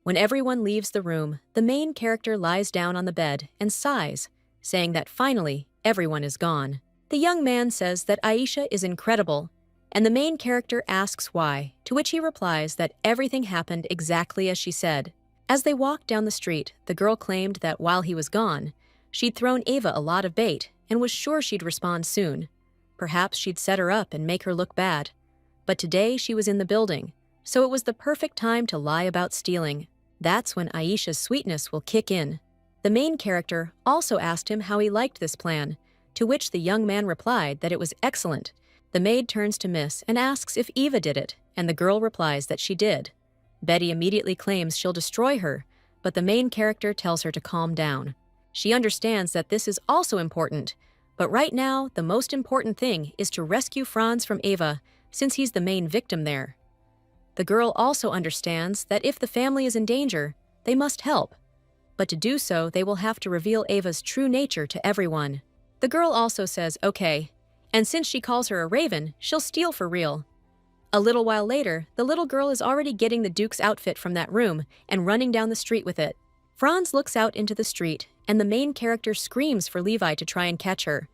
When everyone leaves the room, the main character lies down on the bed and sighs, saying that finally, everyone is gone. The young man says that Aisha is incredible, and the main character asks why, to which he replies that everything happened exactly as she said. As they walked down the street, the girl claimed that while he was gone, she'd thrown Ava a lot of bait and was sure she'd respond soon. Perhaps she'd set her up and make her look bad. But today she was in the building, so it was the perfect time to lie about stealing. That's when Aisha's sweetness will kick in. The main character also asked him how he liked this plan, to which the young man replied that it was excellent. The maid turns to Miss and asks if Eva did it, and the girl replies that she did. Betty immediately claims she'll destroy her, but the main character tells her to calm down. She understands that this is also important, but right now the most important thing is to rescue Franz from Ava, since he's the main victim there. The girl also understands that if the family is in danger, they must help. But to do so, they will have to reveal Ava's true nature to everyone. The girl also says, okay, and since she calls her a raven, she'll steal for real. A little while later, the little girl is already getting the Duke's outfit from that room and running down the street with it. Franz looks out into the street, and the main character screams for Levi to try and catch her.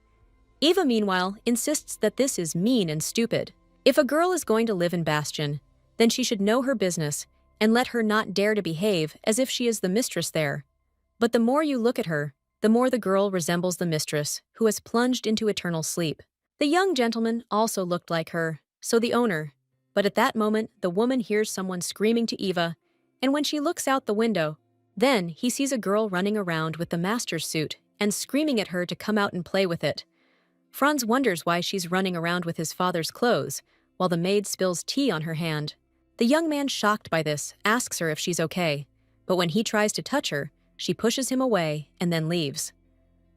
Eva, meanwhile, insists that this is mean and stupid. If a girl is going to live in Bastion, then she should know her business and let her not dare to behave as if she is the mistress there. But the more you look at her, the more the girl resembles the mistress, who has plunged into eternal sleep. The young gentleman also looked like her, so the owner. But at that moment, the woman hears someone screaming to Eva, and when she looks out the window, then he sees a girl running around with the master's suit and screaming at her to come out and play with it. Franz wonders why she's running around with his father's clothes, while the maid spills tea on her hand. The young man, shocked by this, asks her if she's okay, but when he tries to touch her, she pushes him away and then leaves.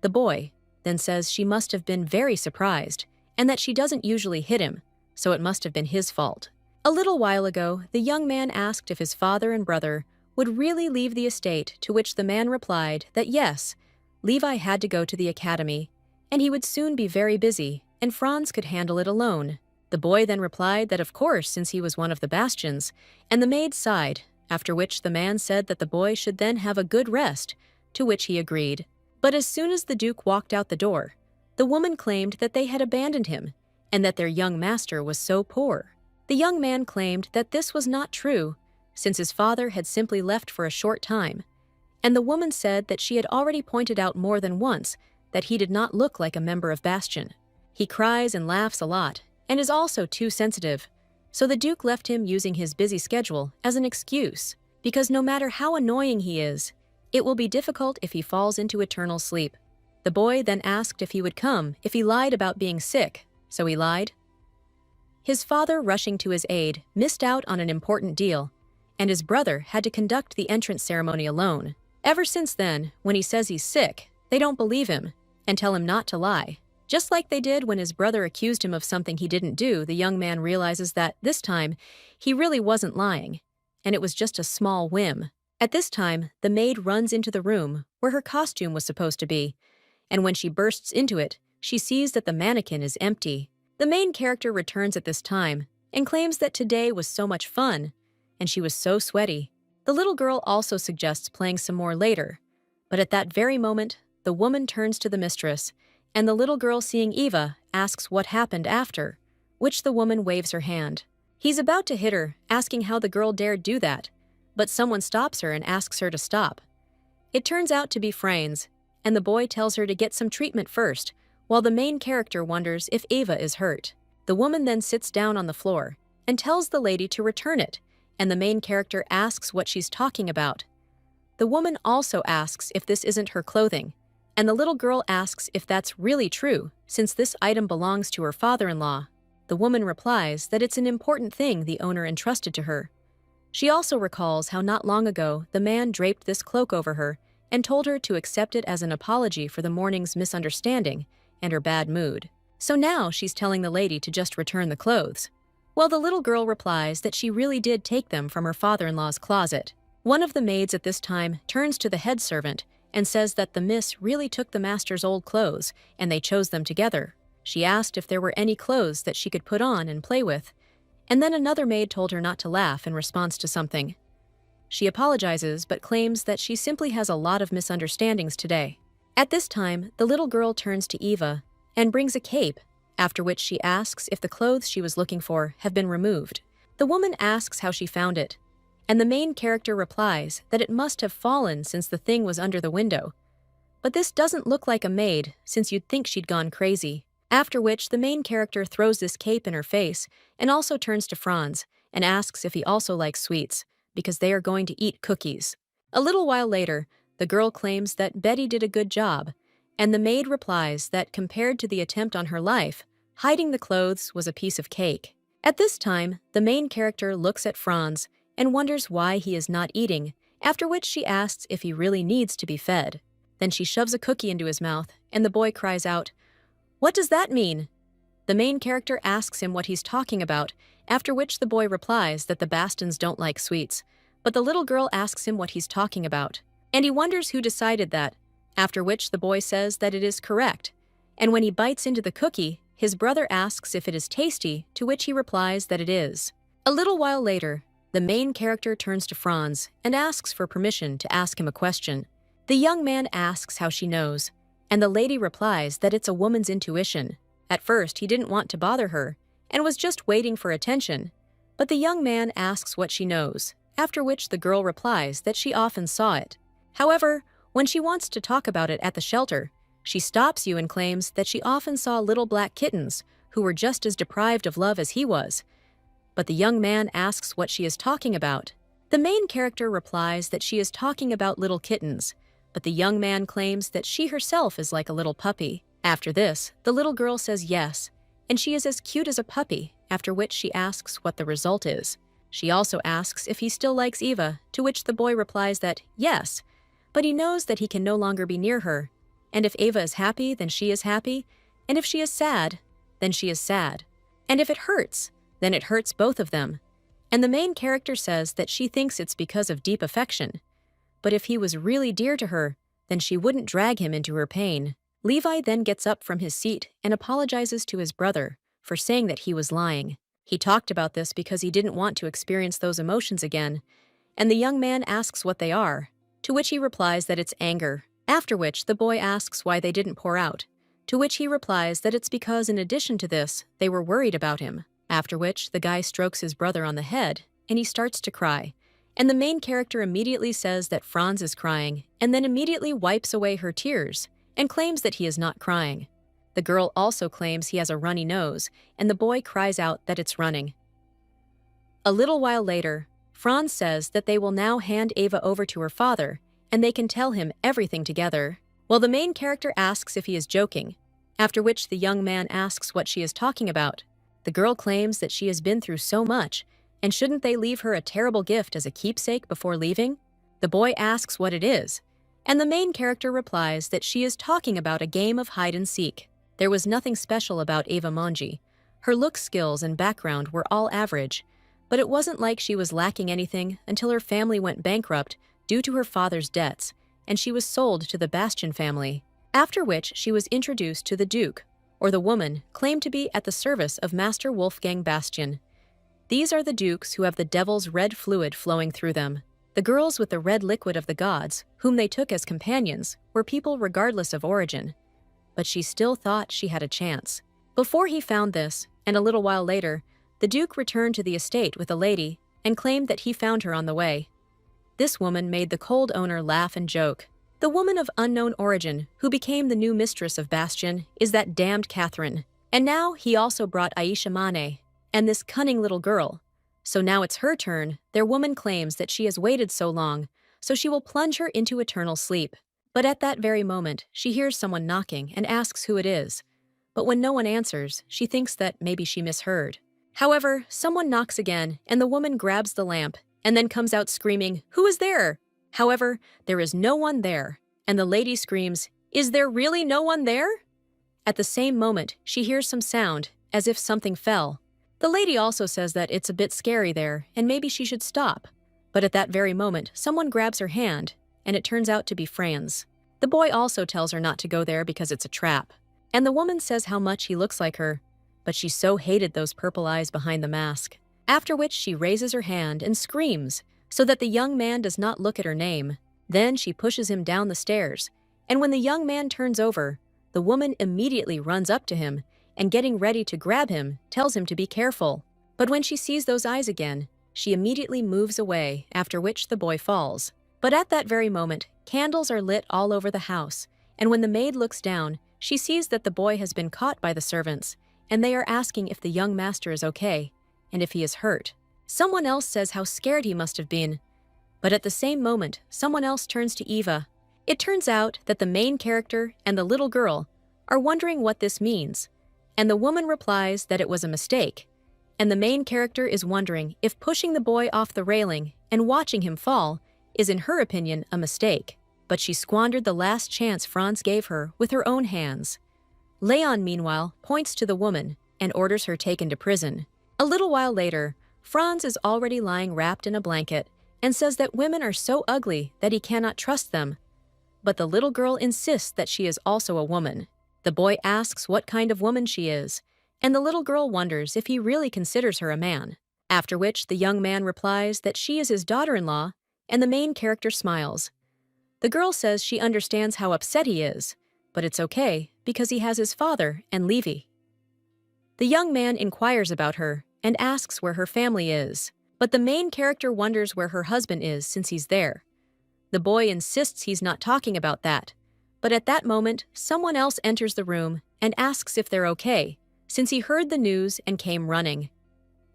The boy then says she must have been very surprised and that she doesn't usually hit him, so it must have been his fault. A little while ago, the young man asked if his father and brother would really leave the estate, to which the man replied that yes, Levi had to go to the academy, and he would soon be very busy, and Franz could handle it alone. The boy then replied that of course, since he was one of the bastions, and the maid sighed, after which the man said that the boy should then have a good rest, to which he agreed. But as soon as the Duke walked out the door, the woman claimed that they had abandoned him, and that their young master was so poor. The young man claimed that this was not true, since his father had simply left for a short time, and the woman said that she had already pointed out more than once that he did not look like a member of Bastion. He cries and laughs a lot, and is also too sensitive, so the Duke left him using his busy schedule as an excuse, because no matter how annoying he is, it will be difficult if he falls into eternal sleep. The boy then asked if he would come if he lied about being sick, so he lied. His father, rushing to his aid, missed out on an important deal, and his brother had to conduct the entrance ceremony alone. Ever since then, when he says he's sick, they don't believe him and tell him not to lie. Just like they did when his brother accused him of something he didn't do, the young man realizes that, this time, he really wasn't lying, and it was just a small whim. At this time, the maid runs into the room where her costume was supposed to be, and when she bursts into it, she sees that the mannequin is empty. The main character returns at this time and claims that today was so much fun, and she was so sweaty. The little girl also suggests playing some more later, but at that very moment, the woman turns to the mistress, and the little girl, seeing Eva, asks what happened after, which the woman waves her hand. He's about to hit her, asking how the girl dared do that, but someone stops her and asks her to stop. It turns out to be Franz, and the boy tells her to get some treatment first, while the main character wonders if Eva is hurt. The woman then sits down on the floor and tells the lady to return it, and the main character asks what she's talking about. The woman also asks if this isn't her clothing, and the little girl asks if that's really true, since this item belongs to her father-in-law. The woman replies that it's an important thing the owner entrusted to her. She also recalls how not long ago the man draped this cloak over her and told her to accept it as an apology for the morning's misunderstanding and her bad mood. So now she's telling the lady to just return the clothes. Well, the little girl replies that she really did take them from her father-in-law's closet. One of the maids at this time turns to the head servant and says that the miss really took the master's old clothes and they chose them together. She asked if there were any clothes that she could put on and play with, and then another maid told her not to laugh in response to something. She apologizes but claims that she simply has a lot of misunderstandings today. At this time, the little girl turns to Eva and brings a cape, after which she asks if the clothes she was looking for have been removed. The woman asks how she found it, and the main character replies that it must have fallen since the thing was under the window. But this doesn't look like a maid, since you'd think she'd gone crazy. After which, the main character throws this cape in her face and also turns to Franz and asks if he also likes sweets, because they are going to eat cookies. A little while later, the girl claims that Betty did a good job, and the maid replies that compared to the attempt on her life, hiding the clothes was a piece of cake. At this time, the main character looks at Franz and wonders why he is not eating, after which she asks if he really needs to be fed. Then she shoves a cookie into his mouth, and the boy cries out, "What does that mean?" The main character asks him what he's talking about, after which the boy replies that the Bastons don't like sweets, but the little girl asks him what he's talking about, and he wonders who decided that, after which the boy says that it is correct, and when he bites into the cookie, his brother asks if it is tasty, to which he replies that it is. A little while later, the main character turns to Franz and asks for permission to ask him a question. The young man asks how she knows, and the lady replies that it's a woman's intuition. At first, he didn't want to bother her and was just waiting for attention, but the young man asks what she knows, after which the girl replies that she often saw it. However, when she wants to talk about it at the shelter, she stops you and claims that she often saw little black kittens who were just as deprived of love as he was. But the young man asks what she is talking about. The main character replies that she is talking about little kittens, but the young man claims that she herself is like a little puppy. After this, the little girl says yes, and she is as cute as a puppy, after which she asks what the result is. She also asks if he still likes Eva, to which the boy replies that yes, but he knows that he can no longer be near her, and if Eva is happy, then she is happy, and if she is sad, then she is sad, and if it hurts, then it hurts both of them. And the main character says that she thinks it's because of deep affection. But if he was really dear to her, then she wouldn't drag him into her pain. Levi then gets up from his seat and apologizes to his brother for saying that he was lying. He talked about this because he didn't want to experience those emotions again, and the young man asks what they are, to which he replies that it's anger, after which the boy asks why they didn't pour out, to which he replies that it's because in addition to this, they were worried about him, after which the guy strokes his brother on the head, and he starts to cry, and the main character immediately says that Franz is crying, and then immediately wipes away her tears, and claims that he is not crying. The girl also claims he has a runny nose, and the boy cries out that it's running. A little while later, Franz says that they will now hand Eva over to her father, and they can tell him everything together. Well, the main character asks if he is joking, after which the young man asks what she is talking about. The girl claims that she has been through so much, and shouldn't they leave her a terrible gift as a keepsake before leaving? The boy asks what it is, and the main character replies that she is talking about a game of hide-and-seek. There was nothing special about Eva Monji. Her look skills and background were all average, but it wasn't like she was lacking anything until her family went bankrupt due to her father's debts, and she was sold to the Bastian family, after which she was introduced to the Duke, or the woman claimed to be at the service of Master Wolfgang Bastian. These are the dukes who have the devil's red fluid flowing through them. The girls with the red liquid of the gods, whom they took as companions, were people regardless of origin. But she still thought she had a chance. Before he found this, and a little while later, the Duke returned to the estate with a lady and claimed that he found her on the way. This woman made the cold owner laugh and joke. The woman of unknown origin, who became the new mistress of Bastian, is that damned Catherine. And now he also brought Aisha Mane, and this cunning little girl. So now it's her turn. Their woman claims that she has waited so long, so she will plunge her into eternal sleep. But at that very moment, she hears someone knocking and asks who it is. But when no one answers, she thinks that maybe she misheard. However, someone knocks again, and the woman grabs the lamp, and then comes out screaming, "Who is there?" However, there is no one there, and the lady screams, "Is there really no one there?" At the same moment, she hears some sound, as if something fell. The lady also says that it's a bit scary there, and maybe she should stop. But at that very moment, someone grabs her hand, and it turns out to be Franz. The boy also tells her not to go there because it's a trap. And the woman says how much he looks like her, but she so hated those purple eyes behind the mask. After which she raises her hand and screams, so that the young man does not look at her name. Then she pushes him down the stairs, and when the young man turns over, the woman immediately runs up to him, and getting ready to grab him, tells him to be careful. But when she sees those eyes again, she immediately moves away, after which the boy falls. But at that very moment, candles are lit all over the house, and when the maid looks down, she sees that the boy has been caught by the servants, and they are asking if the young master is okay, and if he is hurt. Someone else says how scared he must have been. But at the same moment, someone else turns to Eva. It turns out that the main character and the little girl are wondering what this means, and the woman replies that it was a mistake, and the main character is wondering if pushing the boy off the railing and watching him fall is in her opinion a mistake. But she squandered the last chance Franz gave her with her own hands. Leon, meanwhile, points to the woman and orders her taken to prison. A little while later, Franz is already lying wrapped in a blanket and says that women are so ugly that he cannot trust them. But the little girl insists that she is also a woman. The boy asks what kind of woman she is, and the little girl wonders if he really considers her a man. After which the young man replies that she is his daughter-in-law, and the main character smiles. The girl says she understands how upset he is, but it's okay because he has his father and Levi. The young man inquires about her and asks where her family is, but the main character wonders where her husband is since he's there. The boy insists he's not talking about that, but at that moment, someone else enters the room and asks if they're okay, since he heard the news and came running.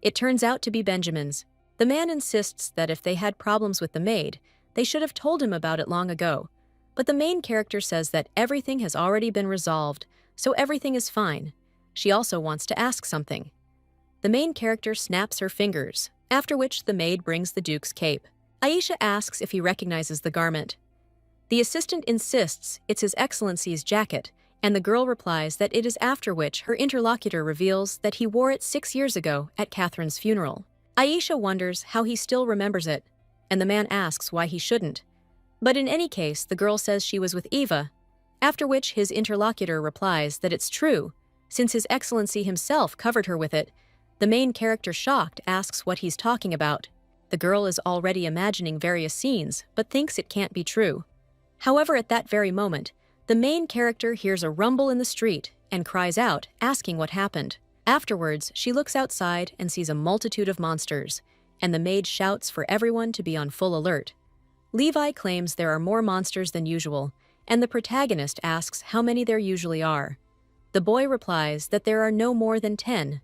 It turns out to be Benjamin's. The man insists that if they had problems with the maid, they should have told him about it long ago, but the main character says that everything has already been resolved, so everything is fine. She also wants to ask something. The main character snaps her fingers, after which the maid brings the Duke's cape. Aisha asks if he recognizes the garment. The assistant insists it's His Excellency's jacket, and the girl replies that it is, after which her interlocutor reveals that he wore it 6 years ago at Catherine's funeral. Aisha wonders how he still remembers it, and the man asks why he shouldn't. But in any case, the girl says she was with Eva, after which his interlocutor replies that it's true, since His Excellency himself covered her with it. The main character, shocked, asks what he's talking about. The girl is already imagining various scenes, but thinks it can't be true. However, at that very moment, the main character hears a rumble in the street and cries out, asking what happened. Afterwards, she looks outside and sees a multitude of monsters, and the maid shouts for everyone to be on full alert. Levi claims there are more monsters than usual, and the protagonist asks how many there usually are. The boy replies that there are no more than 10,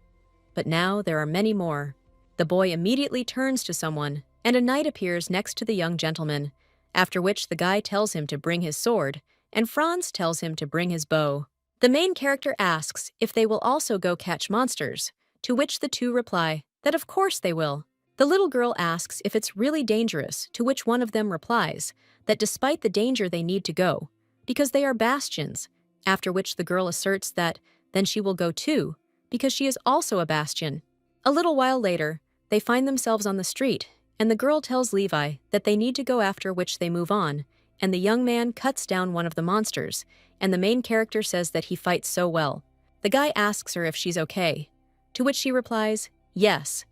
but now there are many more. The boy immediately turns to someone, and a knight appears next to the young gentleman, after which the guy tells him to bring his sword, and Franz tells him to bring his bow. The main character asks if they will also go catch monsters, to which the two reply that of course they will. The little girl asks if it's really dangerous, to which one of them replies that despite the danger they need to go, because they are bastions, after which the girl asserts that then she will go too, because she is also a bastion. A little while later, they find themselves on the street, and the girl tells Levi that they need to go, after which they move on, and the young man cuts down one of the monsters, and the main character says that he fights so well. The guy asks her if she's okay, to which she replies, yes.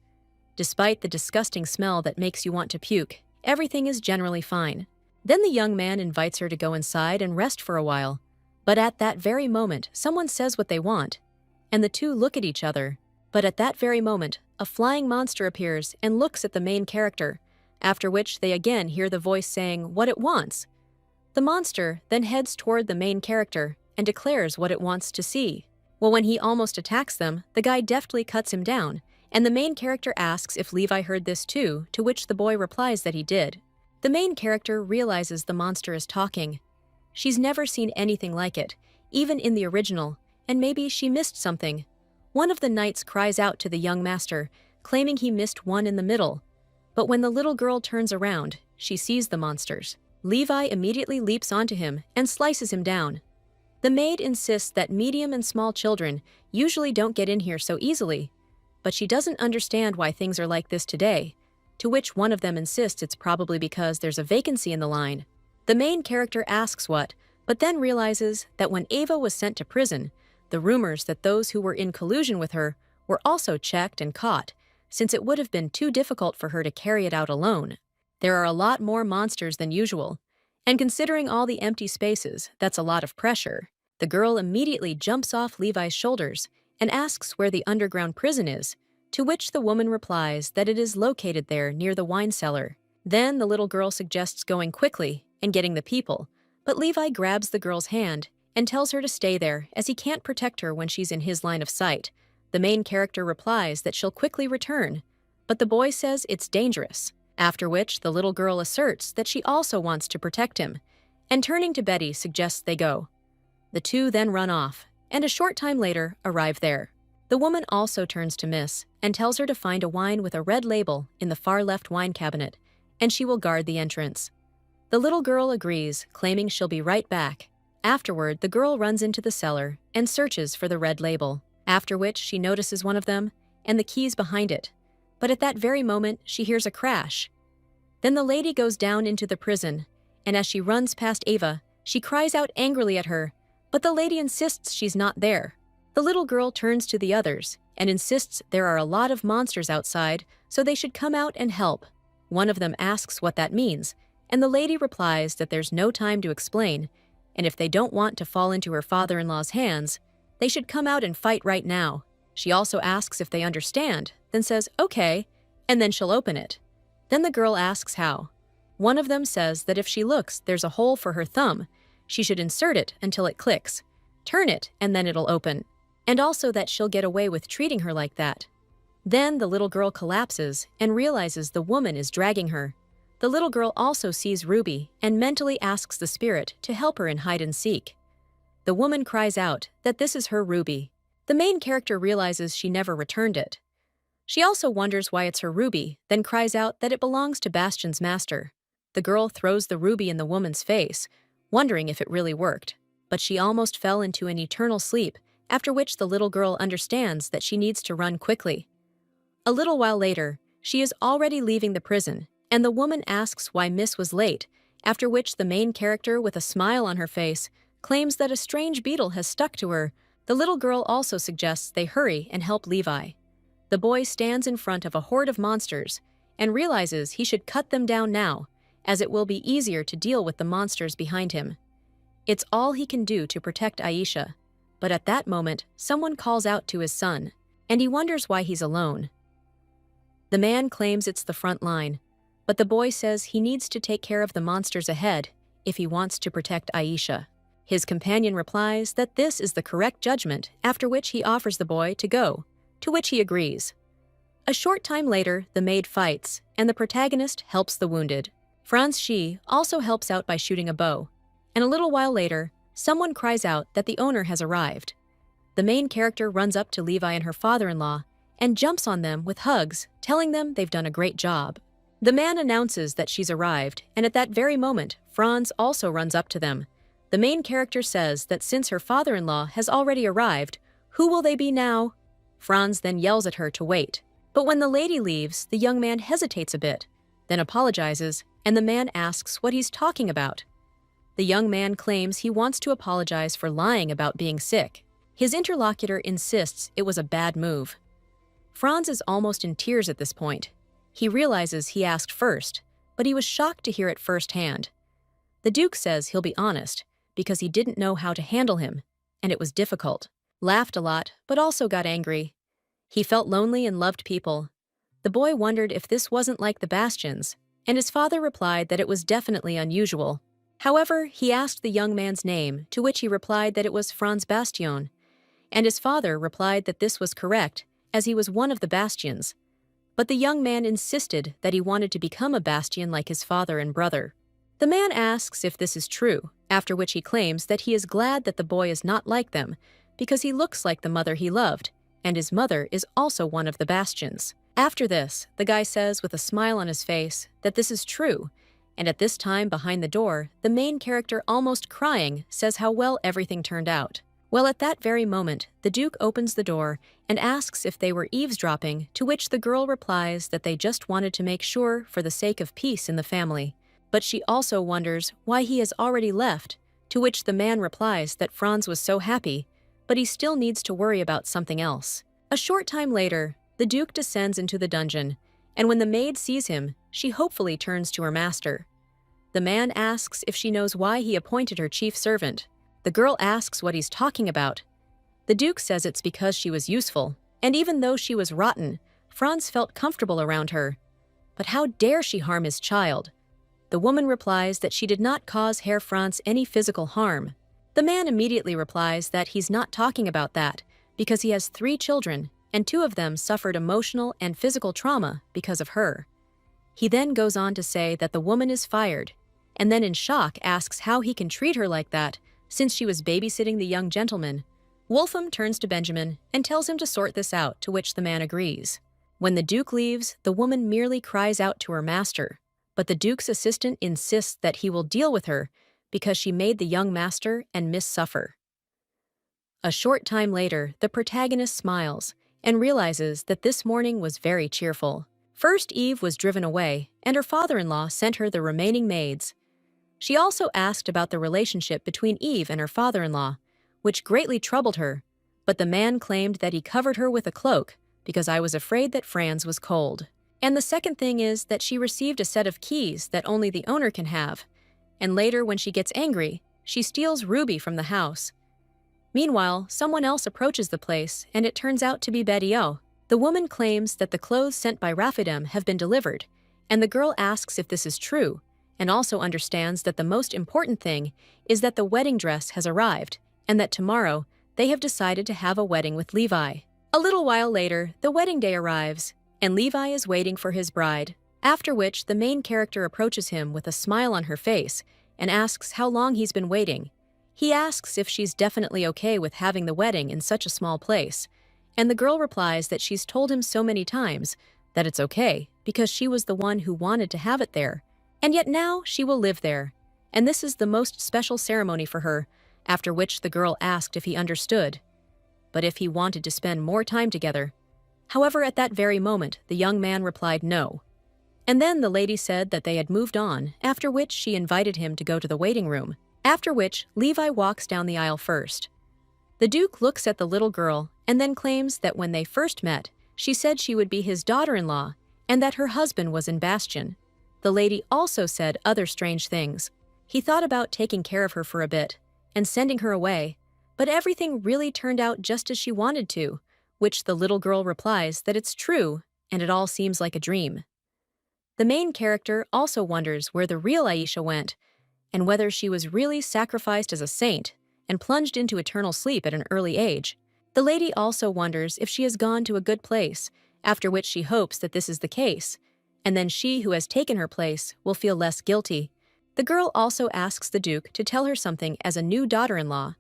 Despite the disgusting smell that makes you want to puke, everything is generally fine. Then the young man invites her to go inside and rest for a while, but at that very moment, someone says what they want, and the two look at each other. But at that very moment, a flying monster appears and looks at the main character, after which they again hear the voice saying what it wants. The monster then heads toward the main character and declares what it wants to see. Well, when he almost attacks them, the guy deftly cuts him down, and the main character asks if Levi heard this too, to which the boy replies that he did. The main character realizes the monster is talking. She's never seen anything like it, even in the original, and maybe she missed something. One of the knights cries out to the young master, claiming he missed one in the middle. But when the little girl turns around, she sees the monsters. Levi immediately leaps onto him and slices him down. The maid insists that medium and small children usually don't get in here so easily, but she doesn't understand why things are like this today, to which one of them insists it's probably because there's a vacancy in the line. The main character asks what, but then realizes that when Ava was sent to prison, the rumors that those who were in collusion with her were also checked and caught, since it would have been too difficult for her to carry it out alone. There are a lot more monsters than usual, and considering all the empty spaces, that's a lot of pressure. The girl immediately jumps off Levi's shoulders and asks where the underground prison is, to which the woman replies that it is located there near the wine cellar. Then the little girl suggests going quickly and getting the people, but Levi grabs the girl's hand and tells her to stay there as he can't protect her when she's in his line of sight. The main character replies that she'll quickly return, but the boy says it's dangerous, after which the little girl asserts that she also wants to protect him, and turning to Betty suggests they go. The two then run off, and a short time later arrive there. The woman also turns to Miss and tells her to find a wine with a red label in the far left wine cabinet, and she will guard the entrance. The little girl agrees, claiming she'll be right back. Afterward, the girl runs into the cellar and searches for the red label, after which she notices one of them and the keys behind it. But at that very moment, she hears a crash. Then the lady goes down into the prison, and as she runs past Ava, she cries out angrily at her, but the lady insists she's not there. The little girl turns to the others and insists there are a lot of monsters outside, so they should come out and help. One of them asks what that means, and the lady replies that there's no time to explain, and if they don't want to fall into her father-in-law's hands, they should come out and fight right now. She also asks if they understand, then says, okay, and then she'll open it. Then the girl asks how. One of them says that if she looks, there's a hole for her thumb. She should insert it until it clicks, turn it, and then it'll open. And also that she'll get away with treating her like that. Then the little girl collapses and realizes the woman is dragging her. The little girl also sees Ruby and mentally asks the spirit to help her in hide and seek. The woman cries out that this is her Ruby. The main character realizes she never returned it. She also wonders why it's her ruby, then cries out that it belongs to Bastion's master. The girl throws the ruby in the woman's face, wondering if it really worked. But she almost fell into an eternal sleep, after which the little girl understands that she needs to run quickly. A little while later, she is already leaving the prison, and the woman asks why Miss was late, after which the main character, with a smile on her face, claims that a strange beetle has stuck to her. The little girl also suggests they hurry and help Levi. The boy stands in front of a horde of monsters and realizes he should cut them down now, as it will be easier to deal with the monsters behind him. It's all he can do to protect Aisha, but at that moment, someone calls out to his son, and he wonders why he's alone. The man claims it's the front line, but the boy says he needs to take care of the monsters ahead if he wants to protect Aisha. His companion replies that this is the correct judgment, after which he offers the boy to go, to which he agrees. A short time later, the maid fights, and the protagonist helps the wounded. Franz Shi also helps out by shooting a bow, and a little while later, someone cries out that the owner has arrived. The main character runs up to Levi and her father-in-law and jumps on them with hugs, telling them they've done a great job. The man announces that she's arrived, and at that very moment, Franz also runs up to them. The main character says that since her father-in-law has already arrived, who will they be now? Franz then yells at her to wait. But when the lady leaves, the young man hesitates a bit, then apologizes, and the man asks what he's talking about. The young man claims he wants to apologize for lying about being sick. His interlocutor insists it was a bad move. Franz is almost in tears at this point. He realizes he asked first, but he was shocked to hear it firsthand. The Duke says he'll be honest, because he didn't know how to handle him, and it was difficult. Laughed a lot, but also got angry. He felt lonely and loved people. The boy wondered if this wasn't like the Bastions, and his father replied that it was definitely unusual. However, he asked the young man's name, to which he replied that it was Franz Bastion, and his father replied that this was correct, as he was one of the Bastions. But the young man insisted that he wanted to become a Bastion like his father and brother. The man asks if this is true, after which he claims that he is glad that the boy is not like them, because he looks like the mother he loved, and his mother is also one of the Bastions. After this, the guy says with a smile on his face that this is true, and at this time behind the door, the main character, almost crying, says how well everything turned out. Well, at that very moment, the Duke opens the door and asks if they were eavesdropping, to which the girl replies that they just wanted to make sure for the sake of peace in the family. But she also wonders why he has already left, to which the man replies that Franz was so happy, but he still needs to worry about something else. A short time later, the Duke descends into the dungeon, and when the maid sees him, she hopefully turns to her master. The man asks if she knows why he appointed her chief servant. The girl asks what he's talking about. The Duke says it's because she was useful, and even though she was rotten, Franz felt comfortable around her. But how dare she harm his child? The woman replies that she did not cause Herr Franz any physical harm. The man immediately replies that he's not talking about that, because he has 3 children, and 2 of them suffered emotional and physical trauma because of her. He then goes on to say that the woman is fired, and then in shock asks how he can treat her like that, since she was babysitting the young gentleman. Wolfram turns to Benjamin and tells him to sort this out, to which the man agrees. When the Duke leaves, the woman merely cries out to her master, but the Duke's assistant insists that he will deal with her because she made the young master and Miss suffer. A short time later, the protagonist smiles and realizes that this morning was very cheerful. First, Eve was driven away, and her father-in-law sent her the remaining maids. She also asked about the relationship between Eve and her father-in-law, which greatly troubled her, but the man claimed that he covered her with a cloak because I was afraid that Franz was cold. And the second thing is that she received a set of keys that only the owner can have, and later when she gets angry, she steals Ruby from the house. Meanwhile, someone else approaches the place, and it turns out to be Betty O. The woman claims that the clothes sent by Raphael have been delivered, and the girl asks if this is true, and also understands that the most important thing is that the wedding dress has arrived, and that tomorrow they have decided to have a wedding with Levi. A little while later, the wedding day arrives, and Levi is waiting for his bride, after which the main character approaches him with a smile on her face and asks how long he's been waiting. He asks if she's definitely okay with having the wedding in such a small place, And the girl replies that she's told him so many times that it's okay because she was the one who wanted to have it there. And yet now she will live there. And this is the most special ceremony for her, after which the girl asked if he understood, but if he wanted to spend more time together. However, at that very moment, the young man replied no. And then the lady said that they had moved on, after which she invited him to go to the waiting room, after which Levi walks down the aisle first. The Duke looks at the little girl and then claims that when they first met, she said she would be his daughter-in-law and that her husband was in Bastion. The lady also said other strange things. He thought about taking care of her for a bit and sending her away, but everything really turned out just as she wanted to, which the little girl replies that it's true and it all seems like a dream. The main character also wonders where the real Aisha went and whether she was really sacrificed as a saint and plunged into eternal sleep at an early age. The lady also wonders if she has gone to a good place, after which she hopes that this is the case, and then she who has taken her place will feel less guilty. The girl also asks the Duke to tell her something as a new daughter-in-law,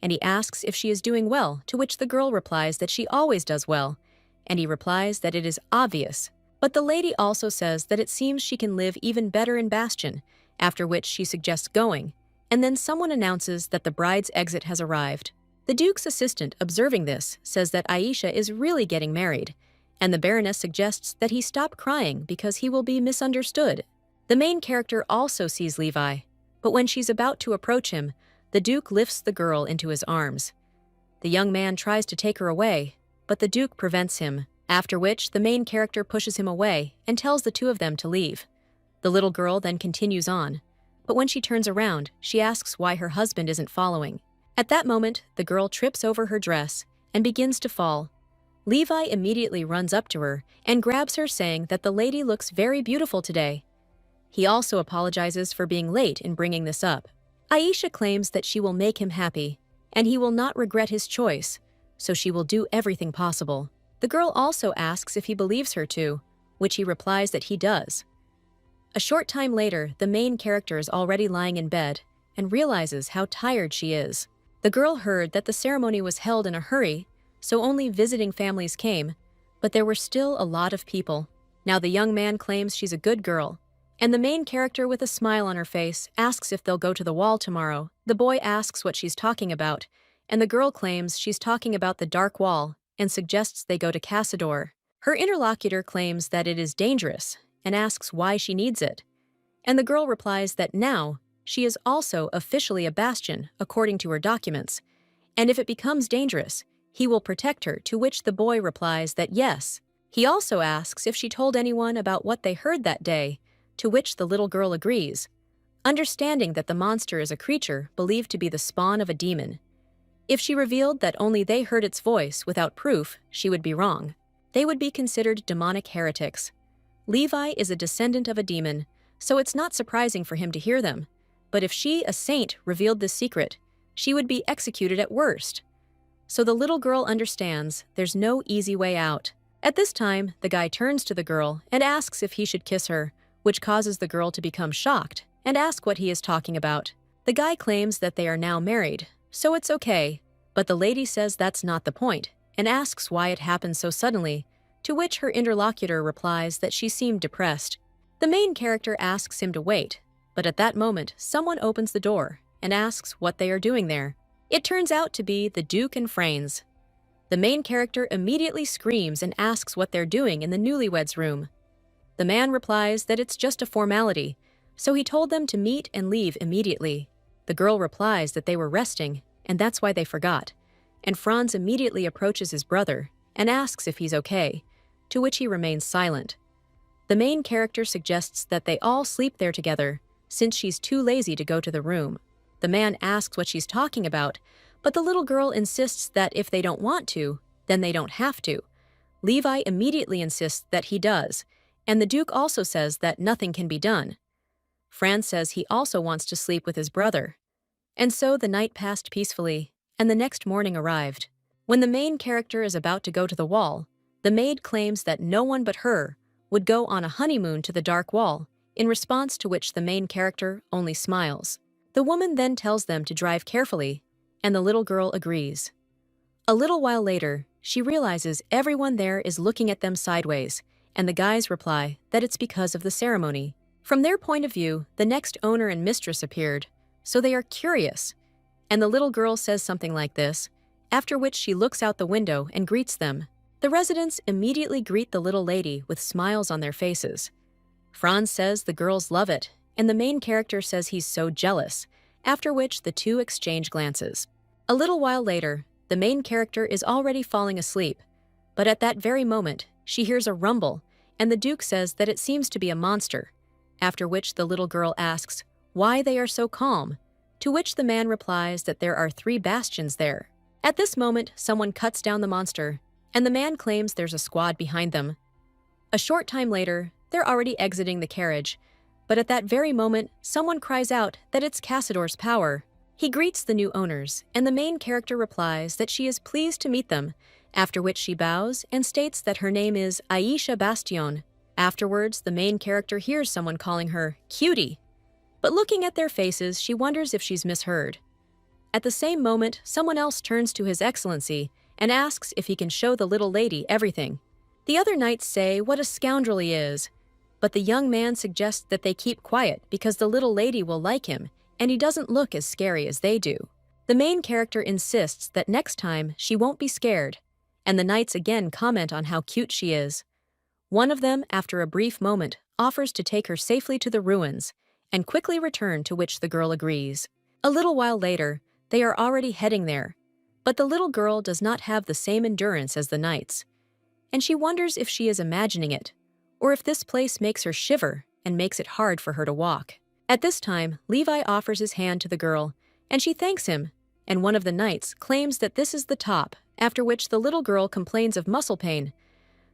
and he asks if she is doing well, to which the girl replies that she always does well, and he replies that it is obvious. But the lady also says that it seems she can live even better in Bastion, after which she suggests going, and then someone announces that the bride's exit has arrived. The Duke's assistant, observing this, says that Aisha is really getting married, and the Baroness suggests that he stop crying because he will be misunderstood. The main character also sees Levi, but when she's about to approach him, the Duke lifts the girl into his arms. The young man tries to take her away, but the Duke prevents him, after which the main character pushes him away and tells the two of them to leave. The little girl then continues on, but when she turns around, she asks why her husband isn't following. At that moment, the girl trips over her dress and begins to fall. Levi immediately runs up to her and grabs her, saying that the lady looks very beautiful today. He also apologizes for being late in bringing this up. Aisha claims that she will make him happy, and he will not regret his choice, so she will do everything possible. The girl also asks if he believes her to, which he replies that he does. A short time later, the main character is already lying in bed and realizes how tired she is. The girl heard that the ceremony was held in a hurry, so only visiting families came, but there were still a lot of people. Now the young man claims she's a good girl, and the main character with a smile on her face asks if they'll go to the wall tomorrow. The boy asks what she's talking about, and the girl claims she's talking about the dark wall and suggests they go to Cassador. Her interlocutor claims that it is dangerous and asks why she needs it, and the girl replies that now she is also officially a Bastion according to her documents, and if it becomes dangerous, he will protect her, to which the boy replies that yes. He also asks if she told anyone about what they heard that day, to which the little girl agrees, understanding that the monster is a creature believed to be the spawn of a demon. If she revealed that only they heard its voice without proof, she would be wrong. They would be considered demonic heretics. Levi is a descendant of a demon, so it's not surprising for him to hear them. But if she, a saint, revealed this secret, she would be executed at worst. So the little girl understands there's no easy way out. At this time, the guy turns to the girl and asks if he should kiss her, which causes the girl to become shocked and ask what he is talking about. The guy claims that they are now married, so it's okay, but the lady says that's not the point and asks why it happened so suddenly, to which her interlocutor replies that she seemed depressed. The main character asks him to wait, but at that moment, someone opens the door and asks what they are doing there. It turns out to be the Duke and Franz. The main character immediately screams and asks what they're doing in the newlyweds' room. The man replies that it's just a formality, so he told them to meet and leave immediately. The girl replies that they were resting, and that's why they forgot, and Franz immediately approaches his brother and asks if he's okay, to which he remains silent. The main character suggests that they all sleep there together, since she's too lazy to go to the room. The man asks what she's talking about, but the little girl insists that if they don't want to, then they don't have to. Levi immediately insists that he does, and the Duke also says that nothing can be done. Franz says he also wants to sleep with his brother. And so the night passed peacefully, and the next morning arrived. When the main character is about to go to the wall, the maid claims that no one but her would go on a honeymoon to the dark wall, in response to which the main character only smiles. The woman then tells them to drive carefully, and the little girl agrees. A little while later, she realizes everyone there is looking at them sideways, and the guys reply that it's because of the ceremony. From their point of view, the next owner and mistress appeared, so they are curious. And the little girl says something like this, after which she looks out the window and greets them. The residents immediately greet the little lady with smiles on their faces. Franz says the girls love it, and the main character says he's so jealous, after which the two exchange glances. A little while later, the main character is already falling asleep, but at that very moment, she hears a rumble, and the Duke says that it seems to be a monster, after which the little girl asks why they are so calm, to which the man replies that there are 3 bastions there. At this moment, someone cuts down the monster, and the man claims there's a squad behind them. A short time later, they're already exiting the carriage, but at that very moment, someone cries out that it's Cassador's power. He greets the new owners, and the main character replies that she is pleased to meet them, after which she bows and states that her name is Aisha Bastion. Afterwards, the main character hears someone calling her cutie, but looking at their faces, she wonders if she's misheard. At the same moment, someone else turns to His Excellency and asks if he can show the little lady everything. The other knights say what a scoundrel he is, but the young man suggests that they keep quiet because the little lady will like him, and he doesn't look as scary as they do. The main character insists that next time she won't be scared, and the knights again comment on how cute she is. One of them, after a brief moment, offers to take her safely to the ruins, and quickly return, to which the girl agrees. A little while later, they are already heading there, but the little girl does not have the same endurance as the knights, and she wonders if she is imagining it, or if this place makes her shiver and makes it hard for her to walk. At this time, Levi offers his hand to the girl, and she thanks him, and one of the knights claims that this is the top, after which the little girl complains of muscle pain.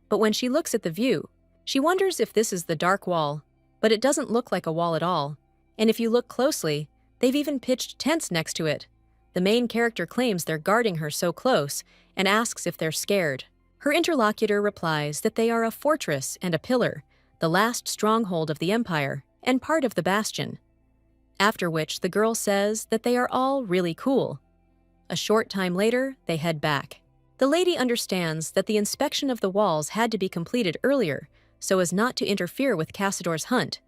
But when she looks at the view, she wonders if this is the dark wall, but it doesn't look like a wall at all, and if you look closely, they've even pitched tents next to it. The main character claims they're guarding her so close and asks if they're scared. Her interlocutor replies that they are a fortress and a pillar, the last stronghold of the empire, and part of the bastion. After which the girl says that they are all really cool. A short time later, they head back. The lady understands that the inspection of the walls had to be completed earlier so as not to interfere with Cassador's hunt,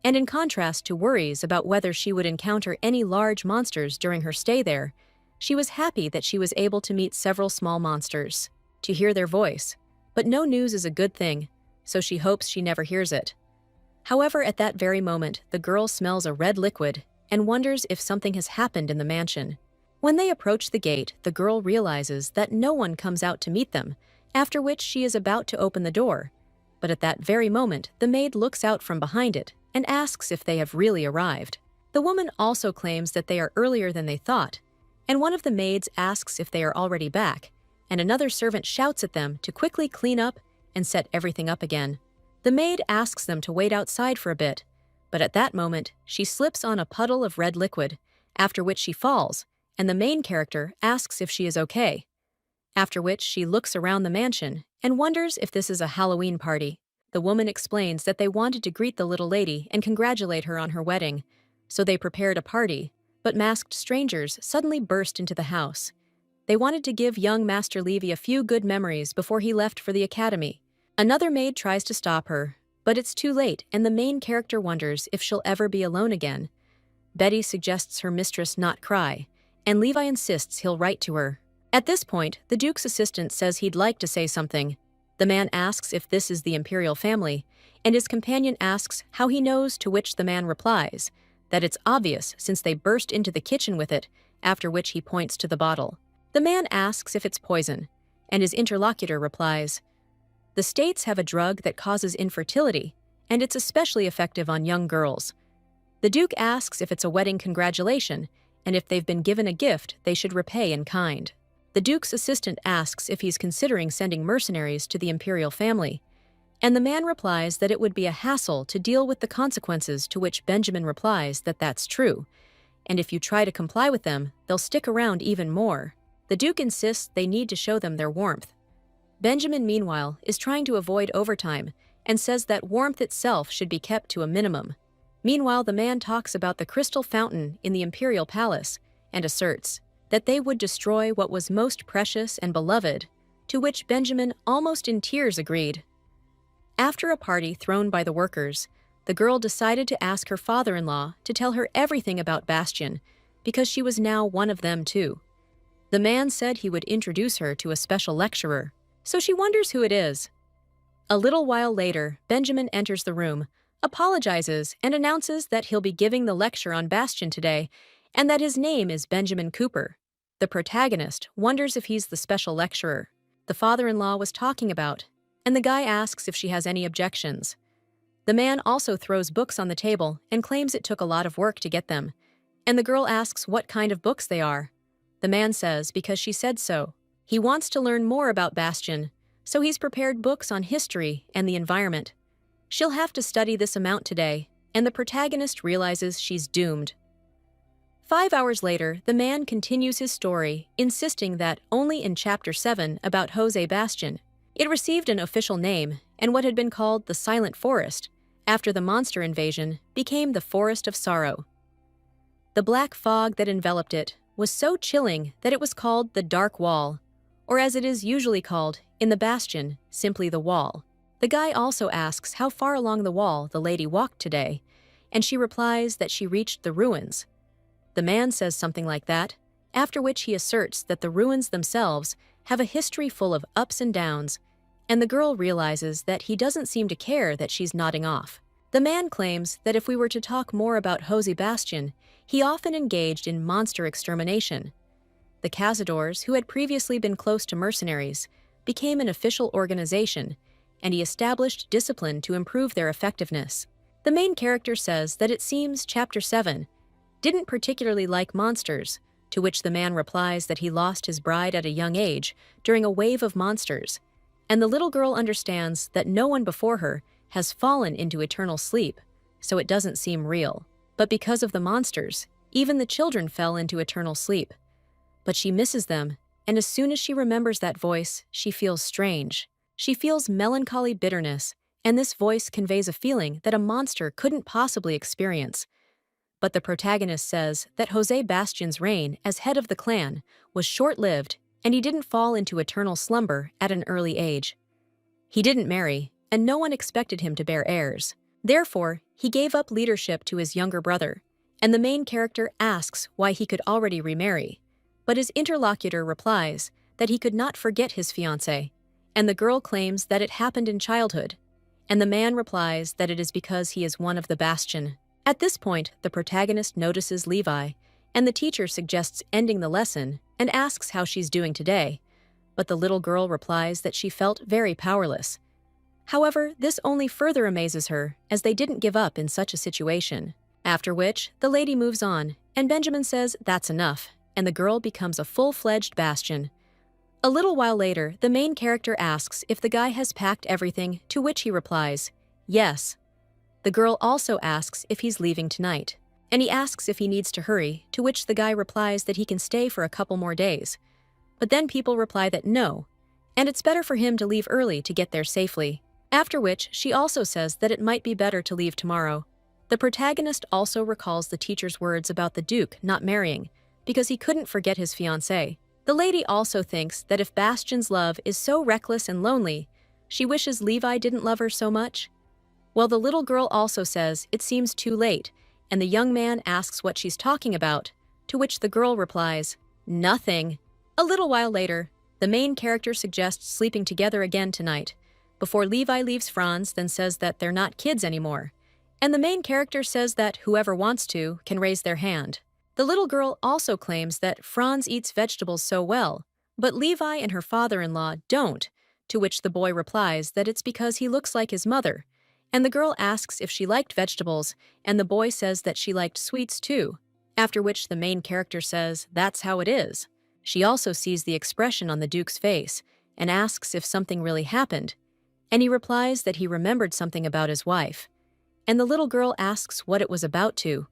and in contrast to worries about whether she would encounter any large monsters during her stay there, she was happy that she was able to meet several small monsters, to hear their voice. But no news is a good thing, so she hopes she never hears it. However, at that very moment, the girl smells a red liquid and wonders if something has happened in the mansion. When they approach the gate, the girl realizes that no one comes out to meet them, after which she is about to open the door. But at that very moment, the maid looks out from behind it and asks if they have really arrived. The woman also claims that they are earlier than they thought, and one of the maids asks if they are already back, and another servant shouts at them to quickly clean up and set everything up again. The maid asks them to wait outside for a bit, but at that moment, she slips on a puddle of red liquid, after which she falls, and the main character asks if she is okay. After which she looks around the mansion and wonders if this is a Halloween party. The woman explains that they wanted to greet the little lady and congratulate her on her wedding, so they prepared a party, but masked strangers suddenly burst into the house. They wanted to give young Master Levy a few good memories before he left for the academy. Another maid tries to stop her, but it's too late, and the main character wonders if she'll ever be alone again. Betty suggests her mistress not cry, and Levi insists he'll write to her. At this point, the Duke's assistant says he'd like to say something. The man asks if this is the imperial family, and his companion asks how he knows, to which the man replies that it's obvious since they burst into the kitchen with it, after which he points to the bottle. The man asks if it's poison, and his interlocutor replies, "The States have a drug that causes infertility, and it's especially effective on young girls." The Duke asks if it's a wedding congratulation, and if they've been given a gift, they should repay in kind. The Duke's assistant asks if he's considering sending mercenaries to the imperial family, and the man replies that it would be a hassle to deal with the consequences, to which Benjamin replies that that's true, and if you try to comply with them, they'll stick around even more. The Duke insists they need to show them their warmth. Benjamin, meanwhile, is trying to avoid overtime and says that warmth itself should be kept to a minimum. Meanwhile, the man talks about the crystal fountain in the imperial palace and asserts that they would destroy what was most precious and beloved, to which Benjamin almost in tears agreed. After a party thrown by the workers, the girl decided to ask her father-in-law to tell her everything about Bastian, because she was now one of them too. The man said he would introduce her to a special lecturer, so she wonders who it is. A little while later, Benjamin enters the room, apologizes, and announces that he'll be giving the lecture on Bastian today, and that his name is Benjamin Cooper. The protagonist wonders if he's the special lecturer the father-in-law was talking about, and the guy asks if she has any objections. The man also throws books on the table and claims it took a lot of work to get them, and the girl asks what kind of books they are. The man says because she said so. He wants to learn more about Bastian, so he's prepared books on history and the environment. She'll have to study this amount today, and the protagonist realizes she's doomed. 5 hours later, the man continues his story, insisting that only in Chapter 7 about Jose Bastian. It received an official name, and what had been called the Silent Forest, after the monster invasion, became the Forest of Sorrow. The black fog that enveloped it was so chilling that it was called the Dark Wall, or as it is usually called in the Bastion, simply the Wall. The guy also asks how far along the wall the lady walked today, and she replies that she reached the ruins. The man says something like that, after which he asserts that the ruins themselves have a history full of ups and downs, and the girl realizes that he doesn't seem to care that she's nodding off. The man claims that if we were to talk more about Jose Bastian, he often engaged in monster extermination. The Cazadores, who had previously been close to mercenaries, became an official organization, and he established discipline to improve their effectiveness. The main character says that it seems Chapter 7 didn't particularly like monsters, to which the man replies that he lost his bride at a young age during a wave of monsters, and the little girl understands that no one before her has fallen into eternal sleep, so it doesn't seem real. But because of the monsters, even the children fell into eternal sleep. But she misses them, and as soon as she remembers that voice, she feels strange. She feels melancholy bitterness, and this voice conveys a feeling that a monster couldn't possibly experience. But the protagonist says that Jose Bastian's reign as head of the clan was short-lived, and he didn't fall into eternal slumber at an early age. He didn't marry, and no one expected him to bear heirs. Therefore, he gave up leadership to his younger brother, and the main character asks why he could already remarry. But his interlocutor replies that he could not forget his fiancée, and the girl claims that it happened in childhood, and the man replies that it is because he is one of the Bastion. At this point, the protagonist notices Levi, and the teacher suggests ending the lesson and asks how she's doing today, but the little girl replies that she felt very powerless. However, this only further amazes her, as they didn't give up in such a situation. After which, the lady moves on, and Benjamin says that's enough, and the girl becomes a full-fledged Bastion. A little while later, the main character asks if the guy has packed everything, to which he replies, yes. The girl also asks if he's leaving tonight, and he asks if he needs to hurry, to which the guy replies that he can stay for a couple more days. But then people reply that no, and it's better for him to leave early to get there safely. After which, she also says that it might be better to leave tomorrow. The protagonist also recalls the teacher's words about the Duke not marrying, because he couldn't forget his fiancée. The lady also thinks that if Bastian's love is so reckless and lonely, she wishes Levi didn't love her so much. Well, the little girl also says it seems too late, and the young man asks what she's talking about, to which the girl replies, nothing. A little while later, the main character suggests sleeping together again tonight, before Levi leaves Franz, then says that they're not kids anymore, and the main character says that whoever wants to can raise their hand. The little girl also claims that Franz eats vegetables so well, but Levi and her father-in-law don't, to which the boy replies that it's because he looks like his mother, and the girl asks if she liked vegetables, and the boy says that she liked sweets too, after which the main character says that's how it is. She also sees the expression on the Duke's face and asks if something really happened, and he replies that he remembered something about his wife, and the little girl asks what it was about to,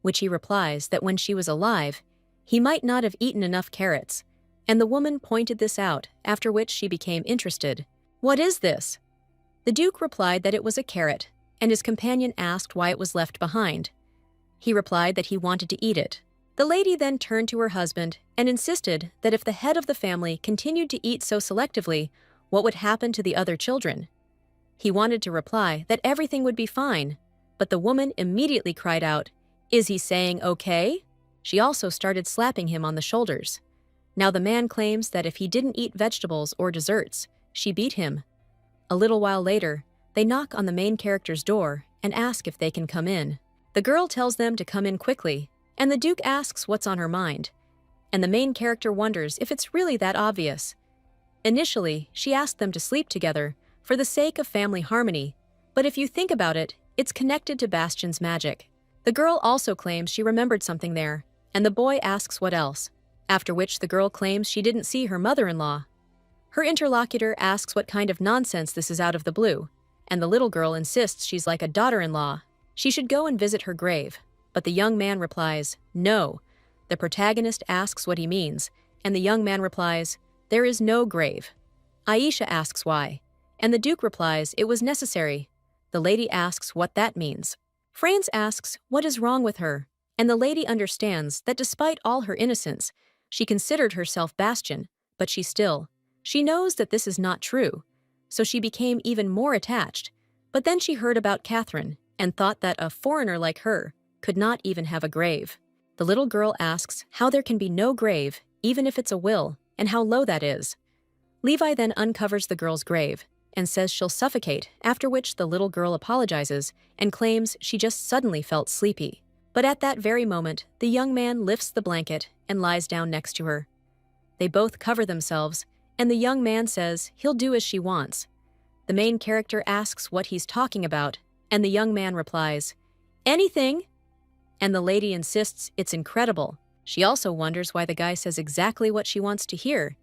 which he replies that when she was alive, he might not have eaten enough carrots, and the woman pointed this out, after which she became interested. What is this? The Duke replied that it was a carrot, and his companion asked why it was left behind. He replied that he wanted to eat it, The lady then turned to her husband and insisted that if the head of the family continued to eat so selectively, what would happen to the other children? He wanted to reply that everything would be fine, but the woman immediately cried out, "Is he saying okay?" She also started slapping him on the shoulders. Now the man claims that if he didn't eat vegetables or desserts, she beat him. A little while later, they knock on the main character's door and ask if they can come in. The girl tells them to come in quickly, and the Duke asks what's on her mind, and the main character wonders if it's really that obvious. Initially, she asked them to sleep together for the sake of family harmony, but if you think about it, it's connected to Bastian's magic. The girl also claims she remembered something there, and the boy asks what else, after which the girl claims she didn't see her mother-in-law. Her interlocutor asks what kind of nonsense this is out of the blue, and the little girl insists she's like a daughter-in-law. She should go and visit her grave, but the young man replies, "No." The protagonist asks what he means, and the young man replies, "There is no grave." Aisha asks why, and the Duke replies it was necessary. The lady asks what that means. Franz asks what is wrong with her, and the lady understands that despite all her innocence, she considered herself Bastian, but she knows that this is not true, so she became even more attached. But then she heard about Catherine and thought that a foreigner like her could not even have a grave. The little girl asks how there can be no grave, even if it's a will, and how low that is. Levi then uncovers the girl's grave and says she'll suffocate, after which the little girl apologizes and claims she just suddenly felt sleepy. But at that very moment, the young man lifts the blanket and lies down next to her. They both cover themselves, and the young man says he'll do as she wants. The main character asks what he's talking about, and the young man replies, "Anything." And the lady insists it's incredible. She also wonders why the guy says exactly what she wants to hear,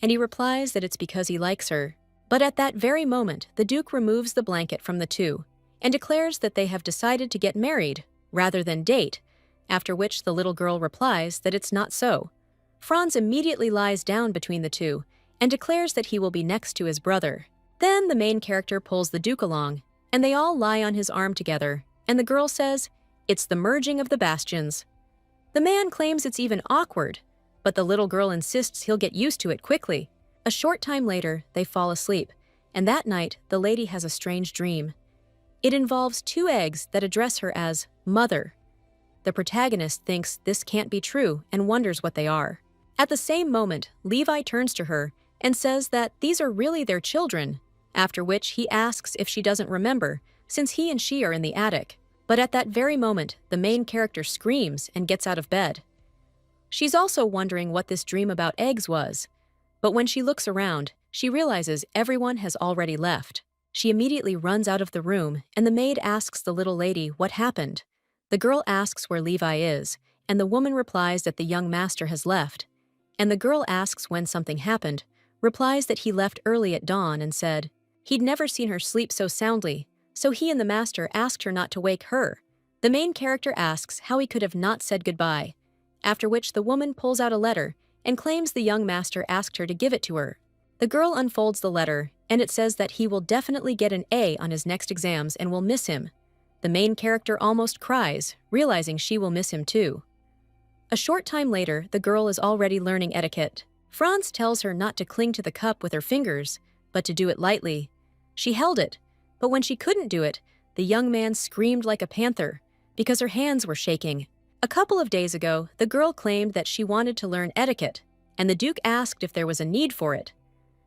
and he replies that it's because he likes her. But at that very moment, the Duke removes the blanket from the two and declares that they have decided to get married rather than date, after which the little girl replies that it's not so. Franz immediately lies down between the two and declares that he will be next to his brother. Then the main character pulls the Duke along, and they all lie on his arm together, and the girl says, "It's the merging of the bastions." The man claims it's even awkward, but the little girl insists he'll get used to it quickly. A short time later, they fall asleep, and that night, the lady has a strange dream. It involves two eggs that address her as Mother. The protagonist thinks this can't be true and wonders what they are. At the same moment, Levi turns to her and says that these are really their children, after which he asks if she doesn't remember, since he and she are in the attic. But at that very moment, the main character screams and gets out of bed. She's also wondering what this dream about eggs was, but when she looks around, she realizes everyone has already left. She immediately runs out of the room, and the maid asks the little lady what happened. The girl asks where Levi is, and the woman replies that the young master has left. And the girl asks when something happened, replies that he left early at dawn and said he'd never seen her sleep so soundly, so he and the master asked her not to wake her. The main character asks how he could have not said goodbye, after which the woman pulls out a letter and claims the young master asked her to give it to her. The girl unfolds the letter, and it says that he will definitely get an A on his next exams and will miss him. The main character almost cries, realizing she will miss him too. A short time later, the girl is already learning etiquette. Franz tells her not to cling to the cup with her fingers, but to do it lightly. She held it, but when she couldn't do it, the young man screamed like a panther because her hands were shaking. A couple of days ago, the girl claimed that she wanted to learn etiquette, and the Duke asked if there was a need for it.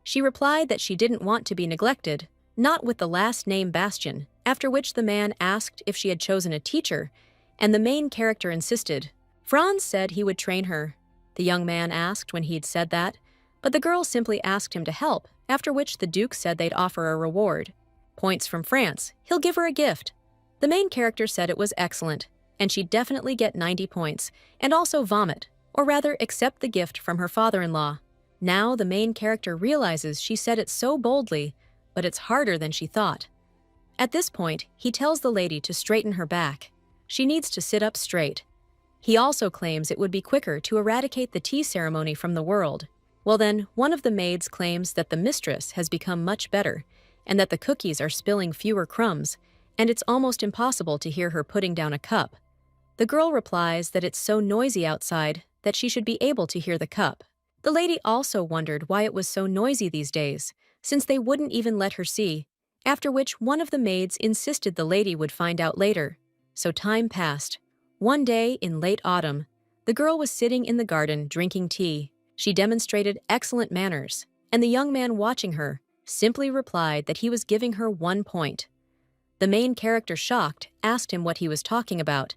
She replied that she didn't want to be neglected, not with the last name Bastian, after which the man asked if she had chosen a teacher, and the main character insisted. Franz said he would train her. The young man asked when he'd said that, but the girl simply asked him to help, after which the Duke said they'd offer a reward. Points from France. He'll give her a gift. The main character said it was excellent, and she'd definitely get 90 points, and also vomit, or rather accept the gift from her father-in-law. Now the main character realizes she said it so boldly, but it's harder than she thought. At this point, he tells the lady to straighten her back. She needs to sit up straight. He also claims it would be quicker to eradicate the tea ceremony from the world. Well then, one of the maids claims that the mistress has become much better, and that the cookies are spilling fewer crumbs, and it's almost impossible to hear her putting down a cup. The girl replies that it's so noisy outside that she should be able to hear the cup. The lady also wondered why it was so noisy these days, since they wouldn't even let her see, after which one of the maids insisted the lady would find out later. So time passed. One day in late autumn, the girl was sitting in the garden drinking tea. She demonstrated excellent manners, and the young man watching her simply replied that he was giving her 1 point. The main character, shocked, asked him what he was talking about,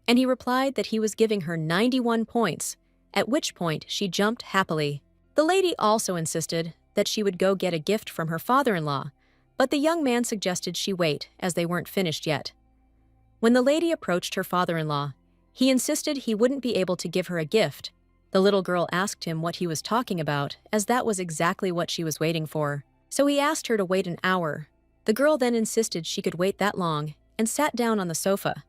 and he replied that he was giving her 91 points, at which point she jumped happily. The lady also insisted that she would go get a gift from her father-in-law, but the young man suggested she wait as they weren't finished yet. When the lady approached her father-in-law, he insisted he wouldn't be able to give her a gift. The little girl asked him what he was talking about, as that was exactly what she was waiting for. So he asked her to wait an hour. The girl then insisted she could wait that long and sat down on the sofa.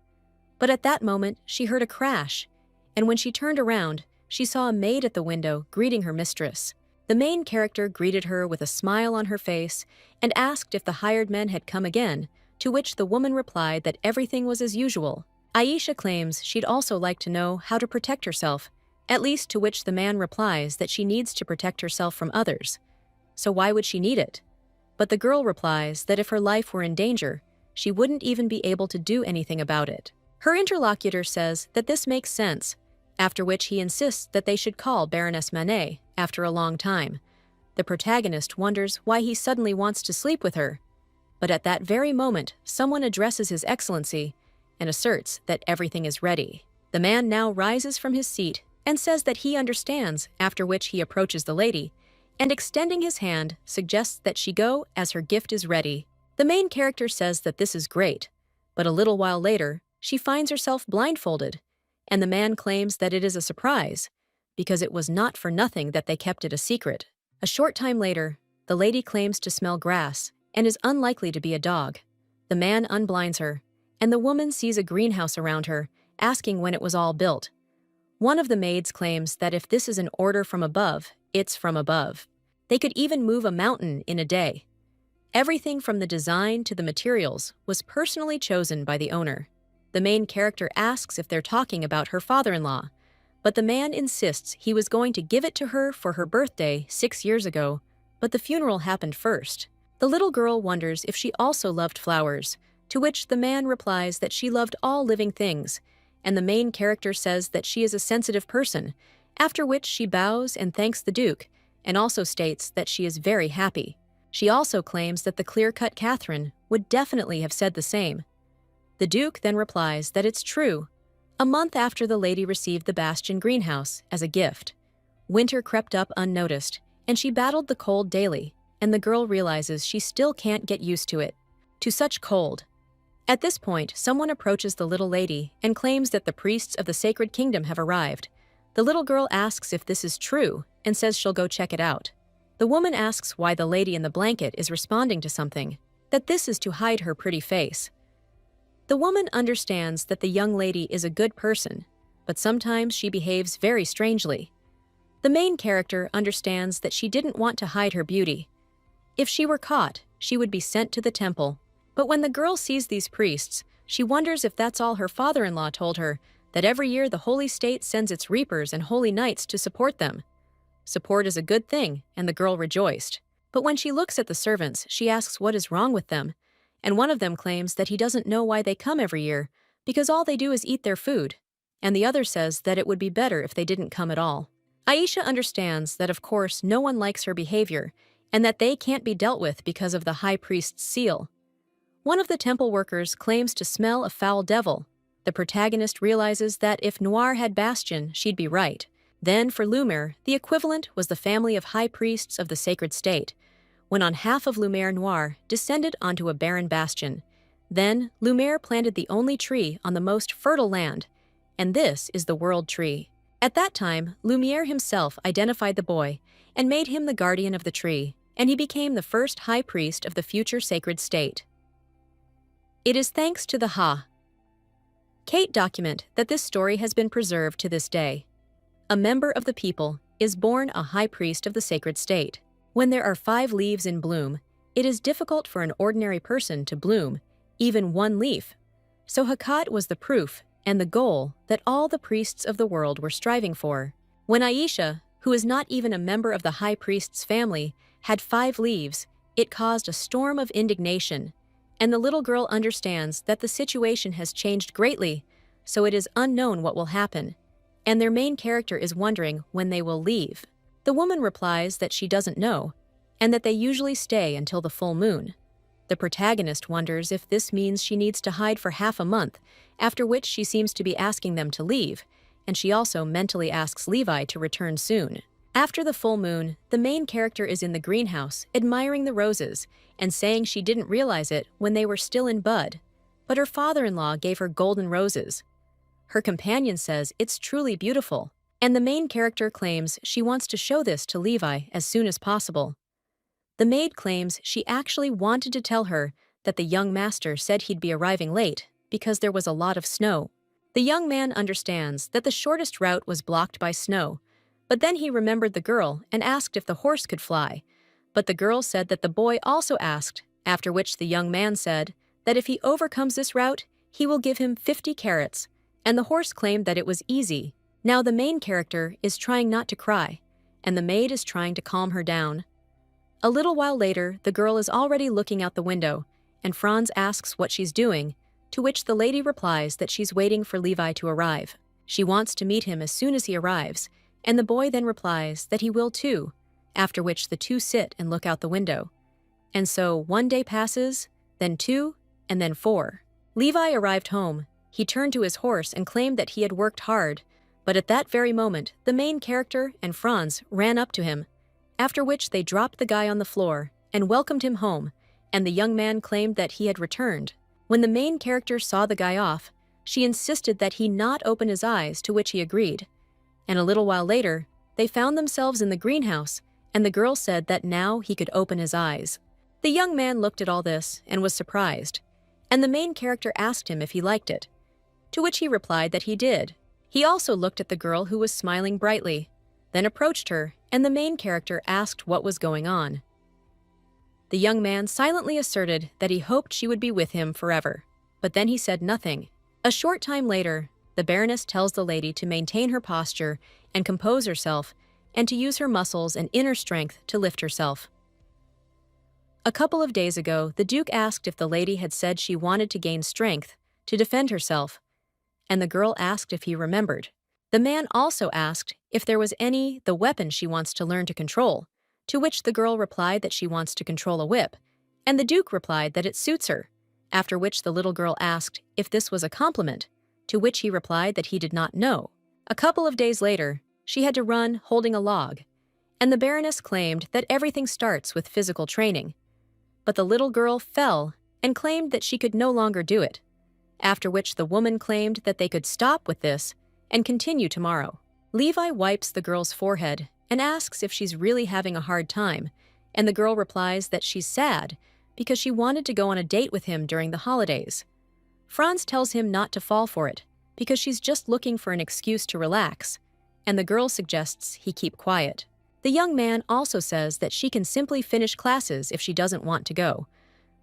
But at that moment, she heard a crash, and when she turned around, she saw a maid at the window greeting her mistress. The main character greeted her with a smile on her face and asked if the hired men had come again, to which the woman replied that everything was as usual. Aisha claims she'd also like to know how to protect herself, at least to which the man replies that she needs to protect herself from others. So why would she need it? But the girl replies that if her life were in danger, she wouldn't even be able to do anything about it. Her interlocutor says that this makes sense, after which he insists that they should call Baroness Manet after a long time. The protagonist wonders why he suddenly wants to sleep with her. But at that very moment, someone addresses His Excellency and asserts that everything is ready. The man now rises from his seat and says that he understands, after which he approaches the lady, and extending his hand, suggests that she go as her gift is ready. The main character says that this is great, but a little while later, she finds herself blindfolded, and the man claims that it is a surprise, because it was not for nothing that they kept it a secret. A short time later, the lady claims to smell grass and is unlikely to be a dog. The man unblinds her, and the woman sees a greenhouse around her, asking when it was all built. One of the maids claims that if this is an order from above, it's from above. They could even move a mountain in a day. Everything from the design to the materials was personally chosen by the owner. The main character asks if they're talking about her father-in-law, but the man insists he was going to give it to her for her birthday 6 years ago, but the funeral happened first. The little girl wonders if she also loved flowers, to which the man replies that she loved all living things, and the main character says that she is a sensitive person, after which she bows and thanks the Duke, and also states that she is very happy. She also claims that the clear-cut Catherine would definitely have said the same. The Duke then replies that it's true. A month after the lady received the Bastion greenhouse as a gift, winter crept up unnoticed, and she battled the cold daily, and the girl realizes she still can't get used to it. To such cold. At this point, someone approaches the little lady and claims that the priests of the Sacred Kingdom have arrived. The little girl asks if this is true and says she'll go check it out. The woman asks why the lady in the blanket is responding to something, that this is to hide her pretty face. The woman understands that the young lady is a good person, but sometimes she behaves very strangely. The main character understands that she didn't want to hide her beauty. If she were caught, she would be sent to the temple. But when the girl sees these priests, she wonders if that's all her father-in-law told her, that every year the Holy State sends its reapers and holy knights to support them. Support is a good thing, and the girl rejoiced. But when she looks at the servants, she asks what is wrong with them, and one of them claims that he doesn't know why they come every year, because all they do is eat their food, and the other says that it would be better if they didn't come at all. Aisha understands that of course no one likes her behavior, and that they can't be dealt with because of the high priest's seal. One of the temple workers claims to smell a foul devil. The protagonist realizes that if Noir had Bastion, she'd be right. Then, for Lumiere, the equivalent was the family of high priests of the sacred state, when on half of Lumiere Noir descended onto a barren bastion. Then, Lumiere planted the only tree on the most fertile land, and this is the world tree. At that time, Lumiere himself identified the boy and made him the guardian of the tree, and he became the first high priest of the future sacred state. It is thanks to the Kate document that this story has been preserved to this day. A member of the people is born a high priest of the sacred state. When there are 5 leaves in bloom, it is difficult for an ordinary person to bloom, even 1 leaf. So Hakat was the proof, and the goal that all the priests of the world were striving for. When Aisha, who is not even a member of the high priest's family, had 5 leaves, it caused a storm of indignation, and the little girl understands that the situation has changed greatly, so it is unknown what will happen, and their main character is wondering when they will leave. The woman replies that she doesn't know, and that they usually stay until the full moon. The protagonist wonders if this means she needs to hide for half a month, after which she seems to be asking them to leave, and she also mentally asks Levi to return soon. After the full moon, the main character is in the greenhouse, admiring the roses, and saying she didn't realize it when they were still in bud, but her father-in-law gave her golden roses. Her companion says it's truly beautiful, and the main character claims she wants to show this to Levi as soon as possible. The maid claims she actually wanted to tell her that the young master said he'd be arriving late because there was a lot of snow. The young man understands that the shortest route was blocked by snow, but then he remembered the girl and asked if the horse could fly. But the girl said that the boy also asked, after which the young man said that if he overcomes this route, he will give him 50 carrots, and the horse claimed that it was easy. Now the main character is trying not to cry, and the maid is trying to calm her down. A little while later, the girl is already looking out the window, and Franz asks what she's doing, to which the lady replies that she's waiting for Levi to arrive. She wants to meet him as soon as he arrives, and the boy then replies that he will too, after which the two sit and look out the window. And so 1 day passes, then 2, and then 4. Levi arrived home. He turned to his horse and claimed that he had worked hard, but at that very moment, the main character and Franz ran up to him, after which they dropped the guy on the floor and welcomed him home, and the young man claimed that he had returned. When the main character saw the guy off, she insisted that he not open his eyes, to which he agreed. And a little while later, they found themselves in the greenhouse, and the girl said that now he could open his eyes. The young man looked at all this and was surprised, and the main character asked him if he liked it, to which he replied that he did. He also looked at the girl who was smiling brightly, then approached her, and the main character asked what was going on. The young man silently asserted that he hoped she would be with him forever, but then he said nothing. A short time later, the Baroness tells the lady to maintain her posture and compose herself, and to use her muscles and inner strength to lift herself. A couple of days ago, the Duke asked if the lady had said she wanted to gain strength to defend herself, and the girl asked if he remembered. The man also asked if there was the weapon she wants to learn to control, to which the girl replied that she wants to control a whip, and the Duke replied that it suits her, after which the little girl asked if this was a compliment, to which he replied that he did not know. A couple of days later, she had to run holding a log, and the Baroness claimed that everything starts with physical training. But the little girl fell and claimed that she could no longer do it, after which the woman claimed that they could stop with this and continue tomorrow. Levi wipes the girl's forehead and asks if she's really having a hard time, and the girl replies that she's sad because she wanted to go on a date with him during the holidays. Franz tells him not to fall for it because she's just looking for an excuse to relax, and the girl suggests he keep quiet. The young man also says that she can simply finish classes if she doesn't want to go,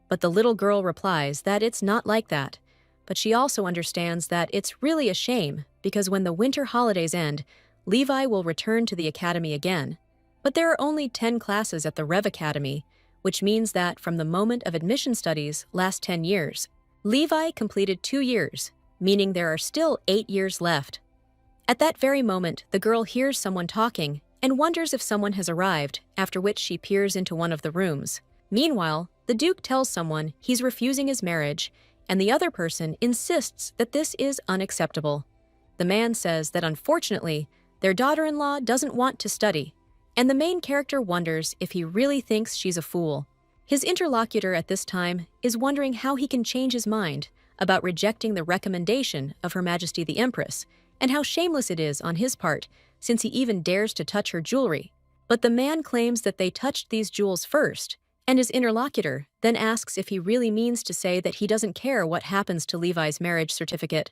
but the little girl replies that it's not like that, but she also understands that it's really a shame because when the winter holidays end, Levi will return to the academy again. But there are only 10 classes at the Rev Academy, which means that from the moment of admission studies last 10 years. Levi completed 2 years, meaning there are still 8 years left. At that very moment, the girl hears someone talking and wonders if someone has arrived, after which she peers into one of the rooms. Meanwhile, the Duke tells someone he's refusing his marriage, and the other person insists that this is unacceptable. The man says that unfortunately, their daughter-in-law doesn't want to study, and the main character wonders if he really thinks she's a fool. His interlocutor at this time is wondering how he can change his mind about rejecting the recommendation of Her Majesty the Empress, and how shameless it is on his part since he even dares to touch her jewelry. But the man claims that they touched these jewels first, and his interlocutor then asks if he really means to say that he doesn't care what happens to Levi's marriage certificate.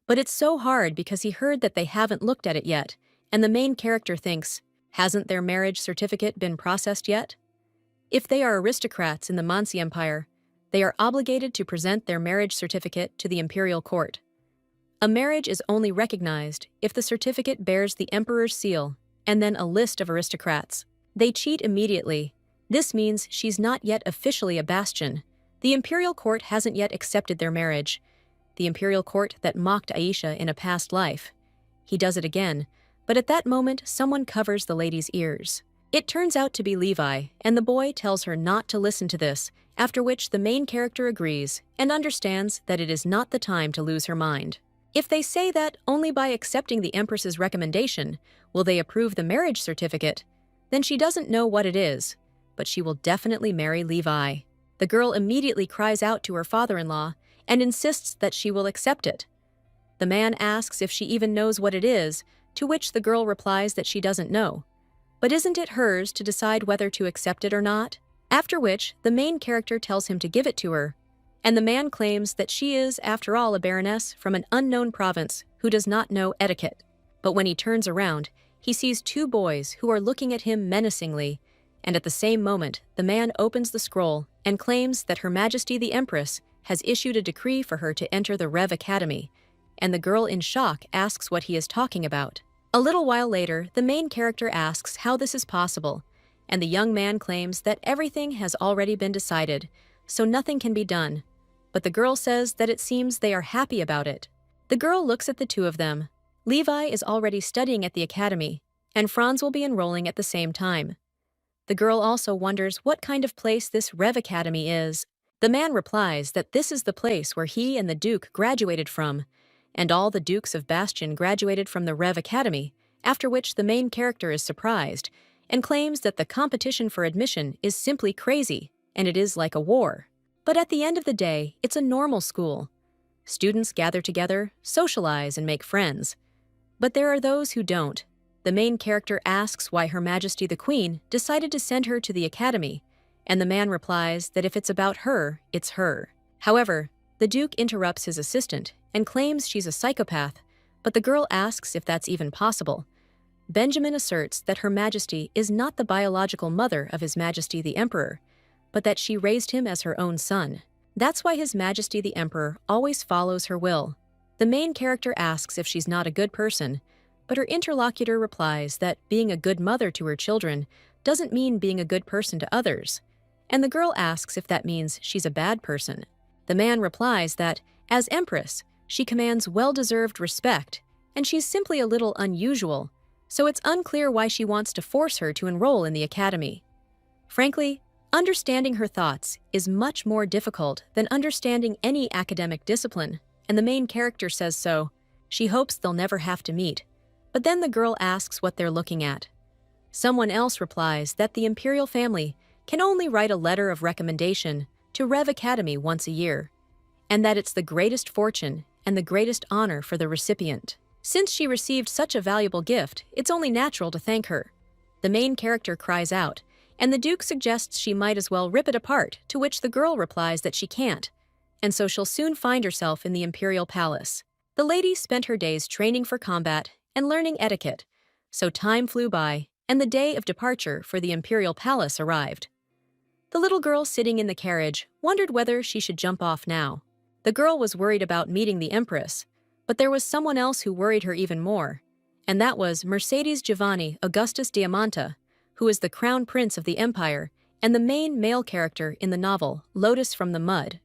But it's so hard because he heard that they haven't looked at it yet, and the main character thinks, hasn't their marriage certificate been processed yet? If they are aristocrats in the Mansi Empire, they are obligated to present their marriage certificate to the imperial court. A marriage is only recognized if the certificate bears the emperor's seal and then a list of aristocrats. They cheat immediately. This means she's not yet officially a bastion. The imperial court hasn't yet accepted their marriage. The imperial court that mocked Aisha in a past life. He does it again, but at that moment someone covers the lady's ears. It turns out to be Levi, and the boy tells her not to listen to this, after which the main character agrees and understands that it is not the time to lose her mind. If they say that only by accepting the Empress's recommendation will they approve the marriage certificate, then she doesn't know what it is, but she will definitely marry Levi. The girl immediately cries out to her father-in-law and insists that she will accept it. The man asks if she even knows what it is, to which the girl replies that she doesn't know. But isn't it hers to decide whether to accept it or not? After which, the main character tells him to give it to her, and the man claims that she is, after all, a baroness from an unknown province who does not know etiquette. But when he turns around, he sees two boys who are looking at him menacingly, and at the same moment, the man opens the scroll and claims that Her Majesty the Empress has issued a decree for her to enter the Rev Academy, and the girl in shock asks what he is talking about. A little while later, the main character asks how this is possible, and the young man claims that everything has already been decided, so nothing can be done. But the girl says that it seems they are happy about it. The girl looks at the two of them. Levi is already studying at the academy, and Franz will be enrolling at the same time. The girl also wonders what kind of place this Rev Academy is. The man replies that this is the place where he and the Duke graduated from, and all the Dukes of Bastion graduated from the Rev Academy, after which the main character is surprised and claims that the competition for admission is simply crazy, and it is like a war. But at the end of the day, it's a normal school. Students gather together, socialize, and make friends. But there are those who don't. The main character asks why Her Majesty the Queen decided to send her to the academy, and the man replies that if it's about her, it's her. However, the Duke interrupts his assistant and claims she's a psychopath, but the girl asks if that's even possible. Benjamin asserts that Her Majesty is not the biological mother of His Majesty the Emperor, but that she raised him as her own son. That's why His Majesty the Emperor always follows her will. The main character asks if she's not a good person, but her interlocutor replies that being a good mother to her children doesn't mean being a good person to others, and the girl asks if that means she's a bad person. The man replies that, as Empress, she commands well-deserved respect, and she's simply a little unusual, so it's unclear why she wants to force her to enroll in the academy. Frankly, understanding her thoughts is much more difficult than understanding any academic discipline, and the main character says so. She hopes they'll never have to meet. But then the girl asks what they're looking at. Someone else replies that the imperial family can only write a letter of recommendation to Rev Academy once a year, and that it's the greatest fortune and the greatest honor for the recipient. Since she received such a valuable gift, it's only natural to thank her. The main character cries out, and the Duke suggests she might as well rip it apart, to which the girl replies that she can't, and so she'll soon find herself in the imperial palace. The lady spent her days training for combat and learning etiquette, so time flew by, and the day of departure for the imperial palace arrived. The little girl sitting in the carriage wondered whether she should jump off now. The girl was worried about meeting the Empress, but there was someone else who worried her even more, and that was Mercedes Giovanni Augustus Diamanta, who is the crown prince of the empire and the main male character in the novel Lotus from the Mud,